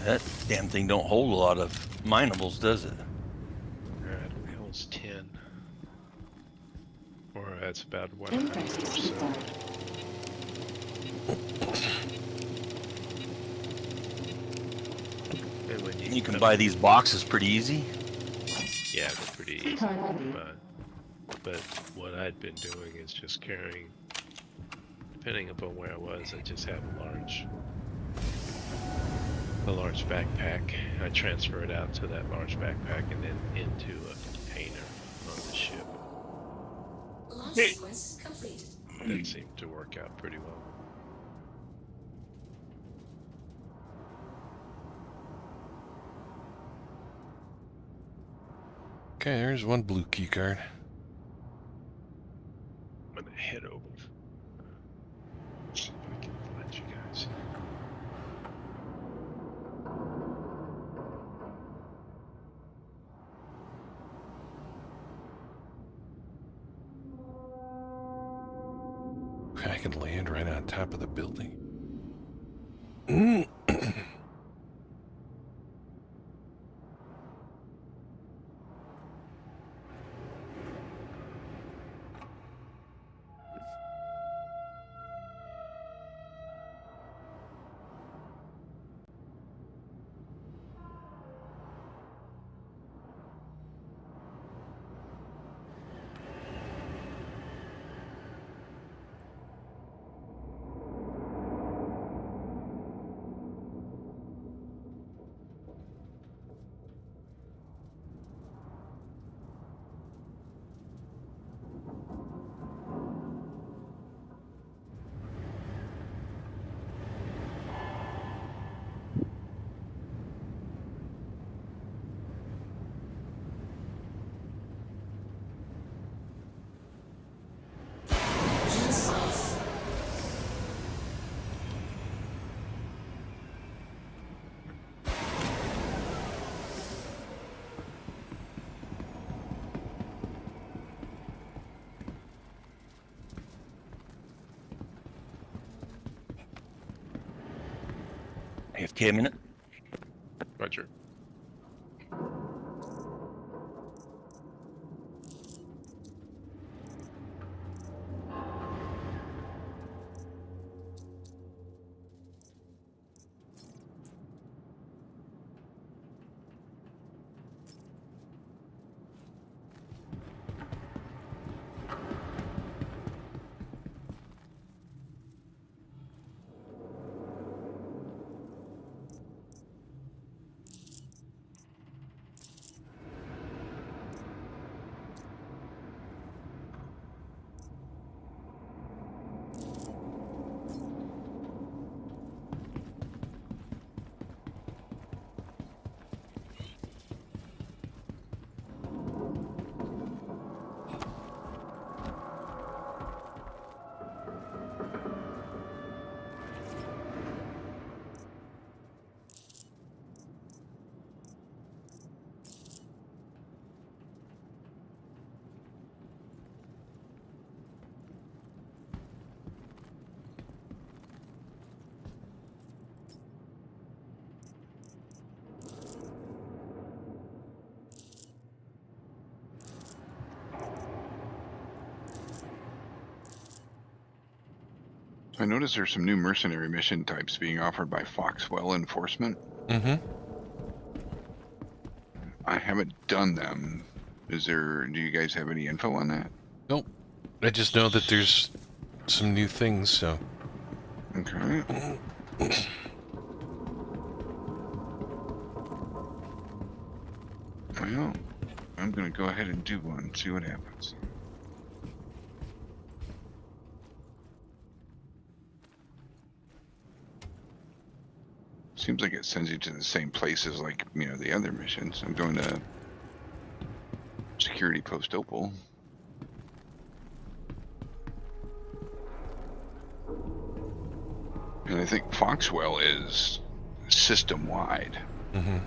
That damn thing don't hold a lot of minables, does it? Alright, it holds 10. Or that's about 100%. And when You can buy these boxes pretty easy. Yeah, they're pretty easy. But what I'd been doing is just carrying, depending upon where I was, I just have a large backpack. I transfer it out to that large backpack and then into a container on the ship. Launch sequence complete. That seemed to work out pretty well. Okay, there's one blue key card. I'm gonna head over. See if I can find you guys. I can land right on top of the building. AFK a minute. Roger. I noticed there's some new mercenary mission types being offered by Foxwell Enforcement. Mm-hmm. I haven't done them. Do you guys have any info on that? Nope. I just know that there's some new things, so. Okay. Well, I'm gonna go ahead and do one, see what happens. Seems like it sends you to the same places like, the other missions. I'm going to Security Post Opal. And I think Foxwell is system-wide. Mm-hmm.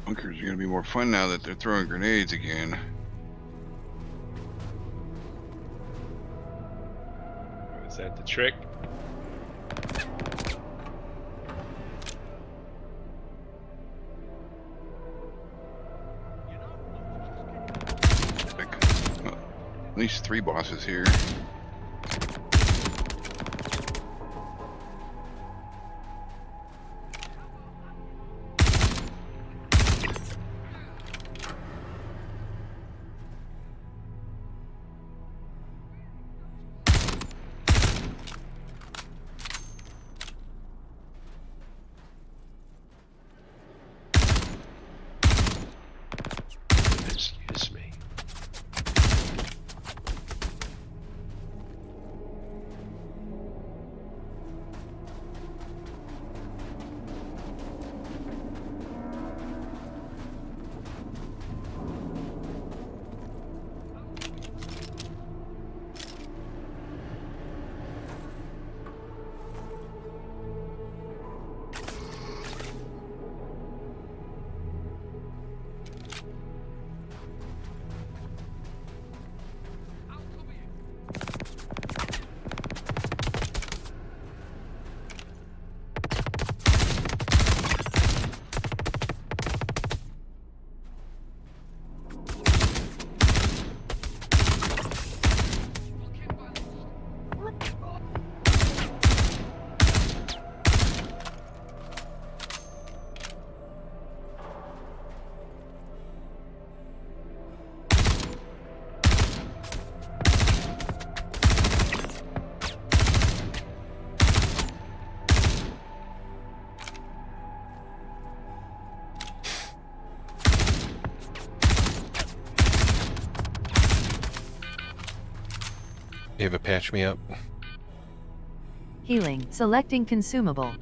Bunkers are gonna be more fun now that they're throwing grenades again. Is that the trick? At least 3 bosses here. Excuse me. Ava, patch me up. Healing. Selecting consumable.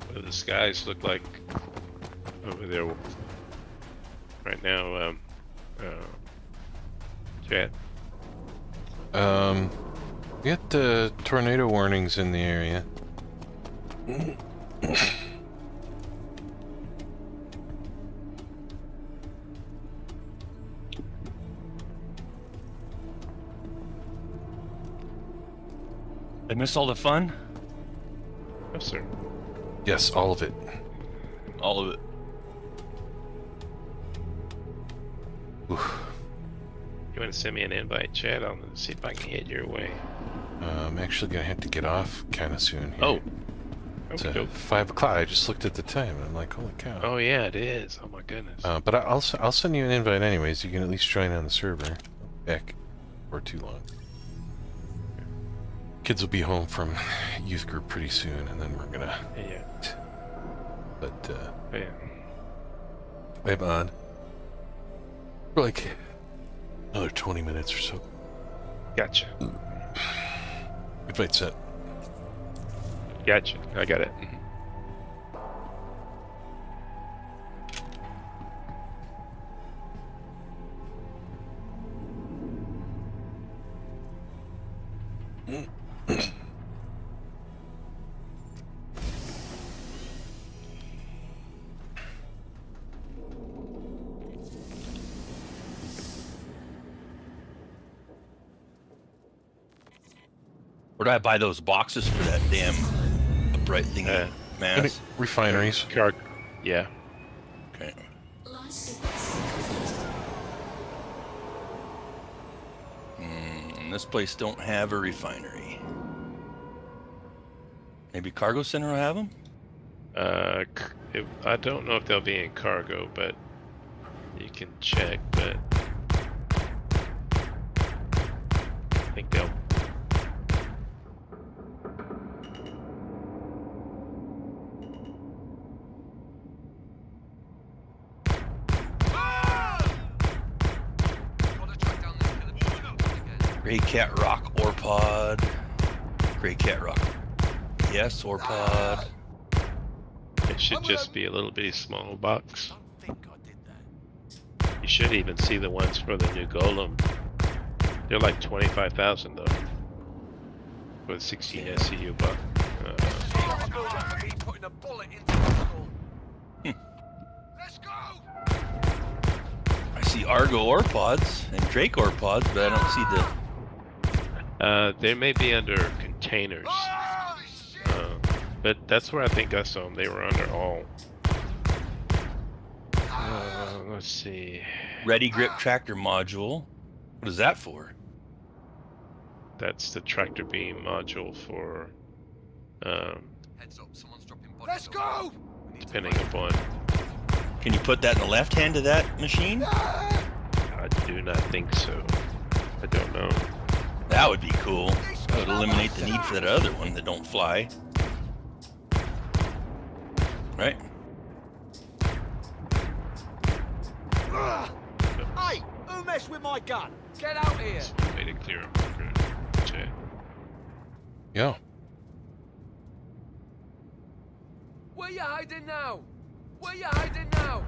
What do the skies look like over there right now, chat? We got the tornado warnings in the area. I miss all the fun. Yes, sir. Yes, all of it. All of it. Oof. You want to send me an invite, Chad? I'll see if I can hit your way. I'm actually gonna have to get off kind of soon here. Oh. It's Okay. 5 o'clock. I just looked at the time and I'm like, holy cow. Oh yeah, it is. Oh my goodness. But I'll send you an invite anyways. You can at least join on the server. Back for too long. Kids will be home from youth group pretty soon, and then we're gonna. Yeah. But Yeah. I'm on for like another 20 minutes or so. Gotcha. Invite set. Gotcha. I got it. Where do I buy those boxes for that damn bright thingy mass? Refineries. Yeah. Okay. Launch sequence complete. This place don't have a refinery. Maybe cargo center will have them? I don't know if they'll be in cargo, but you can check, but I think they'll. Gray Cat Rock ore pod. Gray Cat Rock. Yes, ore pod. It should just be a little bitty small box. You should even see the ones for the new golem. They're like 25,000 though. With 16 SCU buck. I see Argo ore pods and Drake ore pods, but I don't see the. They may be under containers. But that's where I think I saw them. They were under all. Let's see. Ready Grip Tractor Module. What is that for? That's the tractor beam module for. Heads up, someone's dropping bodies. Let's go! Depending upon. Can you put that in the left hand of that machine? I do not think so. I don't know. That would be cool. That would eliminate the need for that other one that don't fly. Right? Hey, who messed with my gun? Get out here! Way to clear them. Okay. Yeah. Where you hiding now? Where you hiding now?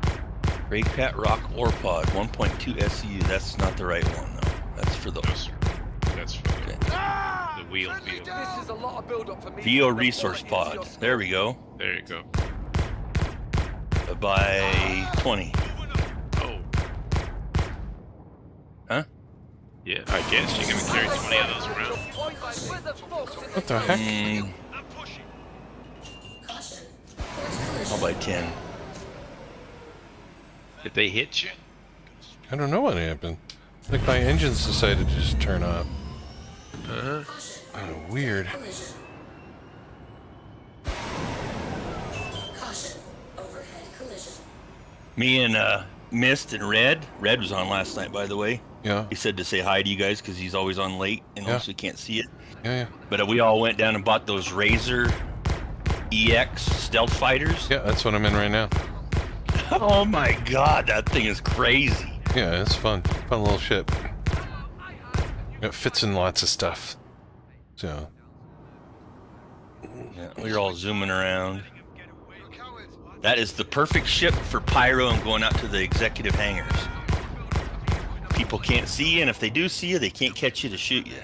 Gray Cat Rock ore pod, 1.2 SCU. That's not the right one though. That's for the. No, sir. That's for the wheel. This is a lot of build up for me. VO resource pod. There we go. There you go. By 20. Oh. Huh? Yeah, I guess you're gonna carry 20 of those around. What the heck? I'll buy 10. Did they hit you? I don't know what happened. Like my engines decided to just turn off. Uh-huh. Oh, weird. Caution. Overhead collision. Me and Mist and Red. Red was on last night, by the way. Yeah. He said to say hi to you guys because he's always on late and Yeah. also can't see it. Yeah, yeah. But we all went down and bought those Razor EX stealth fighters. Yeah, that's what I'm in right now. Oh my god, that thing is crazy. Yeah, it's fun. Fun little ship. It fits in lots of stuff. So. Yeah, we're all zooming around. That is the perfect ship for pyro and going out to the executive hangars. People can't see you, and if they do see you, they can't catch you to shoot you.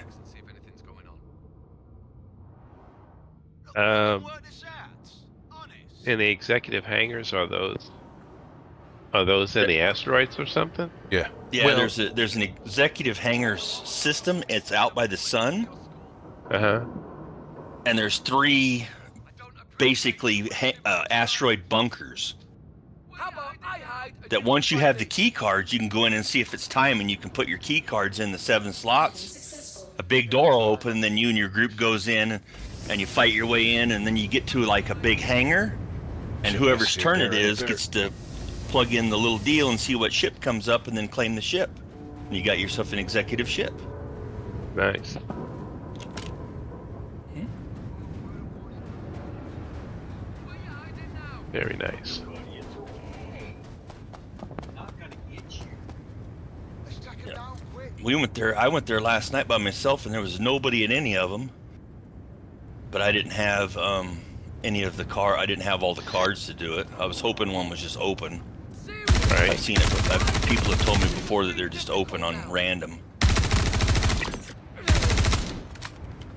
In the executive hangars, are those in the asteroids or something? Yeah. Yeah, Well- there's an executive hangars system. It's out by the sun, Uh-huh. and there's 3 basically asteroid bunkers. That once you have the key cards, you can go in and see if it's time, and you can put your key cards in the 7 slots. A big door will open, then you and your group goes in, and you fight your way in, and then you get to like a big hangar, and whoever's turn it is gets to plug in the little deal and see what ship comes up, and then claim the ship. And you got yourself an executive ship. Nice. Very nice. We went there. I went there last night by myself, and there was nobody in any of them. But I didn't have any of the car. I didn't have all the cards to do it. I was hoping one was just open. Right. I've seen it, but people have told me before that they're just open on random.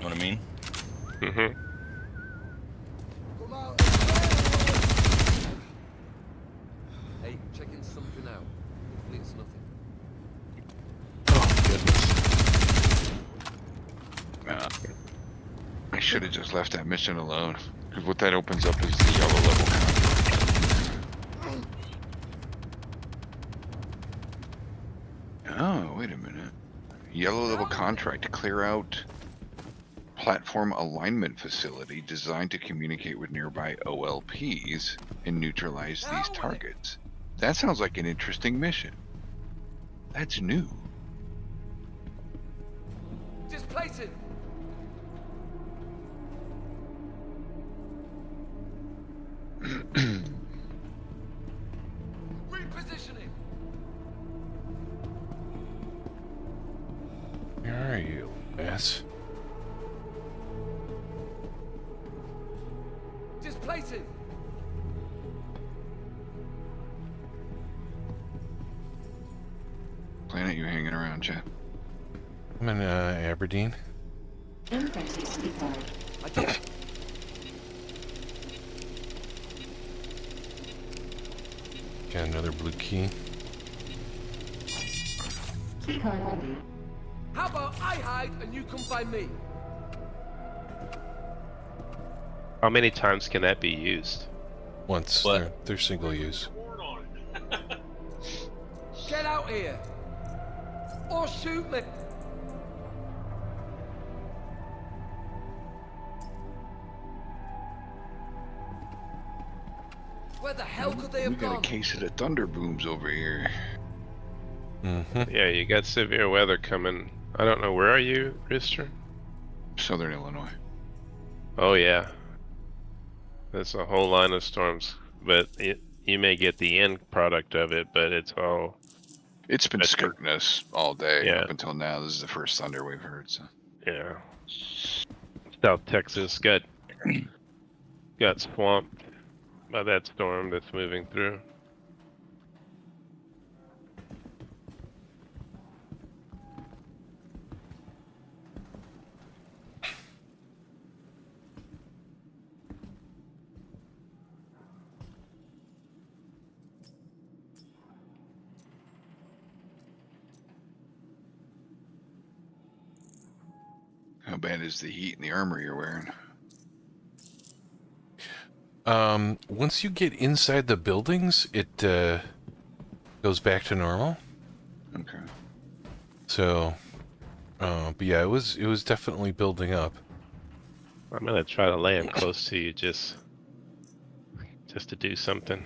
You know what I mean? Mm-hmm. Hey, checking something out. Hopefully it's nothing. I should have just left that mission alone. Because what that opens up is the yellow level contract. Oh, wait a minute. Yellow level contract to clear out platform alignment facility designed to communicate with nearby OLPs and neutralize these targets. That sounds like an interesting mission. That's new. Displacing. Repositioning. Where are you, ass? Displacing. Planet you hanging around, Chad? I'm in Aberdeen. Got another blue key. How about I hide and you come find me? How many times can that be used? Once. They're single use. Get out here! Or shoot me! Where the hell could they have We got gone? a case of the thunder booms over here. Mm-hmm. Yeah, you got severe weather coming. I don't know, where are you, Rister? Southern Illinois. Oh yeah. There's a whole line of storms, but you may get the end product of it, but it's all... It's been skirting us all day Yeah. up until now. This is the first thunder we've heard. So. Yeah. South Texas got swamped by that storm that's moving through. How bad is the heat in the armor you're wearing? Once you get inside the buildings, it goes back to normal. Okay. So, but yeah, it was definitely building up. I'm gonna try to land close to you just to do something.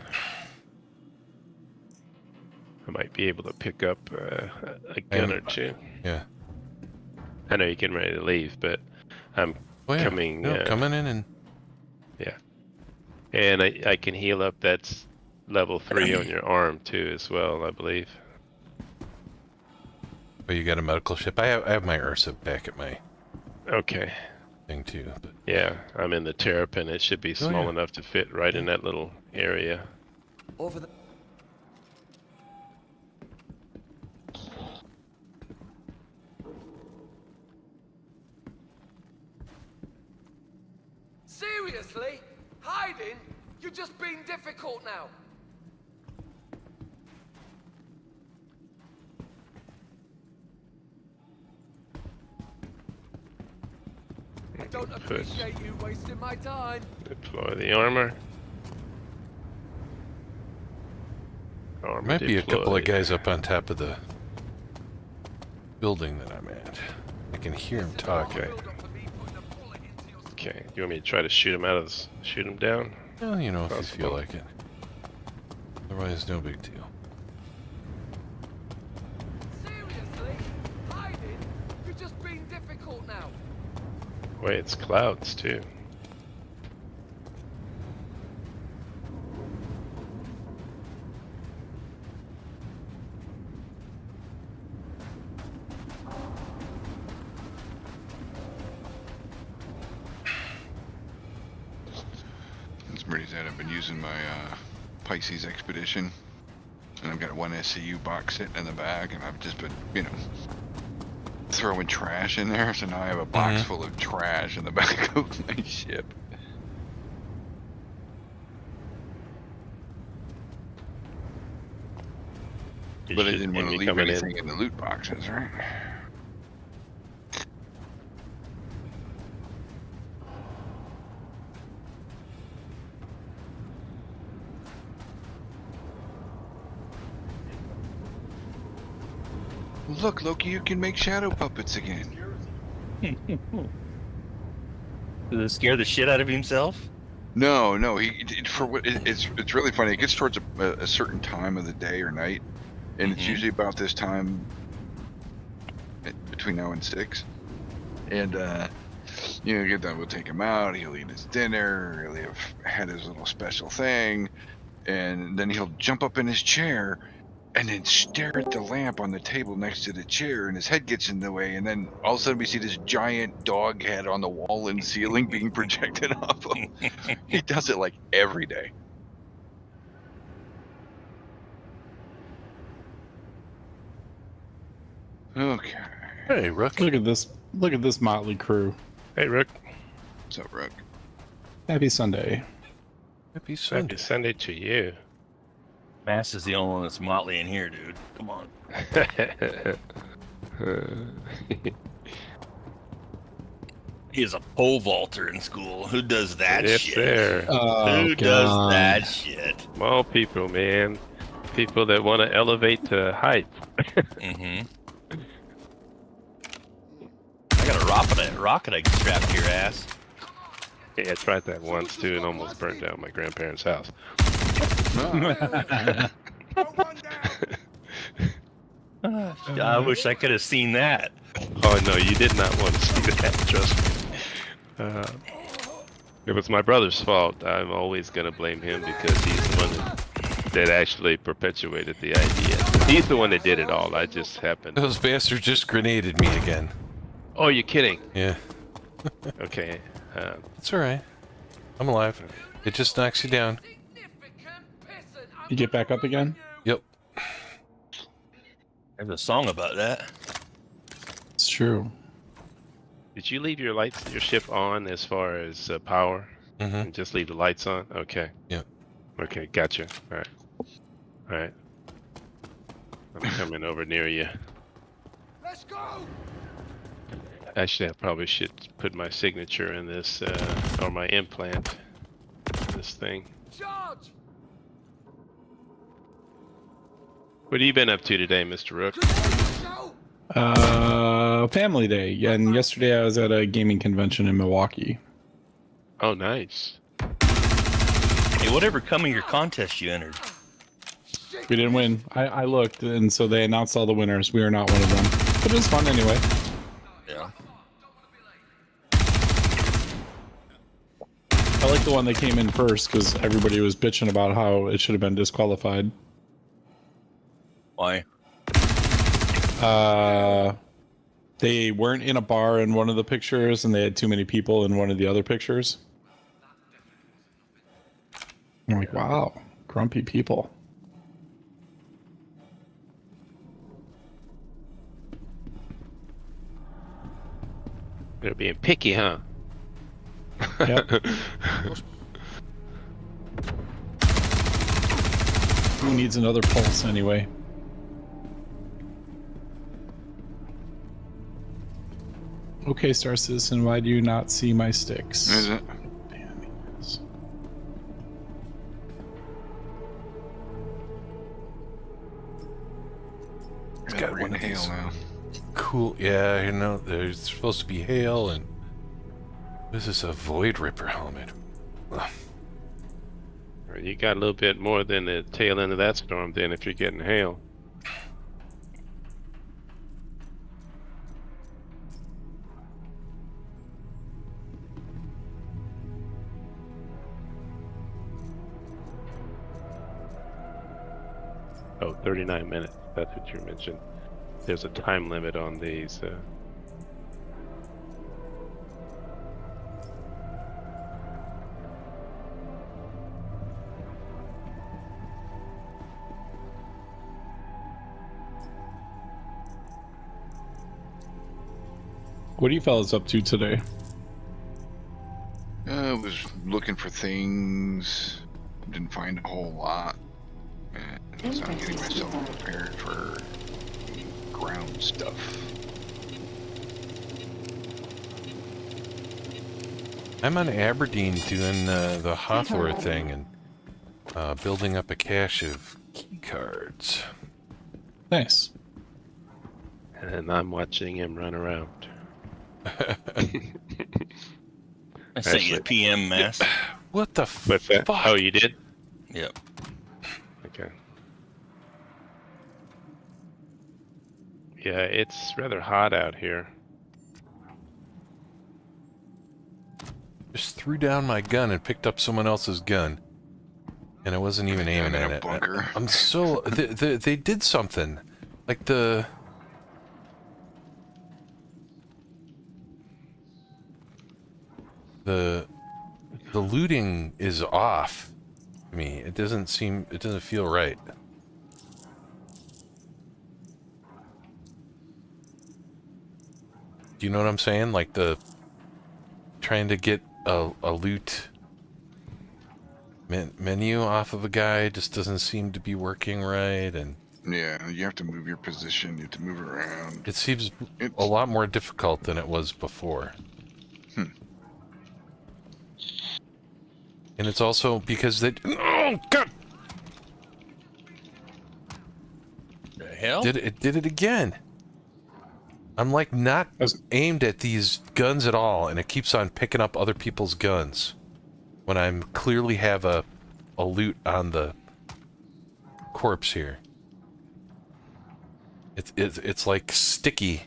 I might be able to pick up a gun or two. Yeah. I know you're getting ready to leave, but I'm coming. No, coming in and. Yeah. And I can heal up. That's level 3 on your arm too, as well, I believe. But you got a medical ship. I have my Ursa back at my. Okay. Thing too. But... Yeah, I'm in the Terrapin. It should be small enough to fit right in that little area. Over the... Seriously? Hiding? You're just being difficult now. put. Appreciate you wasting my time. Deploy the armor. Armor Might be a couple of deployed. guys up on top of the building that I'm at. I can hear them talking. Okay, you want me to try to shoot him shoot him down? Well, you know, if you Possible. feel like it. Otherwise, no big deal. Seriously? Hiding? You're just being difficult now. Wait, it's clouds too. As Marty said, I've been using my Pisces expedition, and I've got one SCU box sitting in the back, and I've just been, you know, throwing trash in there. So now I have a box full of trash in the back of my ship. But I didn't want to leave anything in the loot boxes, right? Look, Loki, you can make shadow puppets again. Did it scare the shit out of himself? No, it's really funny. It gets towards a certain time of the day or night, and it's usually about this time between now and 6. And you know, get done, we'll take him out. He'll eat his dinner. He'll have had his little special thing, and then he'll jump up in his chair and then stare at the lamp on the table next to the chair, and his head gets in the way, and then all of a sudden we see this giant dog head on the wall and ceiling being projected off him. He does it like every day. Okay. Hey, Rook. Look at this motley crew. Hey, Rook. What's up, Rook? Happy Sunday. Happy Sunday. Happy Sunday to you. Mass is the only one that's motley in here, dude. Come on. He is a pole vaulter in school. Who does that Yes, shit? sir. Oh, Who does that shit? Small people, man. People that want to elevate to height. I got a rocket I can strap to your ass. Yeah, I tried that once too and almost burnt down my grandparents' house. I wish I could have seen that. Oh no, you did not want to see that, trust me. It was my brother's fault. I'm always going to blame him because he's the one that actually perpetuated the idea. He's the one that did it all. I just happened. Those bastards just grenaded me again. Oh, you're kidding? Yeah. Okay. It's alright. I'm alive. It just knocks you down. You get back up again? Yep. There's a song about that. It's true. Did you leave your lights, your ship on as far as power? And just leave the lights on? Okay. Yep. Okay, gotcha. Alright. Alright. I'm coming over near you. Let's go. Actually, I probably should put my signature in this, or my implant in this thing. Charge. What have you been up to today, Mr. Rook? Family Day. Yeah, and yesterday I was at a gaming convention in Milwaukee. Oh, nice. Hey, whatever come of your contest you entered? We didn't win. I looked, and so they announced all the winners. We are not one of them. But it was fun anyway. Yeah. I like the one that came in first because everybody was bitching about how it should have been disqualified. Why? They weren't in a bar in one of the pictures, and they had too many people in one of the other pictures. I'm like, wow, grumpy people. They're being picky, huh? Yep. Who needs another pulse anyway? Okay, Star Citizen, why do you not see my sticks? Is it? Damn, yes. It's got one of hail these now. cool. Yeah, you know, there's supposed to be hail, and this is a Void Ripper helmet. Ugh. You got a little bit more than the tail end of that storm then if you're getting hail. Oh, 39 minutes. That's what you mentioned. There's a time limit on these. What are you fellas up to today? I was looking for things. Didn't find a whole lot. And so I'm getting myself prepared for ground stuff. I'm on Aberdeen doing the Hathor thing and building up a cache of key cards. Nice. And I'm watching him run around. I sent you a PM, Mass. What the fuck? Oh, you did? Yep. Okay. Yeah, it's rather hot out here. Just threw down my gun and picked up someone else's gun. And I wasn't even aiming at it. I'm so... They did something. Like the looting is off to me. It doesn't feel right. Do you know what I'm saying? Like trying to get a loot menu off of a guy just doesn't seem to be working right, and yeah, you have to move your position, you have to move around. It seems a lot more difficult than it was before. And it's also because they... Oh, God! The hell? It did it again. I'm like not aimed at these guns at all, and it keeps on picking up other people's guns when I'm clearly have a loot on the corpse here. It's like sticky,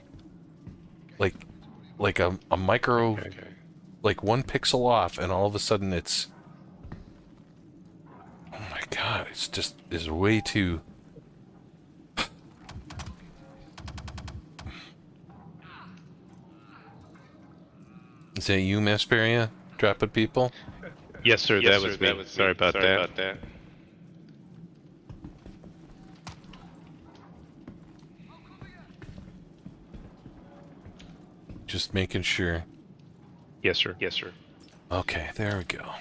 like a micro, like 1 pixel off, and all of a sudden it's... Oh my God! It's way too... Is that you, Masperia, dropping people? Yes, sir. That was me. Sorry about that. Just making sure. Yes, sir. Yes, sir. Okay, there we go.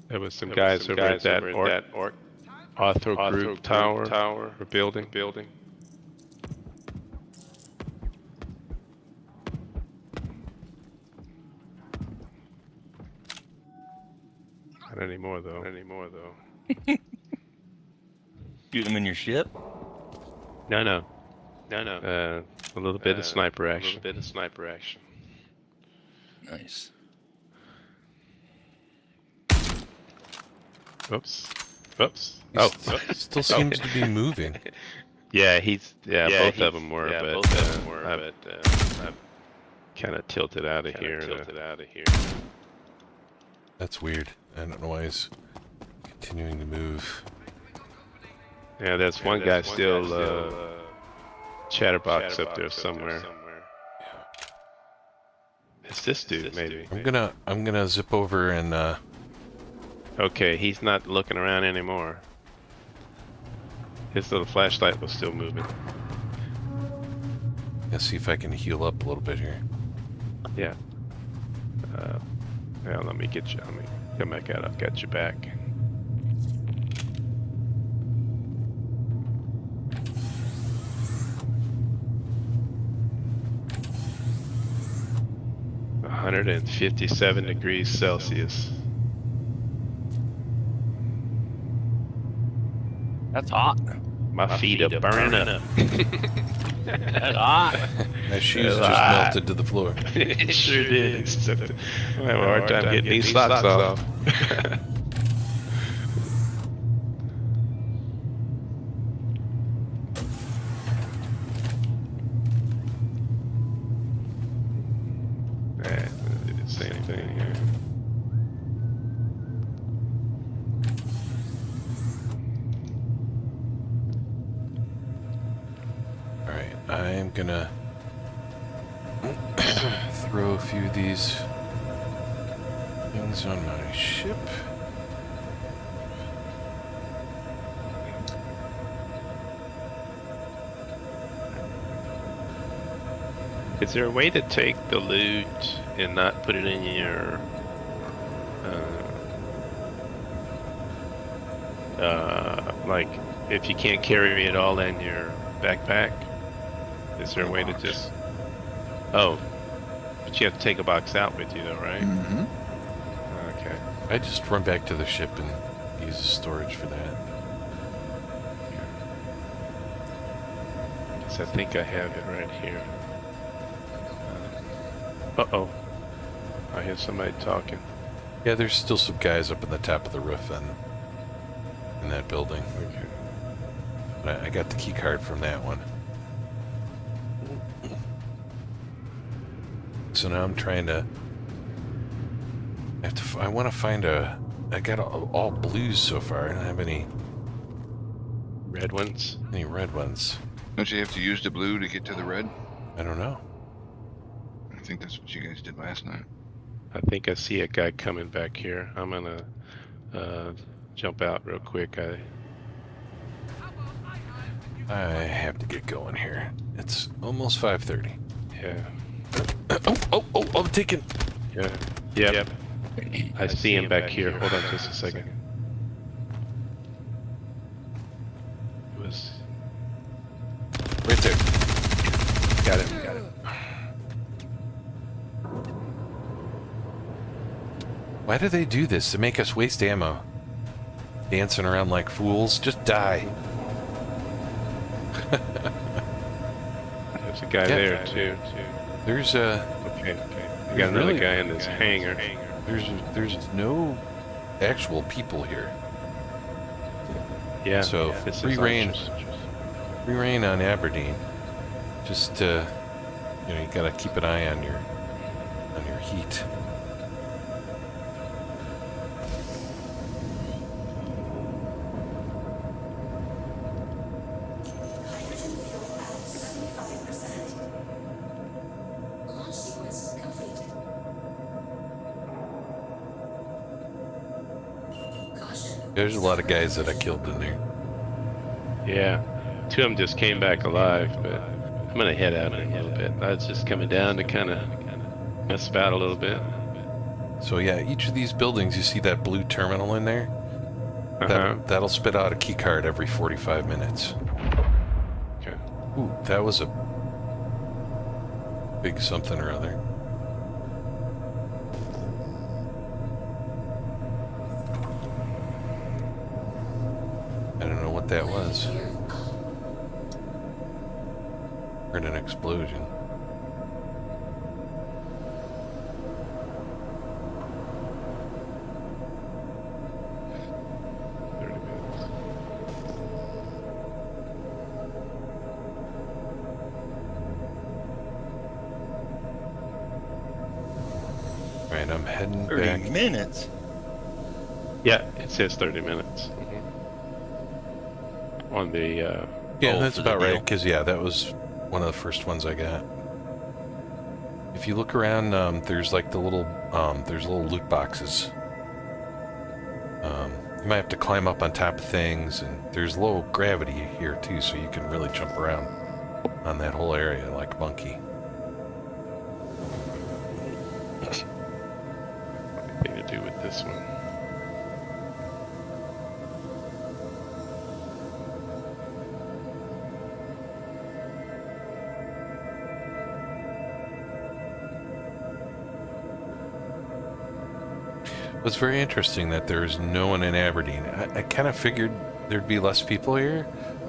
There was some guys over at that orc author group tower or building. Not anymore though. Shoot them in your ship? No. A little bit of sniper action. Nice. Oops. Still seems to be moving. Yeah, both of them were, but I'm kind of tilted out of here. That's weird. I don't know why he's continuing to move. Yeah, there's one guy still chatterbox up there somewhere. It's this dude, maybe. I'm gonna zip over and Okay, he's not looking around anymore. His little flashlight was still moving. let's see if I can heal up a little bit here. Yeah. Yeah, let me come back out. I've got you back. 157 degrees Celsius. That's hot. My feet are burning up. That's hot. My shoes just melted to the floor. It sure did. I have a hard time getting these socks off. Alright, do the same thing here. Alright, I'm gonna throw a few of these things on my ship. Is there a way to take the loot and not put it in your like if you can't carry it all in your backpack? Is there a way to just... Oh, but you have to take a box out with you though, right? Mm-hmm. Okay. I just run back to the ship and use the storage for that. Guess I think I have it right here. Uh-oh. I hear somebody talking. Yeah, there's still some guys up in the top of the roof in that building. Okay. But I got the key card from that one. So now I'm trying to... I want to find a... I got all blues so far. I don't have any... Red ones? Any red ones. Don't you have to use the blue to get to the red? I don't know. I think that's what you guys did last night. I think I see a guy coming back here. I'm gonna jump out real quick. I have to get going here. It's almost 5:30. Yeah. Oh, I'm taking... Yeah. Yep. I see him back here. Hold on just a second. It was... Right there. Got it. Why do they do this? To make us waste ammo. Dancing around like fools. Just die. There's a guy there too. There's a... Okay. We got another guy in this hangar. There's no actual people here. Yeah. So free reign on Aberdeen. Just you know, you gotta keep an eye on your heat. Hydrogen fuel at 75%. Launch sequence completed. Caution. There's a lot of guys that I killed in there. Yeah. Two of them just came back alive, but I'm gonna head out in a little bit. I was just coming down to kind of mess about a little bit. So yeah, each of these buildings, you see that blue terminal in there? That'll spit out a key card every 45 minutes. Okay. Ooh, that was a big something or other. I don't know what that was. Heard an explosion. Alright, I'm heading 30 back. minutes? Yeah, it says 30 minutes. On the... Yeah, Oh, that's for the about right, deal. because yeah, that was one of the first ones I got. If you look around, there's like the little, there's little loot boxes. You might have to climb up on top of things, and there's low gravity here too, so you can really jump around on that whole area like a monkey. Anything to do with this one. It was very interesting that there's no one in Aberdeen. I kind of figured there'd be less people here.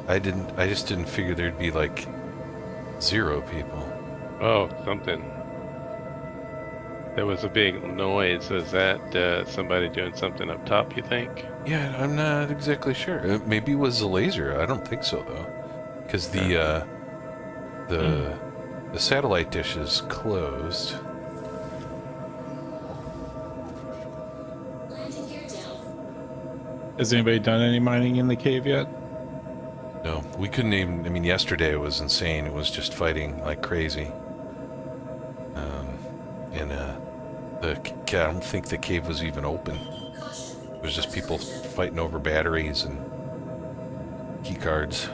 I just didn't figure there'd be like 0 people. Oh, something. There was a big noise. Is that somebody doing something up top, you think? Yeah, I'm not exactly sure. Maybe it was a laser. I don't think so though, because the satellite dish is closed. Landing gear down. Has anybody done any mining in the cave yet? No, we couldn't even. I mean, yesterday it was insane. It was just fighting like crazy. I don't think the cave was even open. It was just people fighting over batteries and key cards.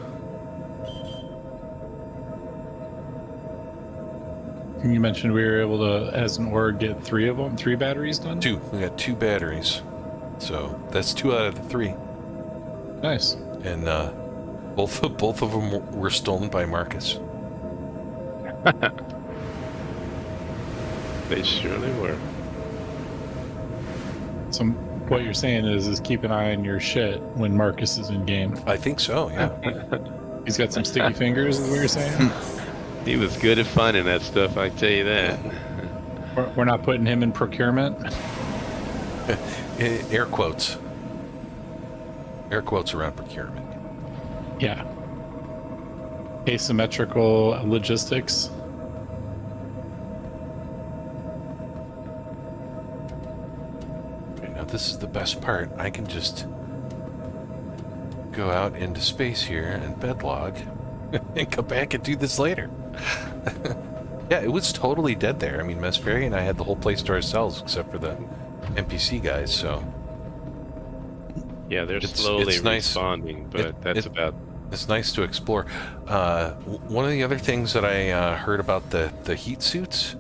You mentioned we were able to, as an org, get 3 of them, 3 batteries done? 2. We got 2 batteries. So that's 2 out of the 3. Nice. And both of them were stolen by Marcus. They surely were. So what you're saying is keep an eye on your shit when Marcus is in game. I think so, yeah. He's got some sticky fingers, is what you're saying? He was good at finding that stuff, I can tell you that. We're not putting him in procurement? Air quotes. Air quotes around procurement. Yeah. Asymmetrical logistics. Okay, now this is the best part. I can just go out into space here and bedlog and come back and do this later. Yeah, it was totally dead there. I mean, Mesferi and I had the whole place to ourselves except for the NPC guys, so... Yeah, they're slowly responding, but It's nice to explore. One of the other things that I heard about the heat suits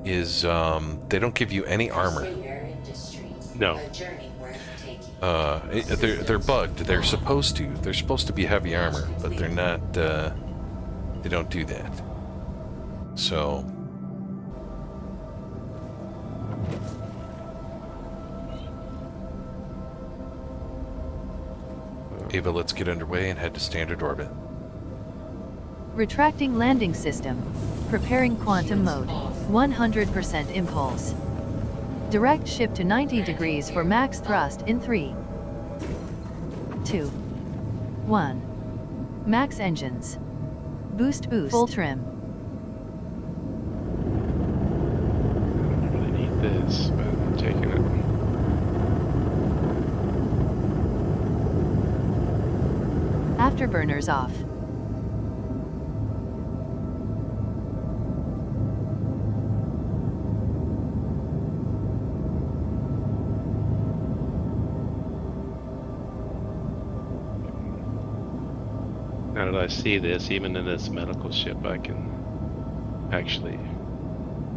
is they don't give you any armor. No. They're bugged. They're supposed to. They're supposed to be heavy armor, but they're not. They don't do that. So. Ava, let's get underway and head to standard orbit. Retracting landing system. Preparing quantum mode. 100% impulse. Direct ship to 90 degrees for max thrust in 3, 2, 1. Max engines. Boost. Full trim. I don't really need this, but I'm taking it. Afterburners off. Now that I see this, even in this medical ship, I can actually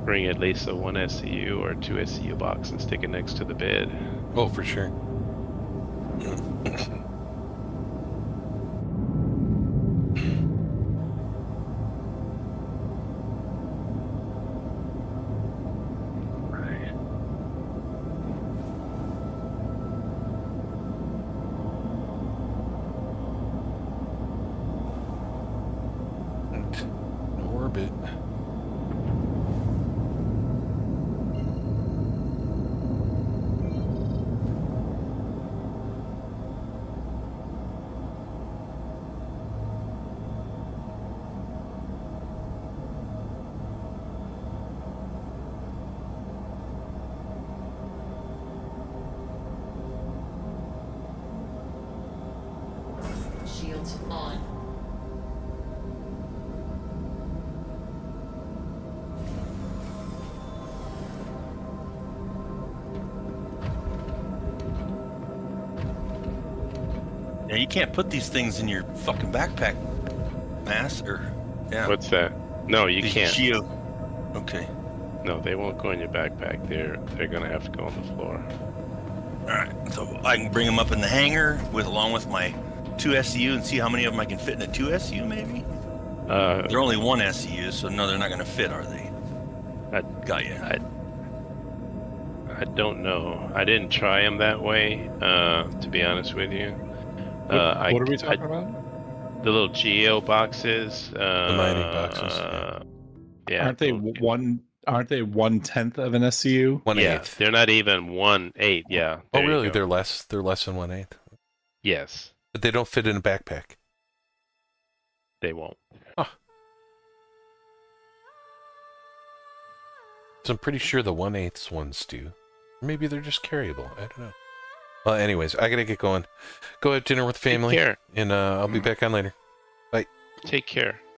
bring at least a 1 SCU or 2 SCU box and stick it next to the bed. Oh, for sure. Orbit. Shields on. Yeah, you can't put these things in your fucking backpack, Mass, or... Yeah. What's that? No, you can't. Geo. Okay. No, they won't go in your backpack. They're gonna have to go on the floor. Alright, so I can bring them up in the hangar along with my 2 SCU and see how many of them I can fit in a 2 SCU, maybe? They're only 1 SCU, so no, they're not gonna fit, are they? I got you. I don't know. I didn't try them that way, to be honest with you. What are we talking about? The little Geo boxes. The mining boxes. Yeah. Aren't they one? Aren't they 1/10 of an SCU? 1/8. Yeah, they're not even 1/8. Yeah. Oh, there you really? go. They're less. They're less than 1/8. Yes. But they don't fit in a backpack. They won't. Huh. So I'm pretty sure the 1/8 ones do. Maybe they're just carryable. I don't know. Well, anyways, I gotta get going. Go have dinner with family. Take care. And I'll be back on later. Bye. Take care.